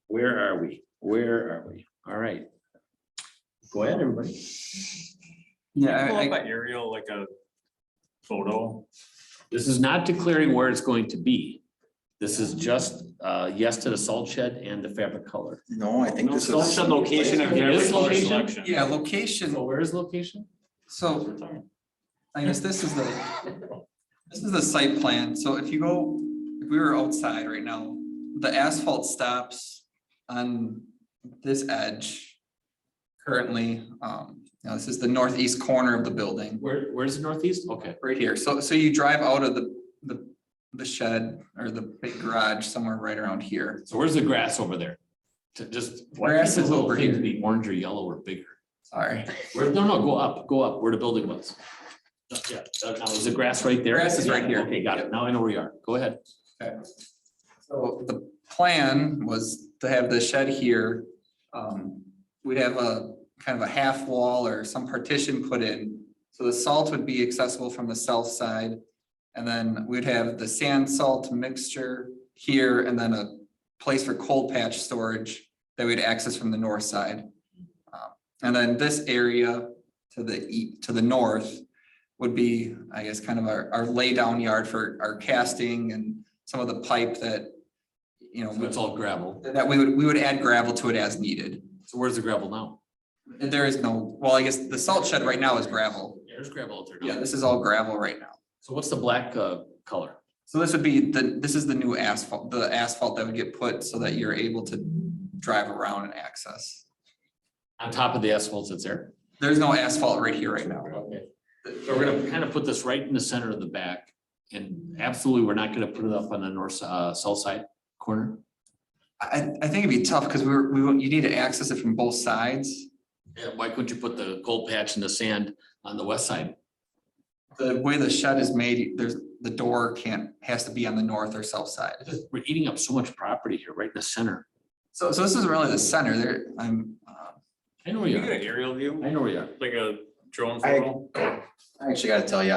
Where are we? All right. Go ahead, everybody. Yeah, Pull up an aerial, like a photo. This is not declaring where it's going to be. This is just yes to the salt shed and the fabric color. No, I think this Salt is. shed location and It is fabric color location? selection. yeah, location, So where is location? so I guess this is the site plan, so if you go, if we were outside right now, the asphalt stops on this edge. Currently, now this is the northeast corner of the building, Where's the northeast? Okay. right here, so you drive out of the shed or the big garage somewhere right around here. So where's the grass over there? Why Grass can't is the little over things here. be orange or yellow or bigger? Sorry, No, go up where the building was. Yeah, now is the grass right there? Grass is right here. Okay, got it. Now I know where you are. Go ahead. okay. So the plan was to have the shed here. We'd have a kind of a half wall or some partition put in. So the salt would be accessible from the south side. And then we'd have the sand salt mixture here and then a place for cold patch storage that we'd access from the north side. And then this area to the north would be, I guess, kind of our lay down yard for our casting and some of the pipe that, you know, So it's all gravel. that we would add gravel to it as needed. So where's the gravel now? There is no, well, I guess the salt shed right now is gravel. Yeah, there's gravel out there now. Yeah, this is all gravel right now. So what's the black color? So this would be this is the new asphalt, the asphalt that would get put so that you're able to drive around and access. On top of the asphalt that's there? There's no asphalt right here right now. Okay. So we're gonna kind of put this right in the center of the back. And absolutely, we're not gonna put it up on the north, south side corner. I think it'd be tough because you need to access it from both sides. Yeah, why couldn't you put the cold patch and the sand on the west side? The way the shed is made, the door has to be on the north or south side. We're eating up so much property here, right in the center. So this isn't really the center there. I know where you You get are. an aerial view, I know where you are. like drone I- photo? I actually gotta tell you,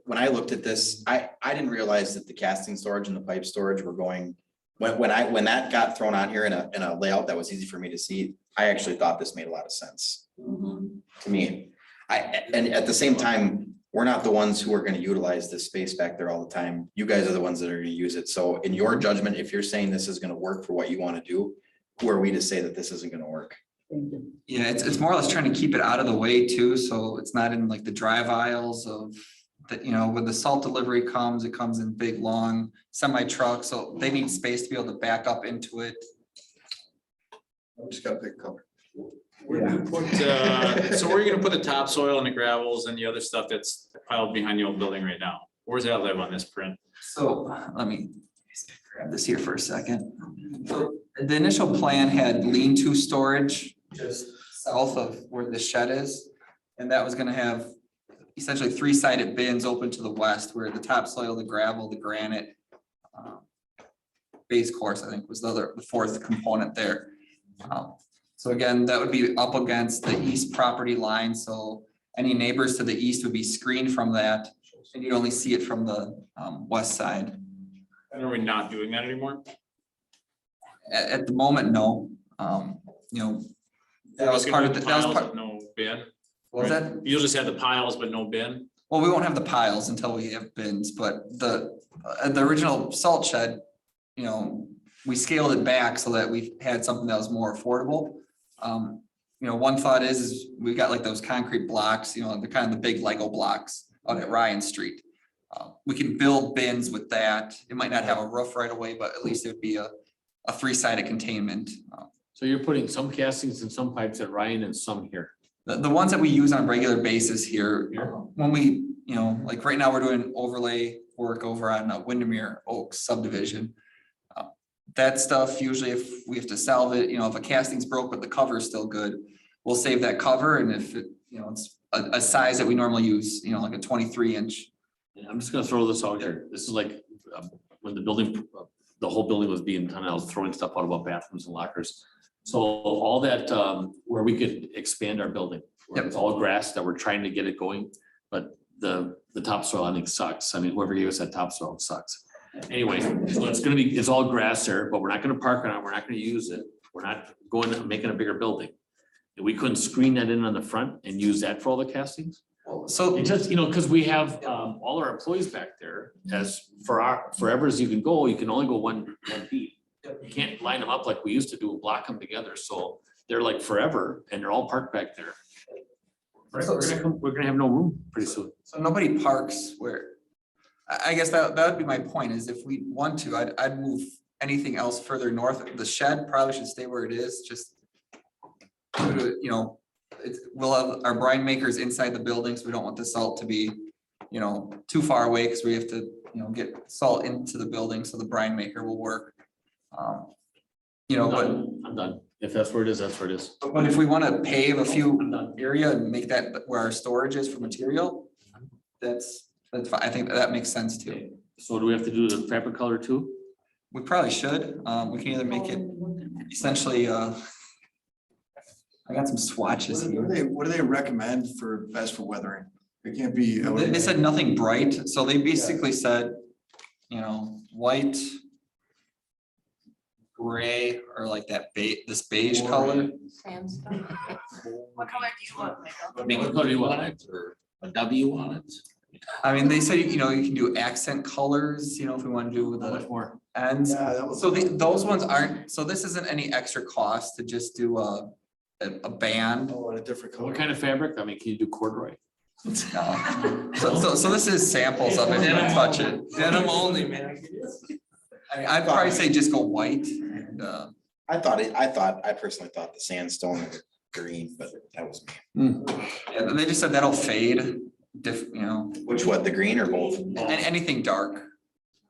when I looked at this, I didn't realize that the casting storage and the pipe storage were going. When that got thrown on here in a layout that was easy for me to see, I actually thought this made a lot of sense to me. And at the same time, we're not the ones who are gonna utilize this space back there all the time. You guys are the ones that are gonna use it. So in your judgment, if you're saying this is gonna work for what you wanna do, who are we to say that this isn't gonna work? Yeah, it's more or less trying to keep it out of the way too, so it's not in like the drive aisles of the, when the salt delivery comes, it comes in big, long semi trucks, so they need space to be able to back up into it. I just got a big cover. Where do you put, so where are you gonna put the topsoil and the gravels and the other stuff that's piled behind the old building right now? Where's that live on this print? So let me grab this here for a second. So the initial plan had lean-to storage just south of where the shed is. And that was gonna have essentially three-sided bins open to the west where the topsoil, the gravel, the granite, base course, I think was the fourth component there. So again, that would be up against the east property line, so any neighbors to the east would be screened from that. And you'd only see it from the west side. And are we not doing that anymore? At the moment, no. That was part of, that was Piles part, with no bin. what was right? that? You'll just have the piles but no bin. Well, we won't have the piles until we have bins, but the original salt shed, we scaled it back so that we had something that was more affordable. One thought is we've got like those concrete blocks, they're kind of the big Lego blocks out at Ryan Street. We can build bins with that. It might not have a roof right away, but at least it would be a three-sided containment. So you're putting some castings and some pipes at Ryan and some here. The ones that we use on a regular basis here, when we, like right now, we're doing overlay work over on Windermere Oaks subdivision. That stuff, usually if we have to salve it, if a casting's broke but the cover is still good, we'll save that cover, and if it, it's a size that we normally use, like a 23-inch. I'm just gonna throw this out here. This is like when the building, the whole building was being done, I was throwing stuff out about bathrooms and lockers. So all that, where we could expand our building, where it's all grass that we're trying to get it going, but the topsoil, I think, sucks. I mean, whoever gave us that topsoil sucks. Anyway, so it's all grass there, but we're not gonna park on it. We're not gonna use it. We're not making a bigger building. And we couldn't screen that in on the front and use that for all the castings. So it just, because we have all our employees back there, as forever as you can go, you can only go one feet. You can't line them up like we used to do, block them together. So they're like forever and they're all parked back there. We're gonna have no room pretty soon. So nobody parks where, I guess that would be my point, is if we want to, I'd move anything else further north. The shed probably should stay where it is, just we'll have our brine makers inside the building, so we don't want the salt to be, too far away, because we have to, get salt into the building, so the brine maker will work. But I'm done. If that's where it is, that's where it is. but if we want to pave a few area and make that where our storage is for material, that's fine. I think that makes sense too. So do we have to do the fabric color too? We probably should. We can either make it essentially, I got some swatches here. What do they recommend for best for weathering? It can't be. They said nothing bright, so they basically said, white, gray, or like that this beige color. Sandstone. What color do you want, Michael? Make it color you want it, or a W on it. I mean, they said, you can do accent colors, if we want to do the Much more. ends. So those ones aren't, so this isn't any extra cost to just do a band. Oh, and a different color. What kind of fabric? I mean, can you do corduroy? No. So this is samples of it. Didn't touch it. Denim only, man. I mean, I'd probably say just go white. And, I personally thought the sandstone was green, but that was me. yeah, they just said that'll fade. Which what, the green or both? Anything dark.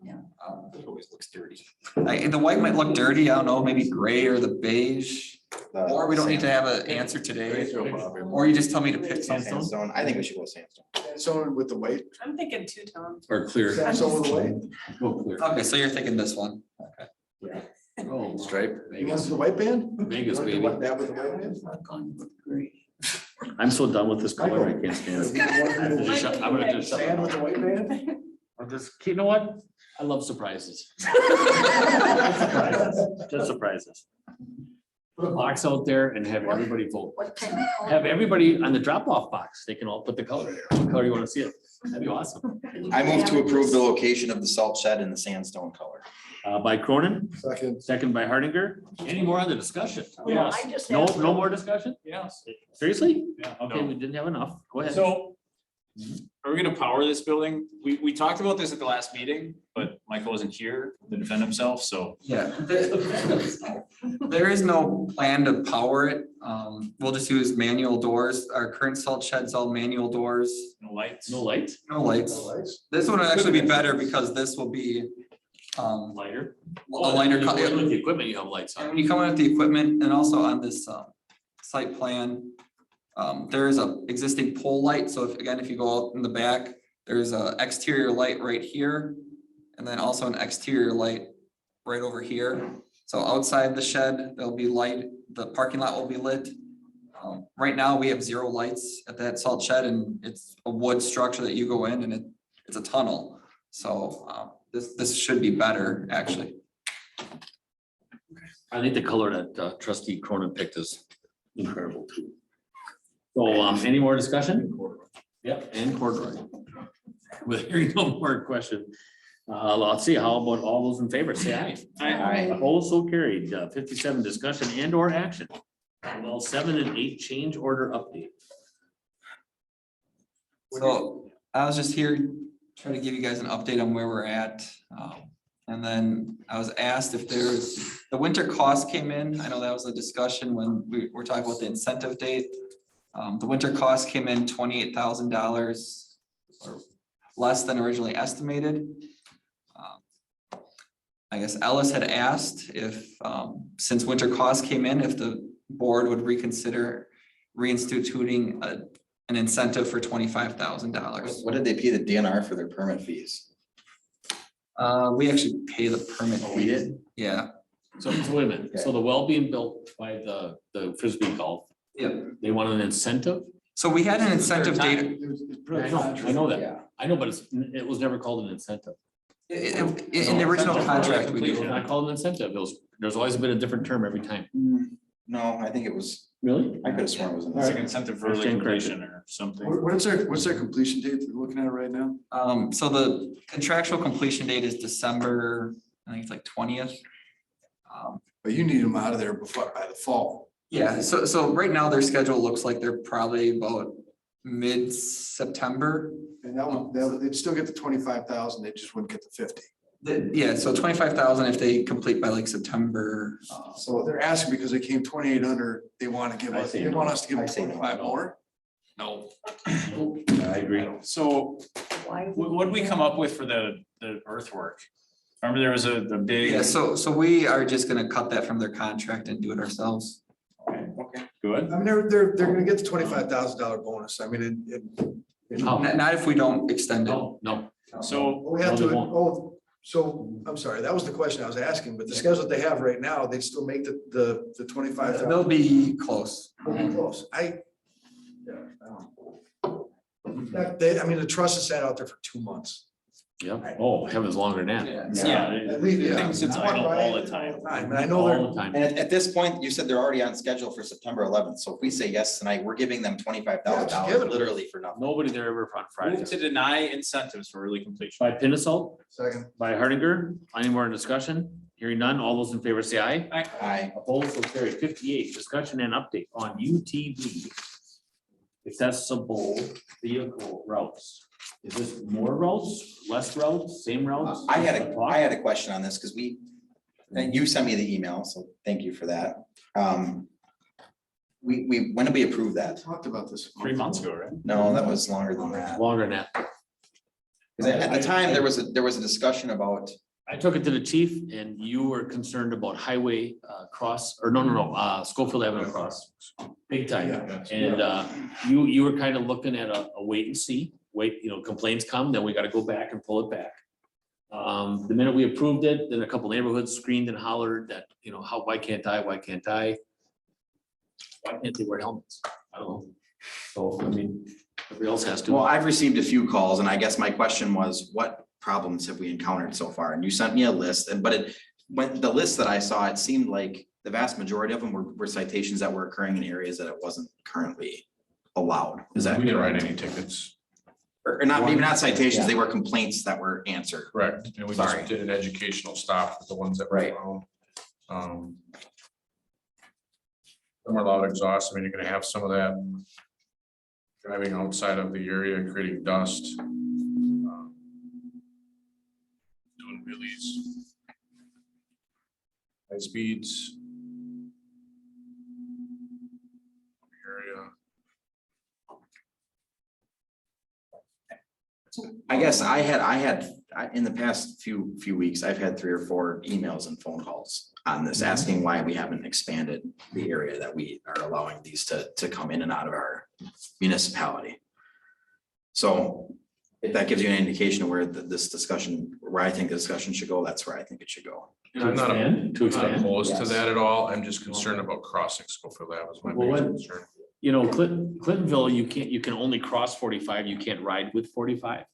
It always looks dirty. The white might look dirty. I don't know, maybe gray or the beige. Or we don't need to have an answer today. Or you just tell me to pick something. Sandstone, I think we should go sandstone. Sandstone with the white. I'm thinking two-tone. Or clear. Sandstone with the white. Go clear. Okay, so you're thinking this one. Okay. Oh, Stripe. You want the white band? Vegas, You want baby. the white- That with the white band? Not gone with gray. I'm so done with this color, I can't stand it. I'm gonna just shut Sand with it the white man? down. I'm just, you know what? I love surprises. Just surprises. Put a box out there and have everybody vote. What kind of color? Have everybody on the drop-off box. They can all put the color there. What color you want to see it? That'd be awesome. I move to approve the location of the salt shed in the sandstone color. By Cronin, Second. second by Hardinger. Any more on the discussion? Well, I just No, asked- no more discussion? Yes. Seriously? Yeah, Okay, no. we didn't have enough. Go ahead. So are we gonna power this building? We talked about this at the last meeting, but Michael wasn't here to defend himself, so. Yeah, there is no plan to power it. We'll just use manual doors. Our current salt shed's all manual doors, No lights? No light? no lights. This one will actually be better because this will be Lighter? a lighter. With color. the equipment, you have lights And on. when you come in with the equipment and also on this site plan, there is a existing pole light. So if you go out in the back, there's a exterior light right here. And then also an exterior light right over here. So outside the shed, there'll be light, the parking lot will be lit. Right now, we have 0 lights at that salt shed and it's a wood structure that you go in and it's a tunnel. So this should be better, actually. I think the color that trustee Cronin picked is incredible too. So, any more discussion? Yep, and corduroy. With hearing no more question, let's see, how about all those in favor, say aye. Aye. Opposed, so carried. 57, discussion and or action. Well, 7 and 8 change order update. So I was just here trying to give you guys an update on where we're at. And then I was asked if the winter cost came in. I know that was a discussion when we were talking about the incentive date. The winter cost came in $28,000 or less than originally estimated. I guess Ellis had asked if, since winter costs came in, if the board would reconsider reinstituting an incentive for $25,000. What did they pay the DNR for their permit fees? We actually pay the permit. Oh, we did? Yeah. So wait a minute, so the well being built by the Frisbee golf, Yeah. they want an incentive? So we had an incentive date. I know that. I know, but it was never called an incentive. In the original contract, we It's do. not called an incentive. There's always been a different term every time. No, I think it was, Really? I could have sworn it was. It's like incentive for early Stand corrected. completion or something. What's their completion date? We're looking at it right now. So the contractual completion date is December, I think it's like 20th. But you need them out of there by the fall. Yeah, so right now their schedule looks like they're probably about mid-September. And they'd still get the 25,000, they just wouldn't get the 50. Yeah, so 25,000 if they complete by like September. So they're asking because they came 2,800, they want to give I us, say they no. want us to give them I say no. 25 more? No. I agree. So what did we come up with for the earthwork? Remember there was the big. Yeah, so we are just gonna cut that from their contract and do it ourselves. Okay, good. I mean, they're gonna get the $25,000 bonus. I mean, Oh. Not if we don't extend it. No. So we have No, to, they won't. I'm sorry, that was the question I was asking, but the schedule they have right now, they still make the 25,000. They'll be close. Pretty close. I mean, the trust has sat out there for 2 months. Yep. Oh, heavens, longer than that. Yeah. At least, yeah. Things it's idle all the time. I mean, I know they're. All the time. And at this point, you said they're already on schedule for September 11th. So if we say yes tonight, we're giving them $25,000 literally for nothing. Nobody there ever on Friday. Move to deny incentives for early completion. By Pinasol, Second. by Hardinger, any more discussion? Hearing none, all those in favor say aye. Aye. Opposed, so carried. 58, discussion and update on UTV. Accessible vehicle routes. Is this more routes, less routes, same routes? I had a question on this because and you sent me the email, so thank you for that. When did we approve that? Talked about this. 3 months ago, right? No, that was longer than that. Longer than that. 'Cause at the time, there was a discussion about, I took it to the chief and you were concerned about highway cross, or no, Schofield Avenue cross, big time. And you were kind of looking at a wait and see, complaints come, then we got to go back and pull it back. The minute we approved it, then a couple neighborhoods screamed and hollered that, why can't I? Why can't they wear helmets? I don't know. So, I mean, everybody else has to. Well, I've received a few calls and I guess my question was, what problems have we encountered so far? And you sent me a list, when the list that I saw, it seemed like the vast majority of them were citations that were occurring in areas that it wasn't currently allowed. Is that We didn't write correct? any tickets. Or not, maybe not citations, they were complaints that were answered. Correct. And we Sorry. just did an educational stop with the ones that Right. were found. Some are loud exhaust. I mean, you're gonna have some of that driving outside of the area and creating dust. Doing wheelies. High speeds. Area. I guess in the past few weeks, I've had 3 or 4 emails and phone calls on this, asking why we haven't expanded the area that we are allowing these to come in and out of our municipality. So if that gives you an indication of where this discussion, where I think the discussion should go, that's where I think it should go. I'm not To expand? opposed to Yes. that at all. I'm just concerned about crossing Schofield. That was my Well, biggest what- concern. You know, Clintonville, you can only cross 45, you can't ride with 45.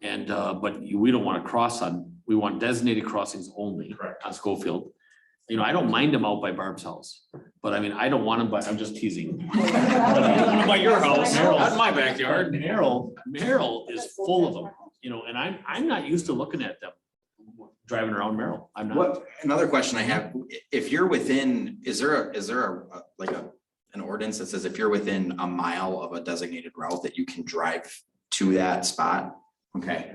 And, but we don't want to cross we want designated crossings only Correct. on Schofield. You know, I don't mind them out by Barb's house, but I mean, I don't want them, but I'm just teasing. But I don't want them by your house, Not my backyard. Merrill is full of them, you know, and I'm not used to looking at them driving around Merrill. I'm not. What, another question I have, if you're within, is there an ordinance that says if you're within a mile of a designated route that you can drive to that spot? Okay,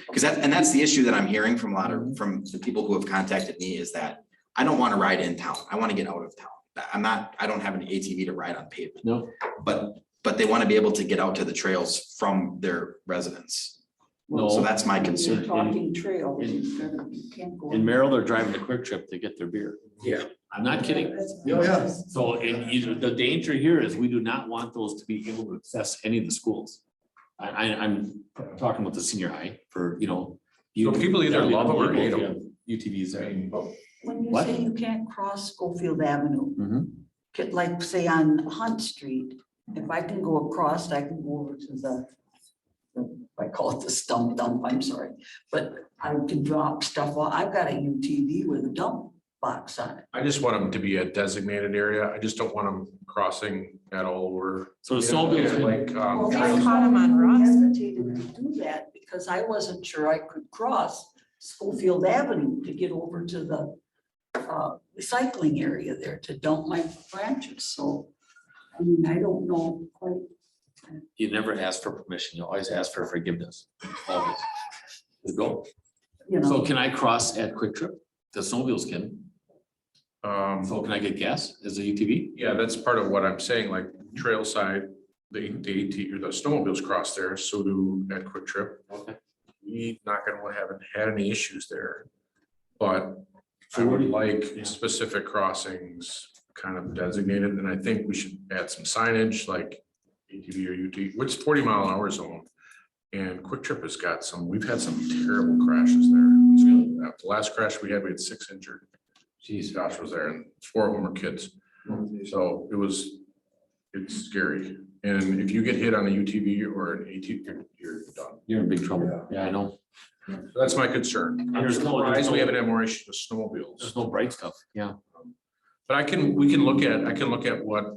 because that's the issue that I'm hearing from from the people who have contacted me is that I don't want to ride in town. I want to get out of town. I don't have an ATV to ride on pavement. No. But they want to be able to get out to the trails from their residence. No. So that's my You're concern. talking trails, you can't go. In Merrill, they're driving the Quick Trip to get their beer. Yeah. I'm not kidding. Yeah. So, and the danger here is we do not want those to be able to access any of the schools. I'm talking about the senior high for, you know. So people either love them or hate them. UTVs there. When you What? say you can't cross Schofield Avenue, Mhm. like say on Hunt Street, if I can go across, I can go over to I call it the stump dump, I'm sorry, but I can drop stuff off. I've got a UTV with a dump box on it. I just want them to be a designated area. I just don't want them crossing at all over. So the snowmobiles, Like, Well, I trails. caught 'em on I Ross. hesitated to do that because I wasn't sure I could cross Schofield Avenue to get over to the recycling area there to dump my branches, so. I mean, I don't know quite. you never ask for permission, you always ask for forgiveness. Always. Let's go. You know. So can I cross at Quick Trip? The snowmobiles can. So can I get gas as a UTV? Yeah, that's part of what I'm saying, like trail side, the AT or the snowmobiles cross there, so do at Quick Trip. Okay. We haven't had any issues there. But So I what would do you- like yeah. specific crossings kind of designated, and I think we should add some signage like ATV or UT, which is 40-mile-an-hour zone. And Quick Trip has got we've had some terrible crashes there. The last crash we had 6 injured. Jeez, Josh was there and 4 of them were kids. So it's scary. And if you get hit on a UTV or an ATV, you're done. You're in big trouble. Yeah, I know. So that's my concern. And I'm there's surprised we no, haven't had more issues with snowmobiles. there's no bright stuff. Yeah. But I can look at what,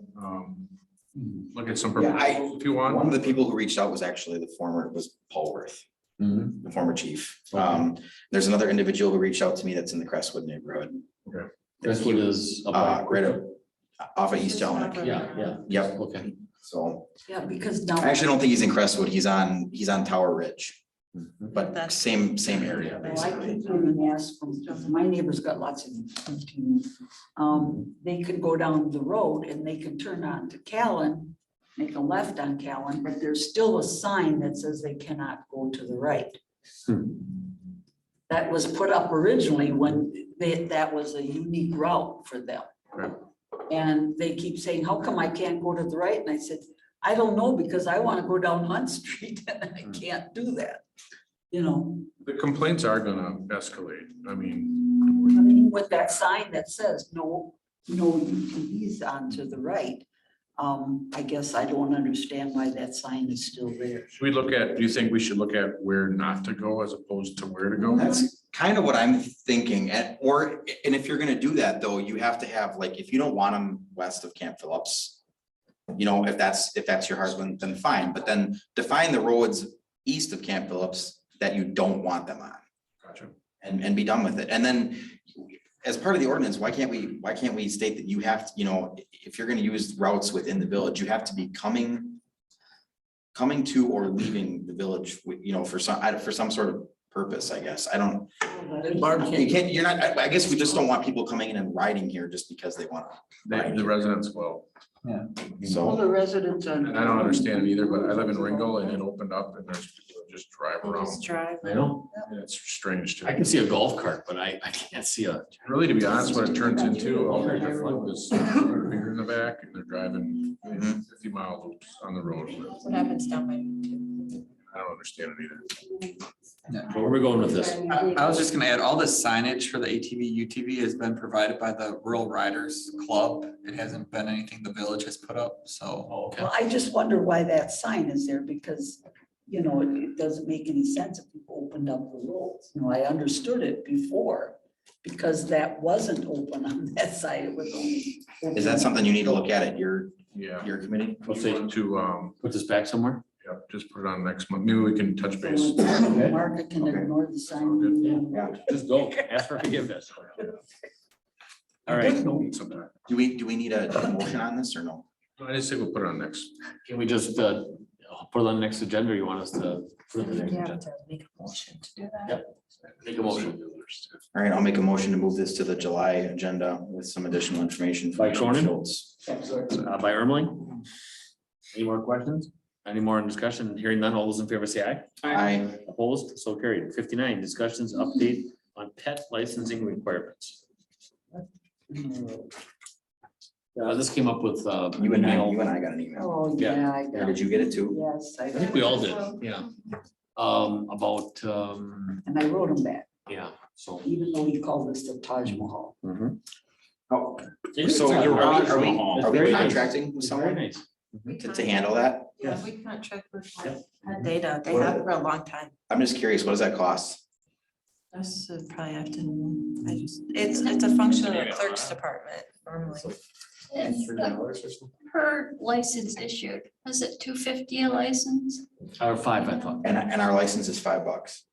look at some Yeah, proposals if you One want. of the people who reached out was actually was Paul Worth, Mhm. the former chief. There's another individual who reached out to me that's in the Crestwood neighborhood. Okay. Crestwood is up Right off of East Jelenic. Yeah. Yep. Okay. So Yeah, because now. I actually don't think he's in Crestwood. He's on Tower Ridge, but That's- same area Well, I basically. keep getting asked from, my neighbor's got lots of, they could go down the road and they can turn on to Callan, make a left on Callan, but there's still a sign that says they cannot go to the right. That was put up originally when that was a unique route for them. Okay. And they keep saying, how come I can't go to the right? And I said, I don't know, because I want to go down Hunt Street and I can't do that. You know, The complaints are gonna escalate. I mean, with that sign that says no UTVs on to the right. I guess I don't understand why that sign is still there. Should we look at, do you think we should look at where not to go as opposed to where to go? That's kind of what I'm thinking, and if you're gonna do that, though, you have to have, like, if you don't want them west of Camp Phillips. You know, if that's your husband, then fine, but then define the roads east of Camp Phillips that you don't want them on. Gotcha. And be done with it, and then as part of the ordinance, why can't we state that you have to, you know, if you're gonna use routes within the village, you have to be coming to or leaving the village, you know, for some sort of purpose, I guess. I don't. You can't, you're not, I guess we just don't want people coming in and riding here just because they want to. The residents will. All So, the residents on. And I don't understand it either, but I live in Ringgold and it opened up and there's people that just drive around. Just drive. I know. And it's strange to I me. can see a golf cart, but I can't see a. Really, to be honest, what it turns into, all their front is bigger in the back and they're driving 50-mile loops on the road. What happens down by? I don't understand it either. Where are we going with this? I was just gonna add, all the signage for the ATV, UTV has been provided by the Rural Riders Club. It hasn't been anything the village has put up, so. Okay. Well, I just wonder why that sign is there because, you know, it doesn't make any sense if people opened up the roads. You know, I understood it before because that wasn't open on that side. It was only. is that something you need to look at your Yeah. committee? Let's say, To, put this back somewhere. yeah, just put it on next month. Maybe we can touch base. Market can ignore the sign. Yeah. Just go, ask for forgiveness. All right, Sometime. Do we need a motion on this or no? I just say we'll put it on next. can we just put it on the next agenda, or you want us to? put it on the next agenda? make a motion to do that. Yep. Make a motion. All right, I'll make a motion to move this to the July agenda with some additional information. By Cronin? Schultz. By Ermeling. Any more questions? Any more in discussion? Hearing none, all those in favor say aye. Aye. Opposed, so carried. 59, discussions update on pet licensing requirements. This came up with. You and I got an email. Oh, Yeah. yeah, I Or got. did you get it too? Yes, I think we all did, yeah. About, And I wrote them back, yeah, so. even though he called this the Taj Mahal. mhm. Oh, It's so not are Raj we Mahal. It's very are we nice. contracting with It's very someone nice. to handle that? Yeah, we contract with Yep. data. They have for a long time. I'm just curious, what does that cost? This is probably have to, it's a function of the clerk's department normally. It's per license issued, is it $250 a license? Or 5, I thought. And our license is $5.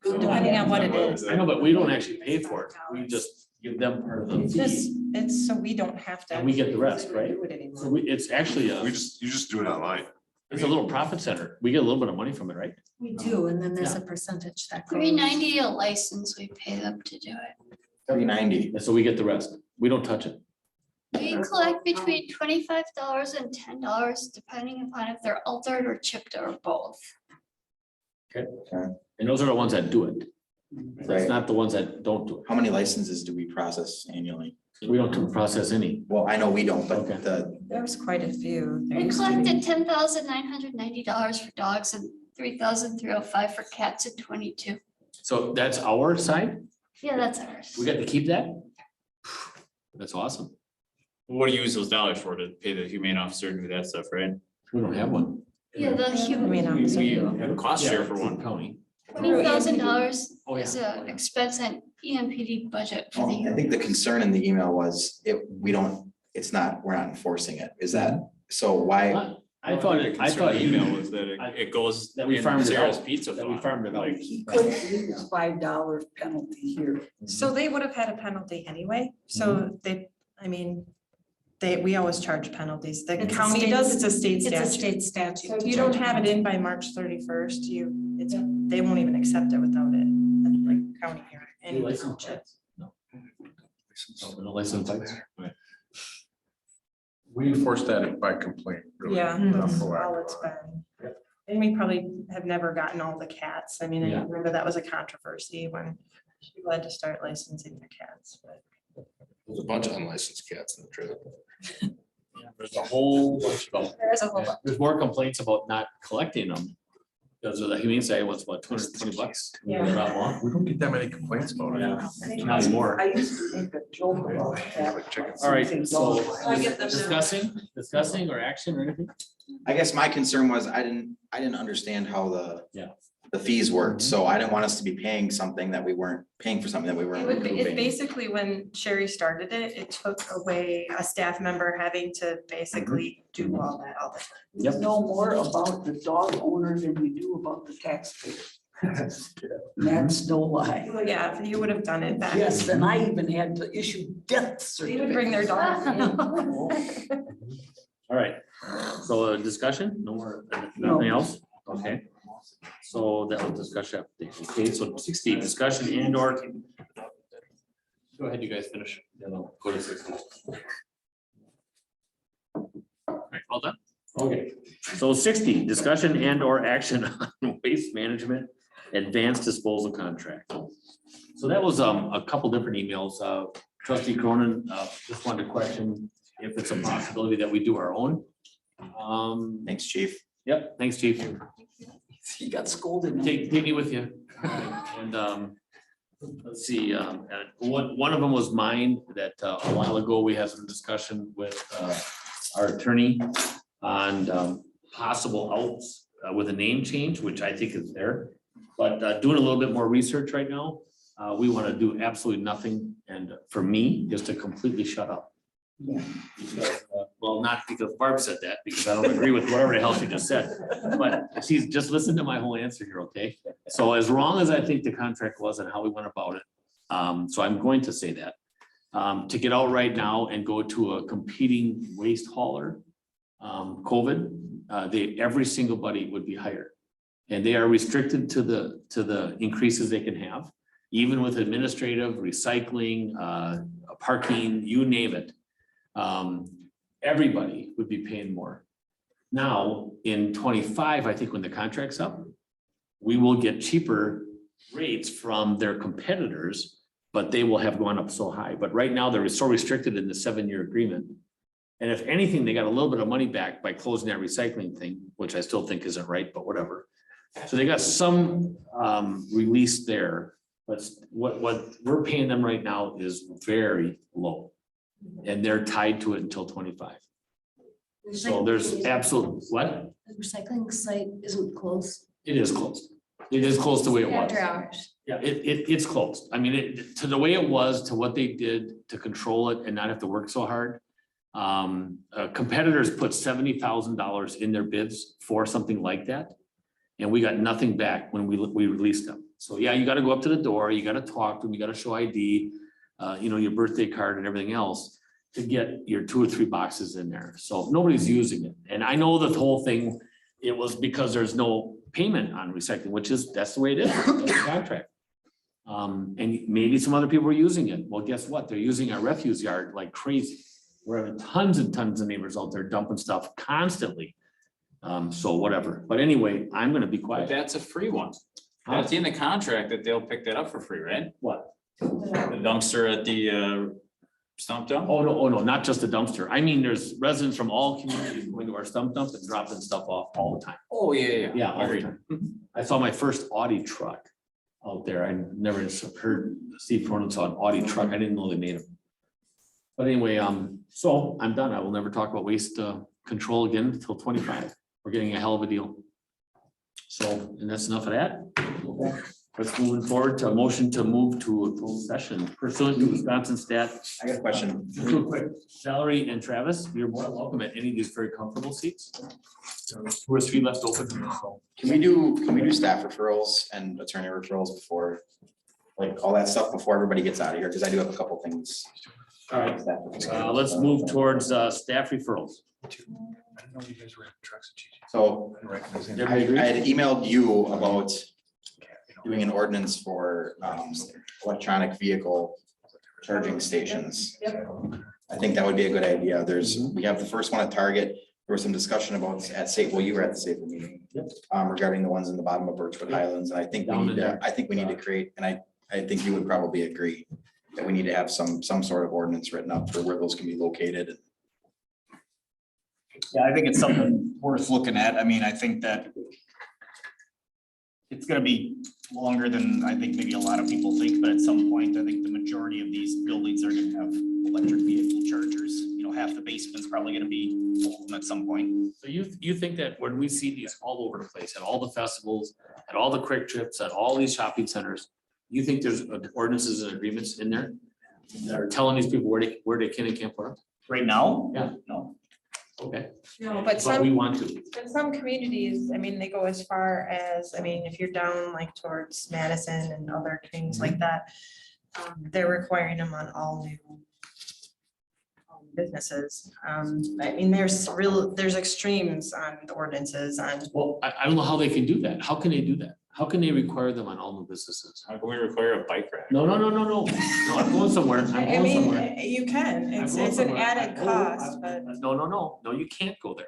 Depending on what it is. I know, but we don't actually pay for it. We just give them part of the It's just, fee. it's so we don't have to. And we get the rest, right? Do it anymore. So it's actually, You just do it online. it's a little profit center. We get a little bit of money from it, right? We do, and then there's a percentage that goes. $3.90 a license, we pay them to do it. $3.90. And so we get the rest. We don't touch it. We collect between $25 and $10, depending upon if they're altered or chipped or both. And those are the ones that do it. That's Right. not the ones that don't do How many licenses do we process annually? it. We don't process any. Well, I know we don't, but Okay. There was quite a few. There We used to be. collected $10,990 for dogs and $3,305 for cats and 22. So that's our side? Yeah, that's ours. We got to keep that? That's awesome. What do you use those dollars for, to pay the humane officer and do that stuff, right? We don't have one. Yeah, the human, I mean, We have a cost share for one. County. $20,000 Oh, is yeah. an expense and EMPD budget for Well, the I year. think the concern in the email was we're not enforcing it. Is that, so why? I thought, The email was that it goes That we in farmed it Sarah's out. Pizza That we Fund. farmed it out. He could use $5 penalty here. So they would have had a penalty anyway, so they, I mean, we always charge penalties. The It's a county state- does, it's a state It's a statute. state statute. So if to you don't charge have it penalty. in by March 31st, they won't even accept it without it, at, like county here. Any license plates? No. No license plates? Right. We enforce that by complaint. really, Yeah, not that's proactive. all it's been. And we probably have never gotten all the cats. I mean, I Yeah. remember that was a controversy when people had to start licensing their cats, but. There's a bunch of unlicensed cats in the trailer. There's a whole bunch of them. There's a whole lot. There's more complaints about not collecting them Because of the humane side, what's what, $220? Yeah. Drop off. We don't get that many complaints about it. Yeah, not anymore. I used to make a joke about that. All right, so I get them now. discussing or action or anything? I guess my concern was I didn't understand how Yeah. the fees worked, so I didn't want us to be paying something that we weren't paying for something that we weren't It's approving. basically when Sherry started it, it took away a staff member having to basically do all that all the time. We Yep. know more about the dog owner than we do about the taxpayer. That's no lie. Well, yeah, you would have done it back. Yes, and I even had to issue death They would bring their certificates. dog. All right, so discussion, no more, nothing else? Okay. So that was discussion. Okay, so 60, discussion and or. Go ahead, you guys finish. Then I'll go to 60. All right, well done. Okay, so 60, discussion and or action on waste management advanced disposal contract. So that was a couple different emails. Trustee Cronin just wanted to question if it's a possibility that we do our own. Thanks, chief. Yep, thanks, chief. He got scolded. Take me with you. And let's see, one of them was mine that a while ago, we had some discussion with our attorney on possible outs with a name change, which I think is there. But doing a little bit more research right now, we want to do absolutely nothing. And for me, is to completely shut up. Because, well, not because Barb said that, because I don't agree with whatever the hell she just said, but she's just listened to my whole answer here, okay? So as wrong as I think the contract was and how we went about it, so I'm going to say that. To get out right now and go to a competing waste hauler, COVID, every single buddy would be higher. And they are restricted to the increases they can have, even with administrative, recycling, parking, you name it. Everybody would be paying more. Now, in 25, I think when the contract's up, we will get cheaper rates from their competitors, but they will have gone up so high. But right now, they're so restricted in the 7-year agreement. And if anything, they got a little bit of money back by closing that recycling thing, which I still think isn't right, but whatever. So they got some release there, but what we're paying them right now is very low. And they're tied to it until 25. So there's absolute, what? The recycling site isn't closed. It is closed. It is close to the way it was. After hours. Yeah, it's closed. I mean, to the way it was, to what they did to control it and not have to work so hard. Competitors put $70,000 in their bids for something like that. And we got nothing back when we released them. So yeah, you gotta go up to the door, you gotta talk to them, you gotta show ID, your birthday card and everything else to get your 2 or 3 boxes in there. So nobody's using it. And I know the whole thing, it was because there's no payment on recycling, that's the way it is, that's the contract. And maybe some other people are using it. Well, guess what? They're using our refuse yard like crazy. We're having tons and tons of neighbors out there dumping stuff constantly. So whatever, but anyway, I'm gonna be But quiet. that's a free one. That's in the contract that they'll pick that up for free, right? What? The dumpster at the stump dump? Oh, no, not just a dumpster. I mean, there's residents from all communities going to our stump dump and dropping stuff off all the time. Oh, yeah. Yeah, all the Agreed. time. I saw my first Audi truck out there. I never heard Steve Cronin saw an Audi truck. I didn't know they made them. But anyway, so I'm done. I will never talk about waste control again until 25. We're getting a hell of a deal. So, and that's enough of that. Let's move forward to a motion to move to a closed session pursuant to Wisconsin stat. I got a question. Real quick, Valerie and Travis, you're more than welcome at any of these very comfortable seats. There's 2 or 3 left open. So. Can we do staff referrals and attorney referrals before, like all that stuff before everybody gets out of here? Because I do have a couple things. All right, let's move towards staff referrals. I didn't know you guys were in trucks. So I had emailed you about doing an ordinance for electronic vehicle charging stations. I think that would be a good idea. We have the first one at Target. There was some discussion about at Safe, well, you were at the Safe meeting. Regarding the ones in the bottom of Birchwood Highlands. And I think we need to create, and I think you would probably agree that we need to have some sort of ordinance written up for where those can be located. Yeah, I think it's something worth looking at. I mean, I think that it's gonna be longer than I think maybe a lot of people think, but at some point, I think the majority of these buildings are gonna have electric vehicle chargers. You know, half the basement's probably gonna be full of them at some point. So you think that when we see these all over the place, at all the festivals, at all the quick trips, at all these shopping centers, you think there's ordinances and agreements in there that are telling these people where they can and can't put them? Right now? Yeah. No. Okay, No, but but we some, want to. in some communities, I mean, they go as far as, I mean, if you're down like towards Madison and other things like that, they're requiring them on all new businesses. I mean, there's extremes on the ordinances on. Well, I don't know how they can do that. How can they do that? How can they require them on all new businesses? How can we require a bike rack? No, I'm going somewhere. I'm I going somewhere. mean, you can, I'm it's going an somewhere. added cost, but. No, you can't go there.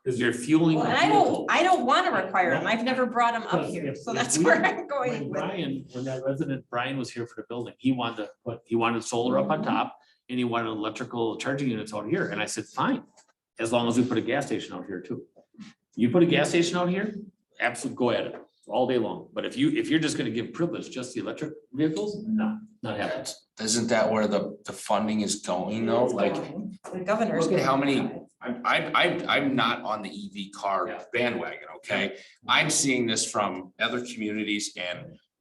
Because you're fueling. Well, the and vehicle. I don't want to require them. I've never brought them up Because here, if- so if that's we- where I'm going with. When that resident, Brian was here for the building, he wanted solar up on top and he wanted electrical charging units out here. And I said, fine, as long as we put a gas station out here too. You put a gas station out here, absolutely go at it all day long. But if you're just gonna give privilege just the electric vehicles, no, not happens. Isn't that where the funding is going though? Like, The governor's. look at how many, gonna I'm not on the EV car bandwagon, okay? I'm seeing this from other communities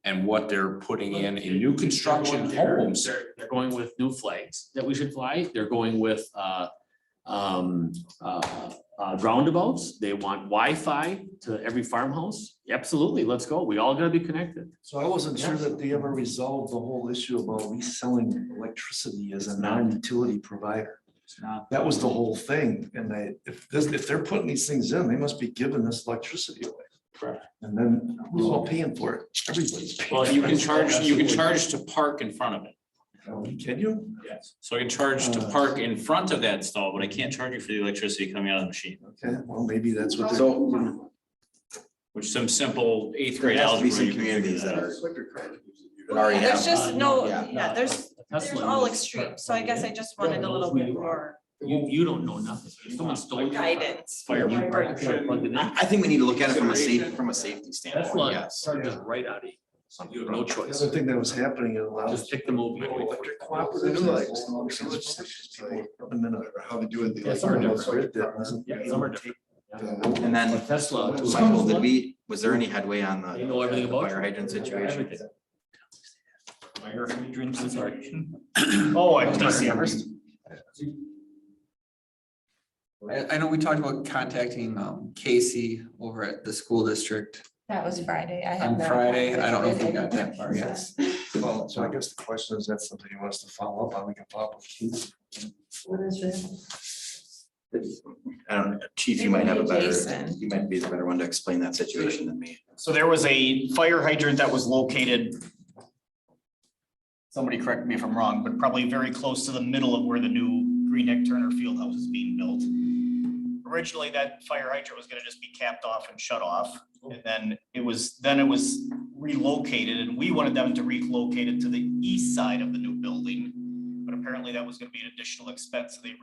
and what they're putting in new construction homes. They're going with new flags that we should fly. They're going with roundabouts. They want Wi-Fi to every farmhouse. Absolutely, let's go. We all gotta be connected. So I wasn't sure that they ever resolved the whole issue about reselling electricity as a non-utility provider. That was the whole thing. And if they're putting these things in, they must be giving this electricity away. Correct. And then who's all paying for it? Everybody's paying. Well, you for can it. charge to park in front of it. Can you? Yes. So I can charge to park in front of that stall, but I can't charge you for the electricity coming out of the machine, Okay, well, maybe that's what. they're- So which some simple eighth grade there has to be algebra. some you can figure communities that out. are. That already There's have. just no, Yeah. yeah, there's all extremes, so I guess I just wanted a little bit more You don't know nothing. If someone stole your guidance. fire, you Or- plug it in. I think we need to look at it from a safety That's standpoint, what yes. charges right out of you. You have no The choice. other thing that was happening in a lot of Just pick the movie. electric cooperatives, like, people putting them in How they do it. Yeah, some are different. grid that wasn't Yeah, some are different. And then, But Tesla. Michael, was there any headway on They know everything the about fire you. hydrant situation? Everything. Fire hydrant I'm sorry. situation. Oh, at DC Everest. I know we talked about contacting Casey over at the school district That was Friday. I have on not Friday. I contacted don't know if we him. got that far yet. Well, so I guess the question is, that's something you want us to follow up on, we can follow up with Keith. What is it? I don't know, Chief, you might have a better, Jason. you might be the better one to explain that situation than me. So there was a fire hydrant that was located. Somebody correct me if I'm wrong, but probably very close to the middle of where the new Green Neck Turner Field House is being built. Originally, that fire hydrant was gonna just be capped off and shut off. And then it was relocated, and we wanted them to relocate it to the east side of the new building. But apparently that was gonna be an additional expense, so they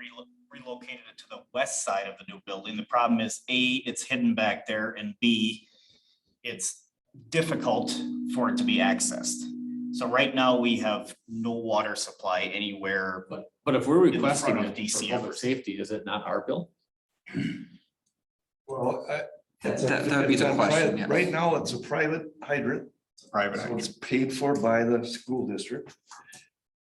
relocated it to the west side of the new building. The problem is, A, it's hidden back there, and B, it's difficult for it to be accessed. So right now, we have no water supply anywhere. But if we're in the requesting front of it DC for public Everest. safety, is it not our bill? Well, That would be the question, yes. Right now, it's a private hydrant. Private So it's paid for by the school district.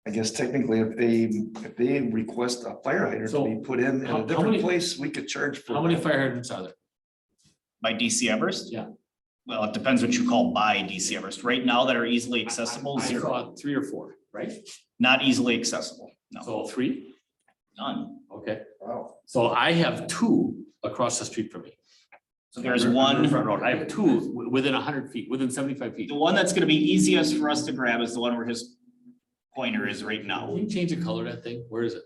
I guess technically, if they request a fire hydrant to be put in how a different many- place, we could charge for. How many that. fire hydrants are there? By DC Everest? Yeah. Well, it depends what you call by DC Everest. Right now that are easily accessible, I zero, saw 3 or 4, right? not easily accessible, no, So 3? none. Okay. Wow. So I have 2 across the street from me. So there's Front one, road. I have 2 within 100 feet, within 75 feet. the one that's gonna be easiest for us to grab is the one where his pointer is right Can now. you change the color of that thing? Where is it?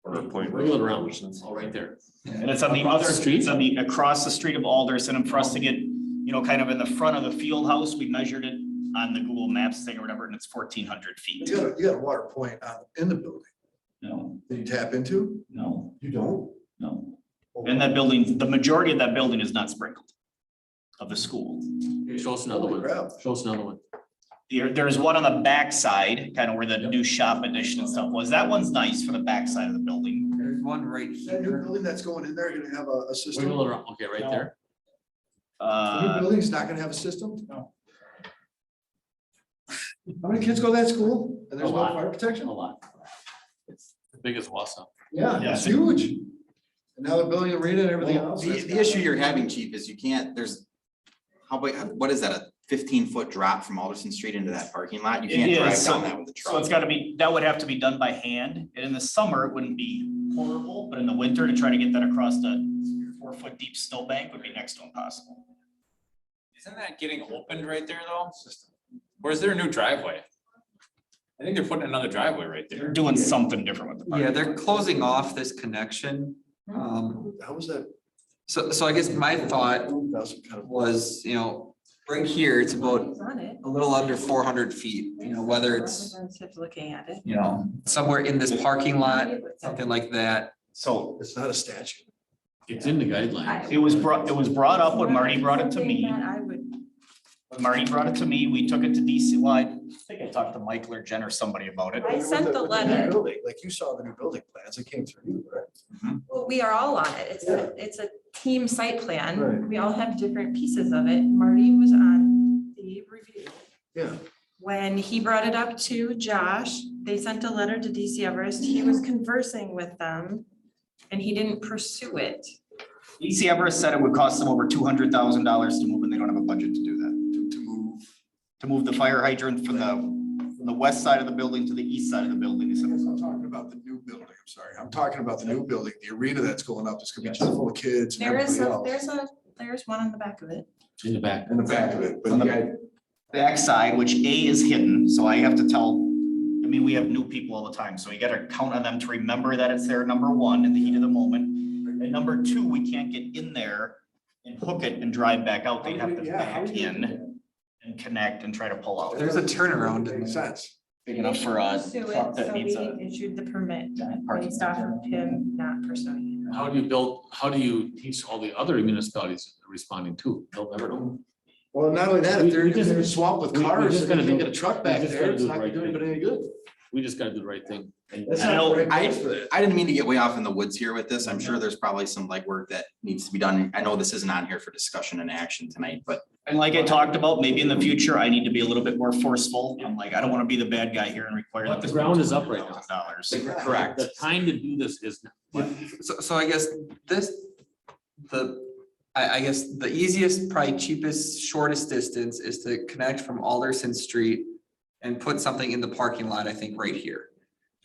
Or a point. Wiggle it around. All right there. And it's on the Across other the street? street, it's on the, across the street of Alderson, and for us to get, kind of in the front of the field house, we measured it on the Google Maps thing or whatever, and it's 1,400 feet. You got a water point in the building. No, That you tap into? no, You don't? no. And that building, the majority of that building is not sprinkled of the school. Show us another Holy one. crap. Show us another one. There's one on the backside, kind of where the new shop addition and stuff was. That one's nice for the backside of the building. There's one right That new here. building that's going in there, gonna have a system? Wiggle around, okay, right there. The new building's not gonna have a system? No. How many kids go to that school? And there's A no lot. fire protection? A lot. It's the biggest Wausau. Yeah, Yeah, it's huge. And now they're building arena and everything Well, else. the issue you're having, chief, is you can't, there's, how about, what is that, a 15-foot drop from Alderson Street into that parking lot? You It can't drive is, down that with a So it's truck. gotta be, that would have to be done by hand, and in the summer, it wouldn't be horrible, but in the winter, to try to get that across the 4-foot deep snowbank would be next to impossible. Isn't that getting opened right there though? Or is there a new driveway? I think they're putting another driveway right They're there. doing something different with the parking. Yeah, they're closing off this connection. How was that? So I guess my thought That's kind of. was, you know, right here, it's about a little under 400 feet, you know, whether it's, Looking at it. you know, somewhere in this parking lot, something like that. So It's not a statute. It's in the guidelines. it was brought up when Marty brought it to me. I would, When Marty brought it to me, we took it to DC, well, I think I talked to Michael or Jen or somebody about it. I sent the With new letter. building, like you saw the new building plans, it came through you, right? Well, we are all on it. It's a team site plan. Right. We all have different pieces of it. Marty was on the review. Yeah. When he brought it up to Josh, they sent a letter to DC Everest. He was conversing with them and he didn't pursue it. DC Everest said it would cost them over $200,000 to move, and they don't have a budget to do that. To move the fire hydrant from the west side of the building to the east side of the building. He said, I'm talking about the new building, I'm sorry. I'm talking about the new building, the arena that's going up, it's gonna be full of kids and There is, everybody else. there's one on the back of it. In the back. In the back of it, but On the yeah, backside, which A is hidden, so I have to tell, I mean, we have new people all the time, so you gotta count on them to remember that it's there, number one, in the heat of the moment. And number two, we can't get in there and hook it and drive back out. They'd have to back in and connect and try to pull out. There's a turnaround. makes sense. Big enough for a Pursue it, truck that so needs we a. issued the permit parking based off of him not pursuing it. How do you teach all the other municipalities responding to? They'll never know. Well, not only that, We- if they're, we if just- they're swamped with we cars, just and they gotta can't do- get a truck we back just there, gotta it's do not the gonna right do thing. anybody any good. We just gotta do the right thing. And That's I not know, the right I- place for that. I didn't mean to get way off in the woods here with this. I'm sure there's probably some legwork that needs to be done. I know this isn't on here for discussion and action tonight, but And like I talked about, maybe in the future, I need to be a little bit more forceful. I'm like, I don't wanna be the bad guy here and require. But them the to ground spend is up right now. $200,000. correct. The time to do this is now. So I guess I guess the easiest, probably cheapest, shortest distance is to connect from Alderson Street and put something in the parking lot, I think, right here.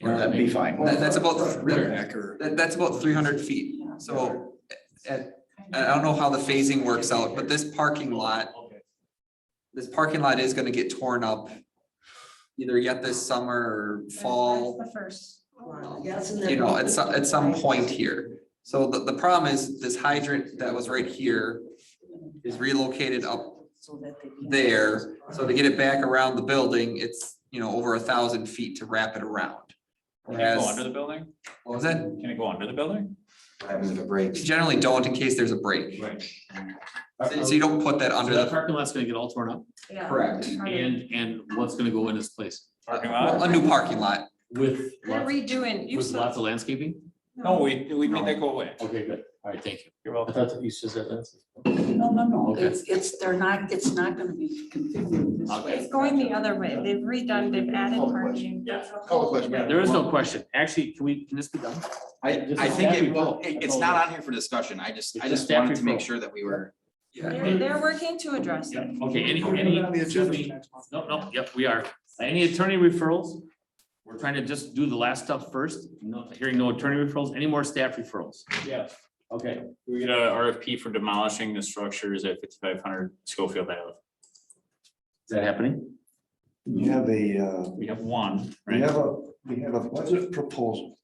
You know, That'd be fine. That's about, Redneck or- that's about 300 feet. So I don't know how the phasing works out, but this parking lot is gonna get torn up either yet this summer or fall. That's the first one. You know, at some point here. So the problem is this hydrant that was right here is relocated up there. So to get it back around the building, it's, you know, over 1,000 feet to wrap it around. Can it go Whereas, under the building? what was that? Can it go under the building? Having the brakes. You generally don't in case there's a break. Right. So you don't put that So under that the, parking lot's gonna get all torn up Yeah. correct. and what's gonna go in its place? Parking lot? A new parking lot. With They're lots, redoing. with lots of landscaping? No, we made that go away. Okay, good. All right, thank you. You're I welcome. thought you said that. No, Okay. it's not gonna be configured this way. It's going the other way. They've redone, they've added parking. Call the question. Yeah, there is no question. Actually, can this be done? I Just I a think staff it will, report. it's not on here for discussion. I just It's a staff wanted to make report. sure that we were. They're working to address it. Okay, any, On the agenda. no, yep, we are. Any attorney referrals? We're trying to just do the last stuff first. No, hearing no attorney referrals, any more staff referrals? Yeah. Okay, We get a RFP for demolishing the structures at 5,500 Schofield Ave. is that happening? We have We have one, right? we have a budget proposal,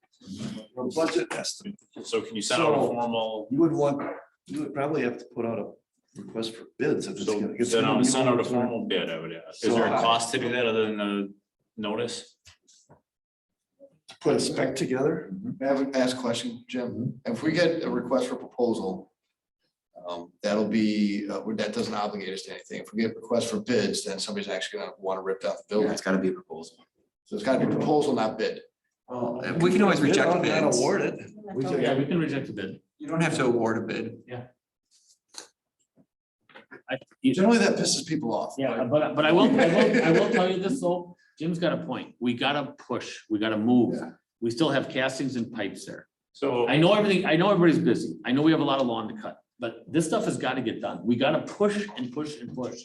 a budget estimate. So can you send out a So- formal, You would probably have to put out a request for bids if it's so gonna. it's send gonna out, be send out a more- formal bid, I would ask. Is there a cost to do that other than the notice? To put a spec together. May I have ask a question, Jim? If we get a request for proposal That'll be, that doesn't obligate us to anything. If we get requests for bids, then somebody's actually gonna want to rip down the Yeah, building. it's gotta be a proposal. So it's gotta be proposal, not bid. We can always reject Not bids. award it. We can reject the bid. You don't have to award a bid. Generally, that pisses people off. Yeah, but I will tell you this though, Jim's got a point. We gotta push, we gotta move. Yeah. We still have castings and pipes there. So I know everything, I know everybody's busy. I know we have a lot of lawn to cut, but this stuff has gotta get done. We gotta push and push and push.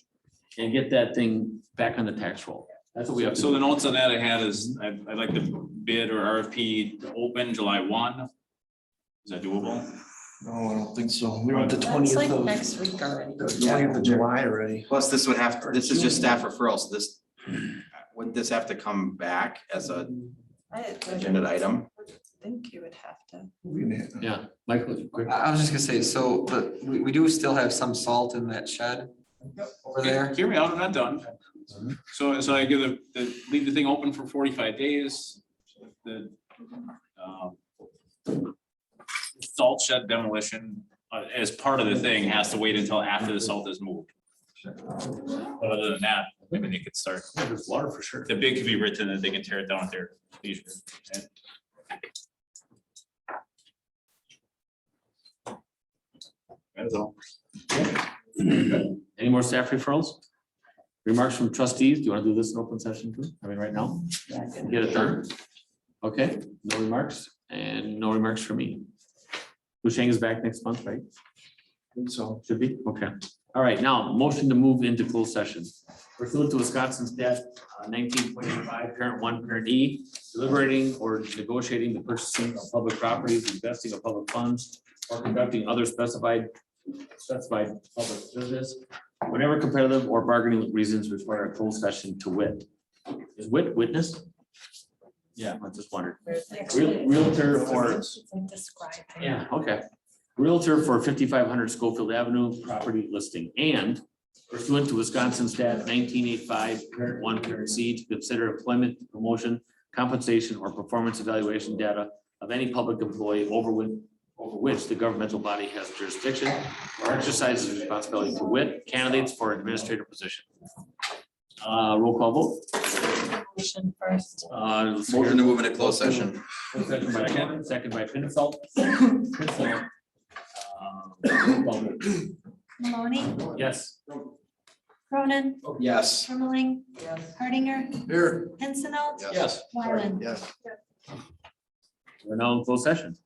And get that thing back on the tax roll. That's what we have to So the do. notes on that I had is, I'd like the bid or RFP to open July 1. Is that doable? No, I don't think so. We're on the That's twentieth like of, next week already. the 20th of July already. Plus, this would have, this is just staff referrals, so this, would this have to come back as a agenda item? Think you would have to. Yeah, Michael, quick. I was just gonna say, so, but we do still have some salt in that shed over there. Hear me out, I'm not done. So I give leave the thing open for 45 days. The salt shed demolition as part of the thing has to wait until after the salt is moved. But other than that, maybe they could start. There's water for sure. The bid could be written that they can tear it down at their leisure. That's all. Any more staff referrals? Remarks from trustees? Do you want to do this in open session too? I mean, right now? Get it done? Okay, no remarks and no remarks for me. Husheng is back next month, right? So Should be, okay. All right, now, motion to move into closed session. Pursuant to Wisconsin stat 19.5, parent 1, parent E, deliberating or negotiating the purchasing of public properties, investing of public funds, or conducting other specified public business, whenever competitive or bargaining reasons require a closed session to wit. Is witness? Yeah, I just wondered. Realtor for, yeah, okay. Realtor for 5500 Schofield Avenue property listing and pursuant to Wisconsin stat 1985, parent 1, parent C, to consider employment, promotion, compensation, or performance evaluation data of any public employee over which the governmental body has jurisdiction or exercises responsibility to wit, candidates for administrative position. Roll call vote. Motion first. Motion to move into closed session. Second by Kevin, second by Pinsalt. Pinsalt. Roll call vote. Maloney, Yes. Cronin, Yes. Ermeling, Hardinger, Here. Pincinel, Yes. Wyland. Yes. We're now in closed session.